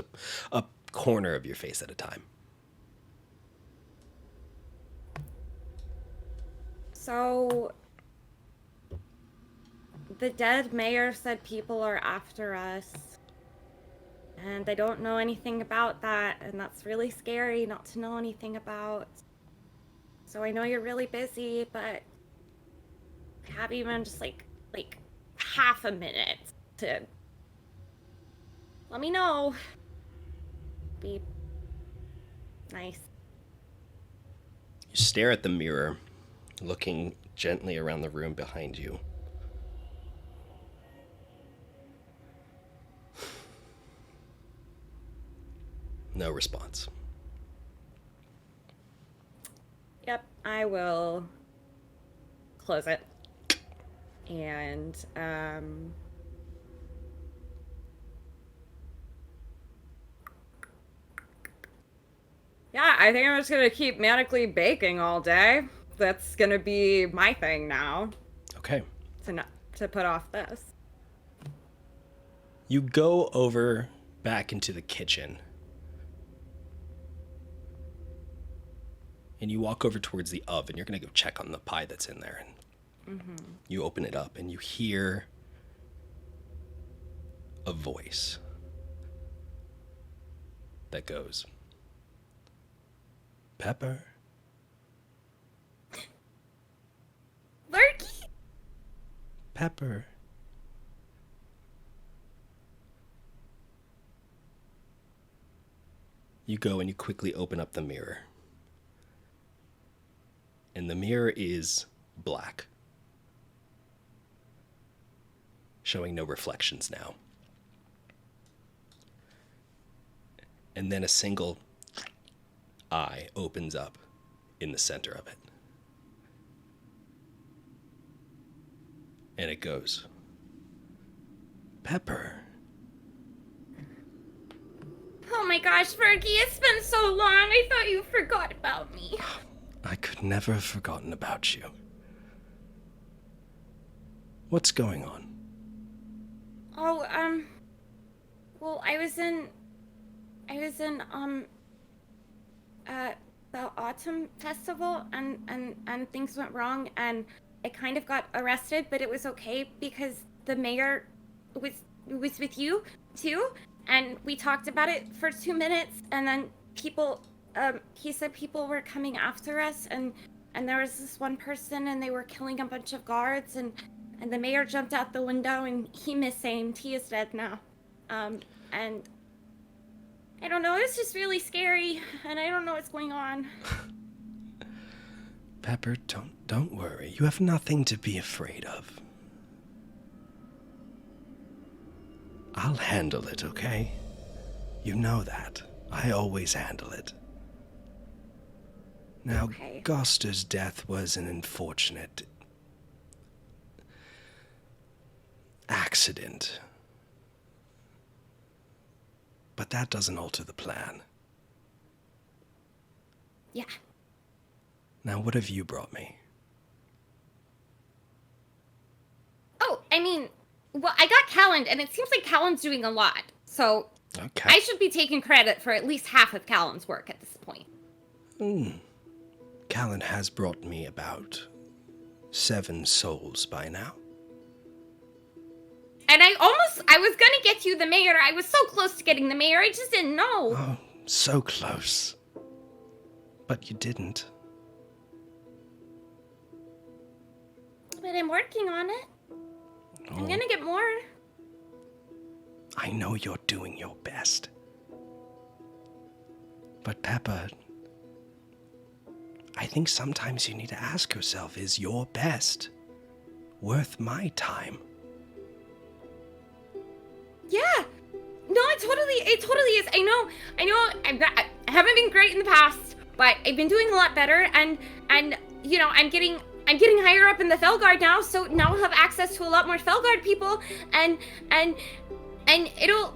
A: a corner of your face at a time.
B: So, the dead mayor said people are after us. And I don't know anything about that, and that's really scary not to know anything about. So I know you're really busy, but have even just like half a minute to let me know. Be nice.
A: You stare at the mirror, looking gently around the room behind you. No response.
B: Yep, I will close it. And, yeah, I think I'm just gonna keep manically baking all day. That's gonna be my thing now.
A: Okay.
B: To put off this.
A: You go over back into the kitchen. And you walk over towards the oven. You're going to go check on the pie that's in there. And you open it up and you hear a voice that goes, Pepper.
B: Lurky!
A: Pepper. You go and you quickly open up the mirror. And the mirror is black, showing no reflections now. And then a single eye opens up in the center of it. And it goes, Pepper.
B: Oh my gosh, Fergie, it's been so long. I thought you forgot about me.
A: I could never have forgotten about you. What's going on?
B: Oh, well, I was in, the autumn festival, and things went wrong, and I kind of got arrested, but it was okay because the mayor was with you, too, and we talked about it for 2 minutes, and then people, he said people were coming after us, and there was this one person, and they were killing a bunch of guards, and the mayor jumped out the window, and he misaimed. He is dead now. And I don't know, it's just really scary, and I don't know what's going on.
A: Pepper, don't worry. You have nothing to be afraid of. I'll handle it, okay? You know that. I always handle it. Now,
B: Okay.
A: Goster's death was an unfortunate accident. But that doesn't alter the plan.
B: Yeah.
A: Now, what have you brought me?
B: Oh, I mean, well, I got Callan, and it seems like Callan's doing a lot. So
A: Okay.
B: I should be taking credit for at least half of Callan's work at this point.
A: Callan has brought me about 7 souls by now.
B: And I was gonna get you the mayor. I was so close to getting the mayor. I just didn't know.
A: Oh, so close. But you didn't.
B: But I'm working on it. I'm gonna get more.
A: I know you're doing your best. But Pepper, I think sometimes you need to ask yourself, is your best worth my time?
B: Yeah. No, it totally is. I know. I haven't been great in the past, but I've been doing a lot better, and you know, I'm getting higher up in the Fellguard now, so now I'll have access to a lot more Fellguard people, and it'll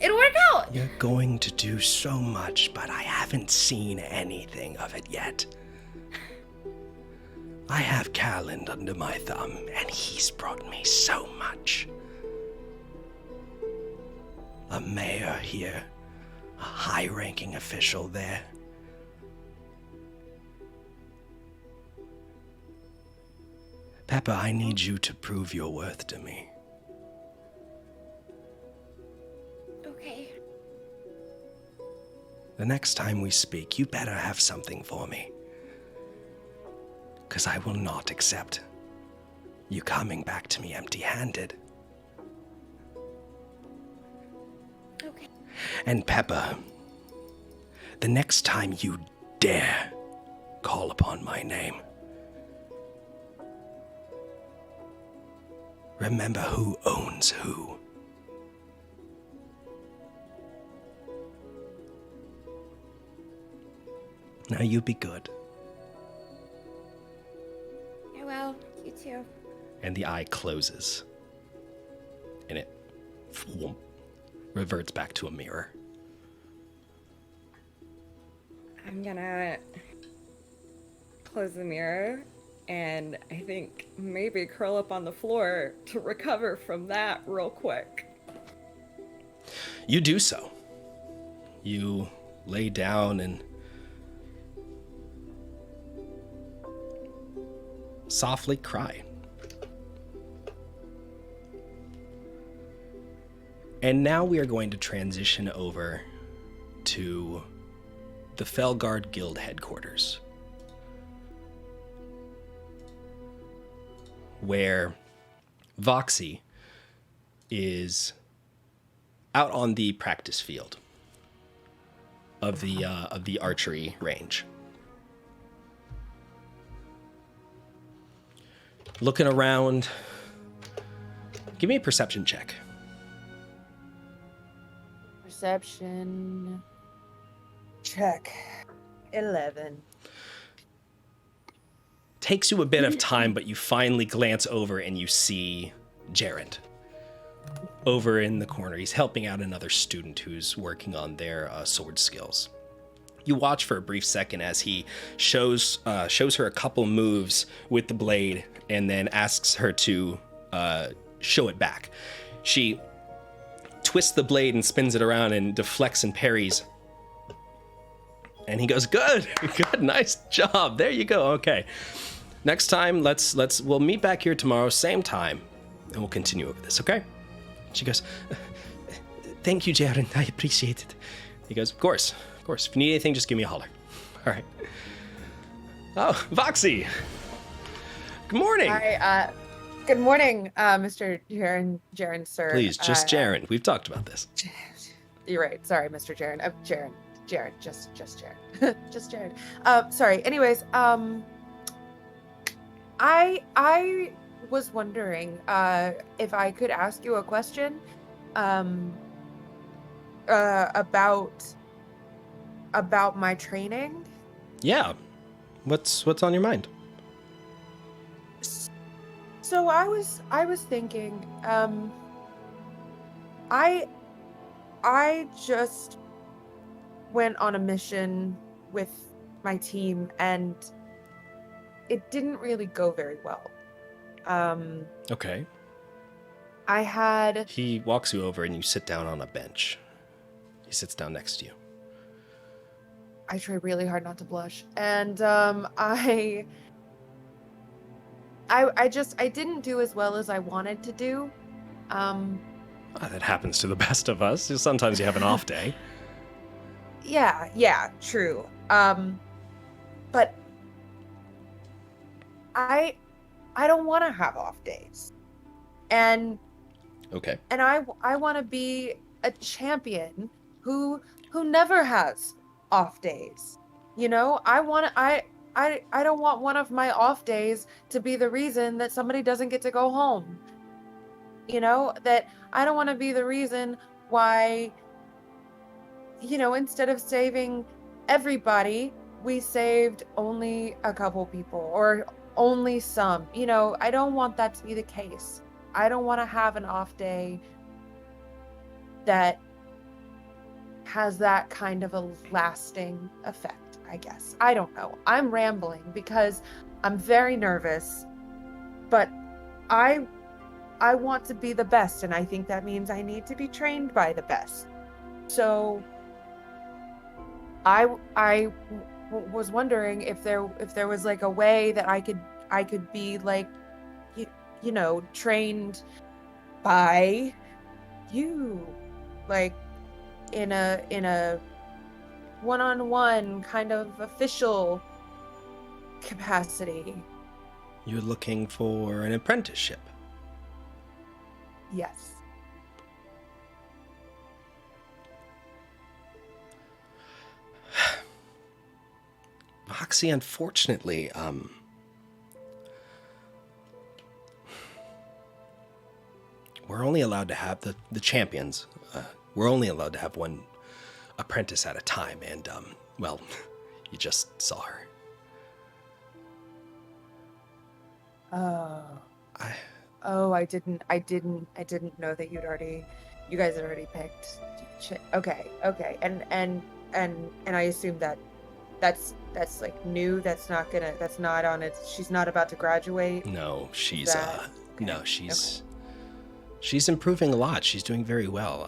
B: work out.
A: You're going to do so much, but I haven't seen anything of it yet. I have Callan under my thumb, and he's brought me so much. A mayor here, a high-ranking official there. Pepper, I need you to prove your worth to me.
B: Okay.
A: the next time we speak, you better have something for me. Because I will not accept you coming back to me empty-handed.
B: Okay.
A: And Pepper, the next time you dare call upon my name, remember who owns who. Now you be good.
B: Yeah, well, you too.
A: And the eye closes. And it reverts back to a mirror.
B: I'm gonna close the mirror and I think maybe curl up on the floor to recover from that real quick.
A: You do so. You lay down and softly cry. And now we are going to transition over to the Fellguard Guild headquarters, where Voxy is out on the practice field of the archery range, looking around. Give me a perception check.
D: Perception check. 11.
A: Takes you a bit of time, but you finally glance over and you see Jarrett over in the corner. He's helping out another student who's working on their sword skills. You watch for a brief second as he shows her a couple moves with the blade and then asks her to show it back. She twists the blade and spins it around and deflects and parries. And he goes, good, nice job. There you go. Okay. Next time, we'll meet back here tomorrow, same time, and we'll continue over this, okay? She goes, thank you, Jaren. I appreciate it. He goes, of course. If you need anything, just give me a holler. All right. Oh, Voxy. Good morning.
D: Hi, good morning, Mr. Jaren, sir.
A: Please, just Jaren. We've talked about this.
D: You're right. Sorry, Mr. Jaren. Jaren, just Jaren. Just Jaren. Sorry. Anyways, I was wondering if I could ask you a question about my training.
A: Yeah. What's on your mind?
D: So I was thinking, I just went on a mission with my team and it didn't really go very well.
A: Okay. He walks you over and you sit down on a bench. He sits down next to you.
D: I try really hard not to blush. And I didn't do as well as I wanted to do.
A: That happens to the best of us. Sometimes you have an off day.
D: Yeah, true. But I don't want to have off days. And
A: Okay.
D: And I want to be a champion who never has off days. You know, I don't want one of my off days to be the reason that somebody doesn't get to go home. You know, that I don't want to be the reason why, you know, instead of saving everybody, we saved only a couple people or only some. You know, I don't want that to be the case. I don't want to have an off day that has that kind of a lasting effect, I guess. I don't know. I'm rambling because I'm very nervous, but I want to be the best, and I think that means I need to be trained by the best. So I was wondering if there was like a way that I could be like, you know, trained by you, like in a one-on-one kind of official capacity.
A: You're looking for an apprenticeship.
D: Yes.
A: Voxy, unfortunately, we're only allowed to have the champions. We're only allowed to have one apprentice at a time, and well, you just saw her.
D: I didn't know that you guys had already picked. Okay, and I assume that's like new. That's not on it. She's not about to graduate.
A: No, she's
D: Okay.
A: she's improving a lot. She's doing very well.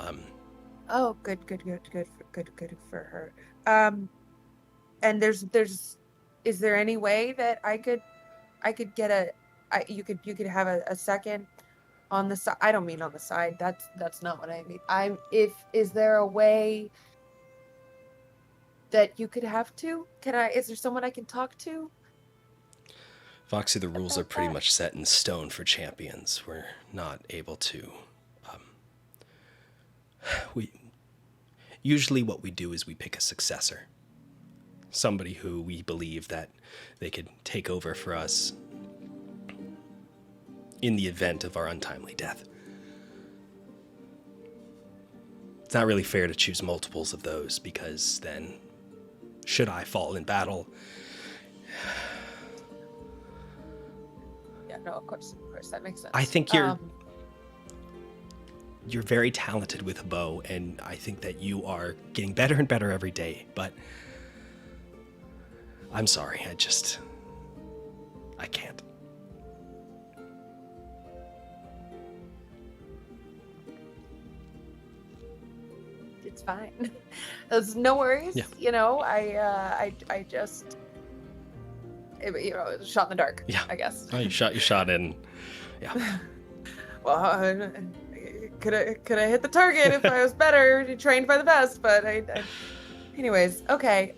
D: Oh, good for her. And is there any way that I could get you could have a second on the side? I don't mean on the side. That's not what I mean. Is there a way that you could have two? Is there someone I can talk to?
A: Voxy, the rules are pretty much set in stone for champions. We're not able to. Usually what we do is we pick a successor. Somebody who we believe that they could take over for us in the event of our untimely death. It's not really fair to choose multiples of those, because then, should I fall in battle...
D: Yeah, no, of course, that makes sense.
A: I think you're very talented with a bow, and I think that you are getting better and better every day, but I'm sorry, I can't.
D: It's fine. There's no worries.
A: Yeah.
D: You know, I just, it was a shot in the dark.
A: Yeah.
D: I guess.
A: Oh, you shot in. Yeah.
D: Well, could I hit the target if I was better, trained by the best, but anyways, okay.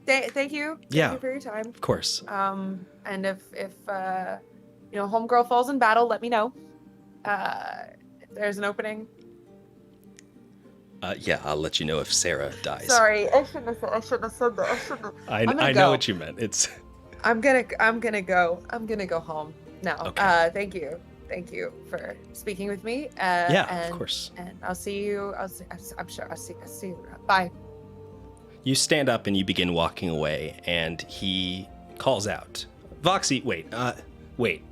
D: Thank you. Thank you for your time.
A: Of course.
D: And if homegirl falls in battle, let me know. If there's an opening.
A: Yeah, I'll let you know if Sarah dies.
D: Sorry, I shouldn't have said that.
A: I know what you meant.
D: I'm gonna go home now.
A: Okay.
D: Thank you for speaking with me.
A: Of course.
D: And I'll see you. I'm sure I'll see you. Bye.
A: You stand up and you begin walking away, and he calls out, "Voxy, wait."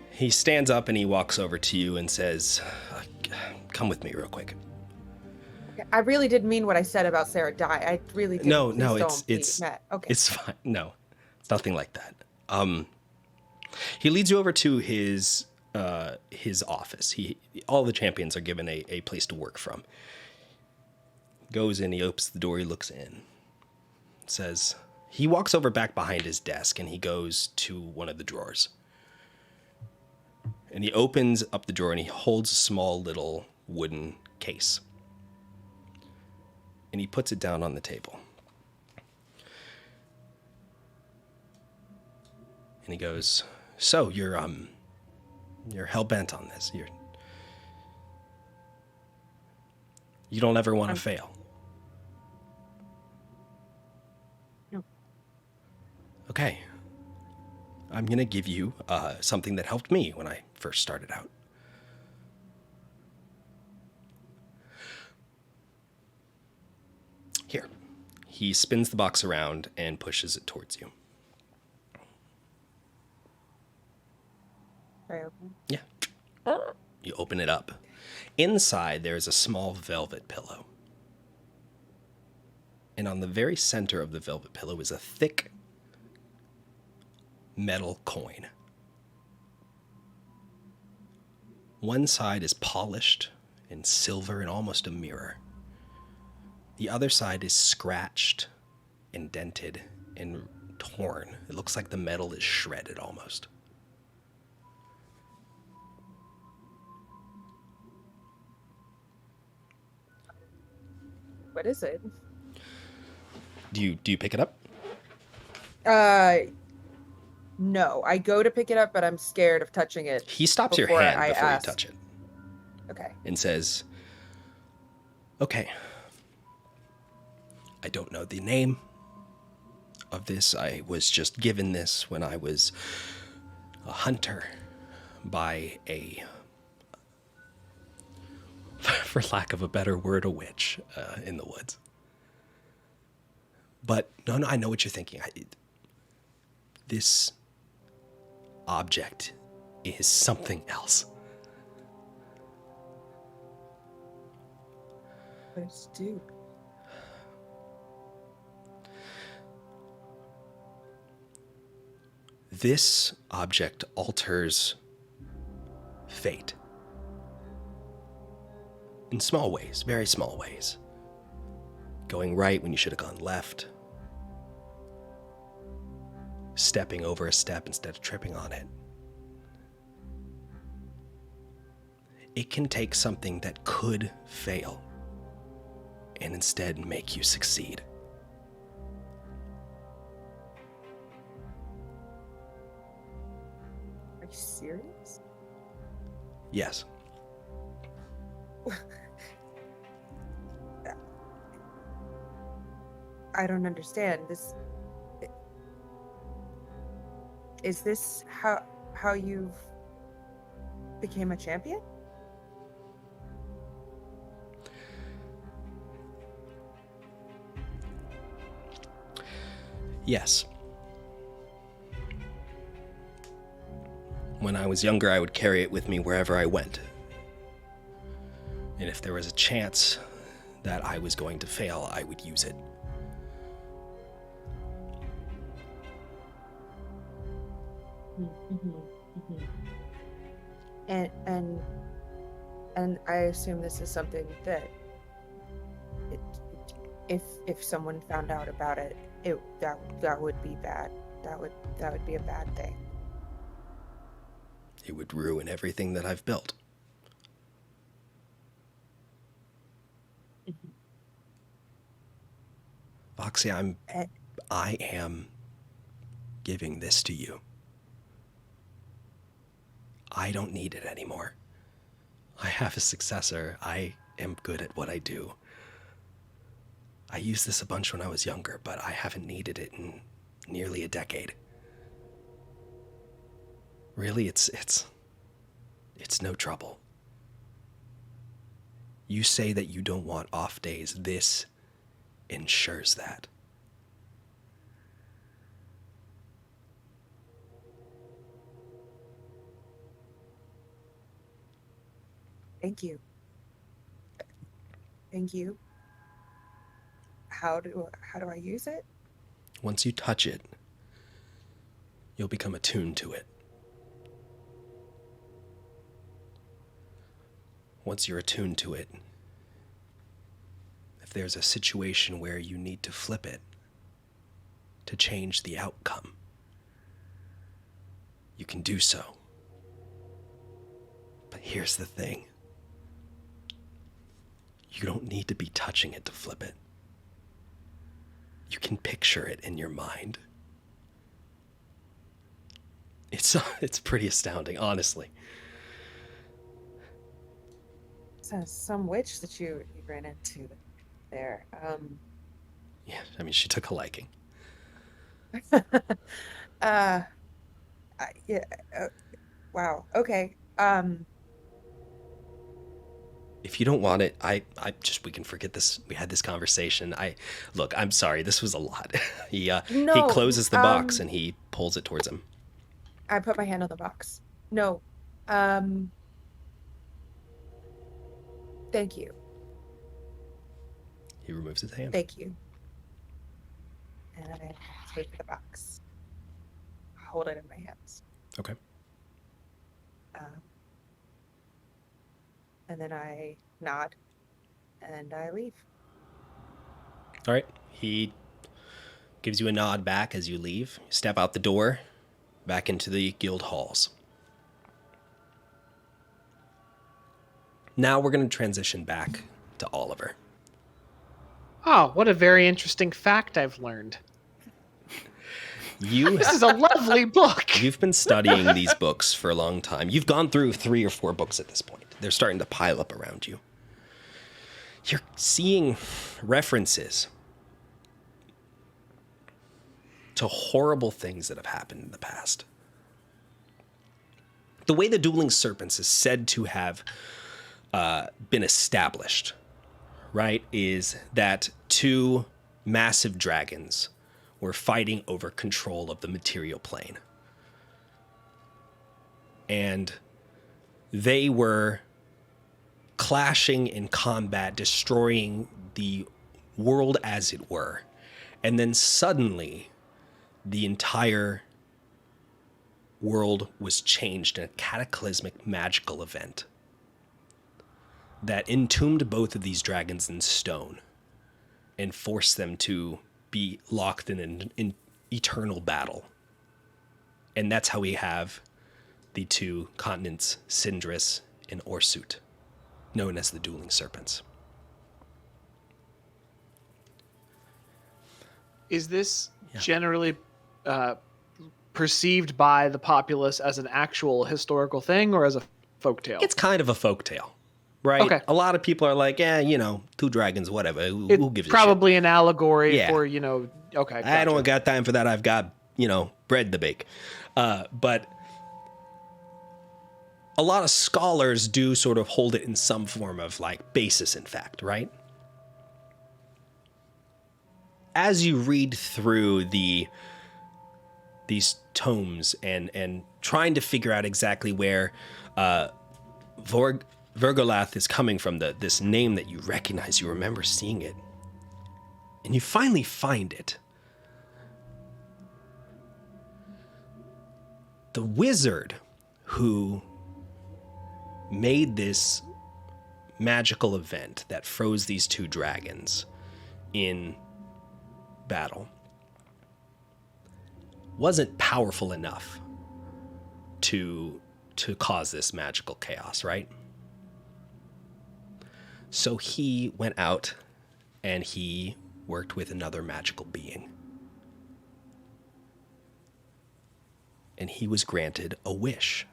A: He stands up and he walks over to you and says, "Come with me real quick."
D: I really didn't mean what I said about Sarah die. I really didn't.
A: No,
D: Please don't be mad. Okay.
A: It's fine. No, it's nothing like that. He leads you over to his office. All the champions are given a place to work from. Goes in, he opens the door, he looks in. Says, he walks over back behind his desk and he goes to one of the drawers. And he opens up the drawer and he holds a small little wooden case. And he puts it down on the table. And he goes, "So you're hell-bent on this. You don't ever want to fail."
D: No.
A: Okay. I'm going to give you something that helped me when I first started out. Here. He spins the box around and pushes it towards you. Yeah. You open it up. Inside, there is a small velvet pillow. And on the very center of the velvet pillow is a thick metal coin. One side is polished and silver and almost a mirror. The other side is scratched, indented, and torn. It looks like the metal is shredded almost.
D: What is it?
A: Do you pick it up?
D: No. I go to pick it up, but I'm scared of touching it.
A: He stops your
D: Before
A: hand
D: I
A: before
D: ask.
A: you touch it
D: Okay.
A: and says, "Okay, I don't know the name of this. I was just given this when I was a hunter by a, for lack of a better word, a witch in the woods. But no, I know what you're thinking. This object is something else."
D: What does it do?
A: This object alters fate. In small ways, very small ways. Going right when you should have gone left. Stepping over a step instead of tripping on it. It can take something that could fail and instead make you succeed.
D: Are you serious?
A: Yes.
D: I don't understand. Is this how you've became a champion?
A: Yes. When I was younger, I would carry it with me wherever I went. And if there was a chance that I was going to fail, I would use it.
D: And I assume this is something that if someone found out about it, that would be bad. That would be a bad thing.
A: It would ruin everything that I've built. Foxy, I am giving this to you. I don't need it anymore. I have a successor. I am good at what I do. I used this a bunch when I was younger, but I haven't needed it in nearly a decade. Really, it's no trouble. You say that you don't want off days. This ensures that.
D: Thank you. Thank you. How do I use it?
A: Once you touch it, you'll become attuned to it. Once you're attuned to it, if there's a situation where you need to flip it to change the outcome, you can do so. But here's the thing. You don't need to be touching it to flip it. You can picture it in your mind. It's pretty astounding, honestly.
D: So some witch that you ran into there.
A: Yeah, I mean, she took a liking.
D: Yeah. Wow. Okay.
A: If you don't want it, we can forget this. We had this conversation. I'm sorry. This was a lot. He closes the box and he pulls it towards him.
D: I put my hand on the box. No. Thank you.
A: He removes his hand.
D: Thank you. And I take the box. Hold it in my hands.
A: Okay.
D: And then I nod and I leave.
A: All right. He gives you a nod back as you leave. You step out the door, back into the guild halls. Now we're going to transition back to Oliver.
E: Oh, what a very interesting fact I've learned.
A: This
E: is a lovely book.
A: You've been studying these books for a long time. You've gone through 3 or 4 books at this point. They're starting to pile up around you. You're seeing references to horrible things that have happened in the past. The way the dueling serpents is said to have been established, right, is that 2 massive dragons were fighting over control of the material plane. And they were clashing in combat, destroying the world as it were. And then suddenly, the entire world was changed in a cataclysmic magical event that entombed both of these dragons in stone and forced them to be locked in an eternal battle. And that's how we have the 2 continents, Sindris and Orsut, known as the Dueling Serpents.
E: Is this generally perceived by the populace as an actual historical thing or as a folktale?
A: It's kind of a folktale, right?
E: Okay.
A: A lot of people are like, 2 dragons, whatever. Who gives a shit?
E: Probably an allegory for, okay.
A: Gotcha.
E: Gotcha.
A: I don't got time for that. I've got, bread to bake. But a lot of scholars do sort of hold it in some form of basis in fact, right? As you read through these tomes and trying to figure out exactly where Vergolath is coming from, this name that you recognize, you remember seeing it, and you finally find it. The wizard who made this magical event that froze these 2 dragons in battle wasn't powerful enough to cause this magical chaos, right? So he went out and he worked with another magical being. And he was granted a wish.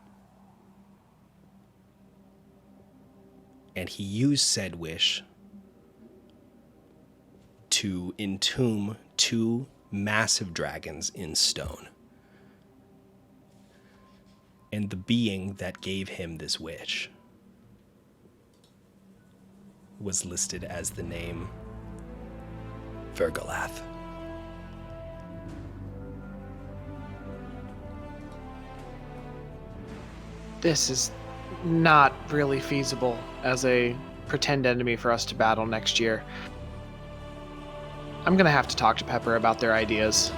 A: And he used said wish to entomb 2 massive dragons in stone. And the being that gave him this wish was listed as the name Vergolath.
E: This is not really feasible as a pretend enemy for us to battle next year. I'm going to have to talk to Pepper about their ideas.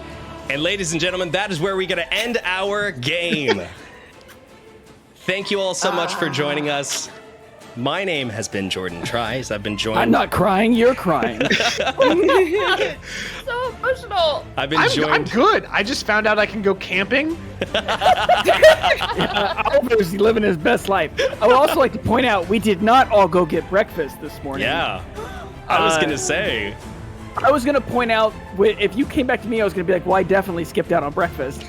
A: And ladies and gentlemen, that is where we're going to end our game. Thank you all so much for joining us. My name has been Jordan Tries. I've been joined...
C: I'm not crying, you're crying.
D: So emotional.
A: I've been joined...
E: I'm good. I just found out I can go camping.
C: Oliver's living his best life. I would also like to point out, we did not all go get breakfast this morning.
A: Yeah. I was going to say...
C: I was going to point out, if you came back to me, I was going to be like, well, I definitely skipped out on breakfast.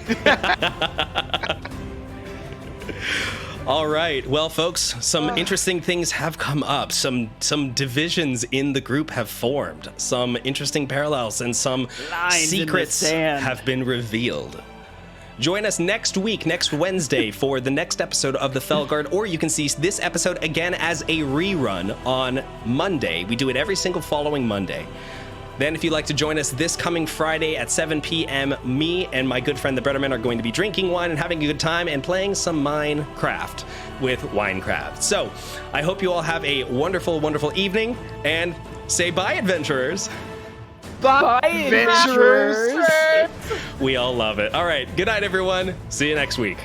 A: All right. Well, folks, some interesting things have come up. Some divisions in the group have formed. Some interesting parallels and some
C: lines
A: secrets have been revealed. Join us next week, next Wednesday, for the next episode of the Fellguard, or you can see this episode again as a rerun on Monday. We do it every single following Monday. Then, if you'd like to join us this coming Friday at 7 p.m., me and my good friend the Breaderman are going to be drinking wine and having a good time and playing some Minecraft with Winecraft. So, I hope you all have a wonderful, wonderful evening, and say bye, adventurers.
E: Bye, adventurers.
A: We all love it. All right, good night, everyone. See you next week.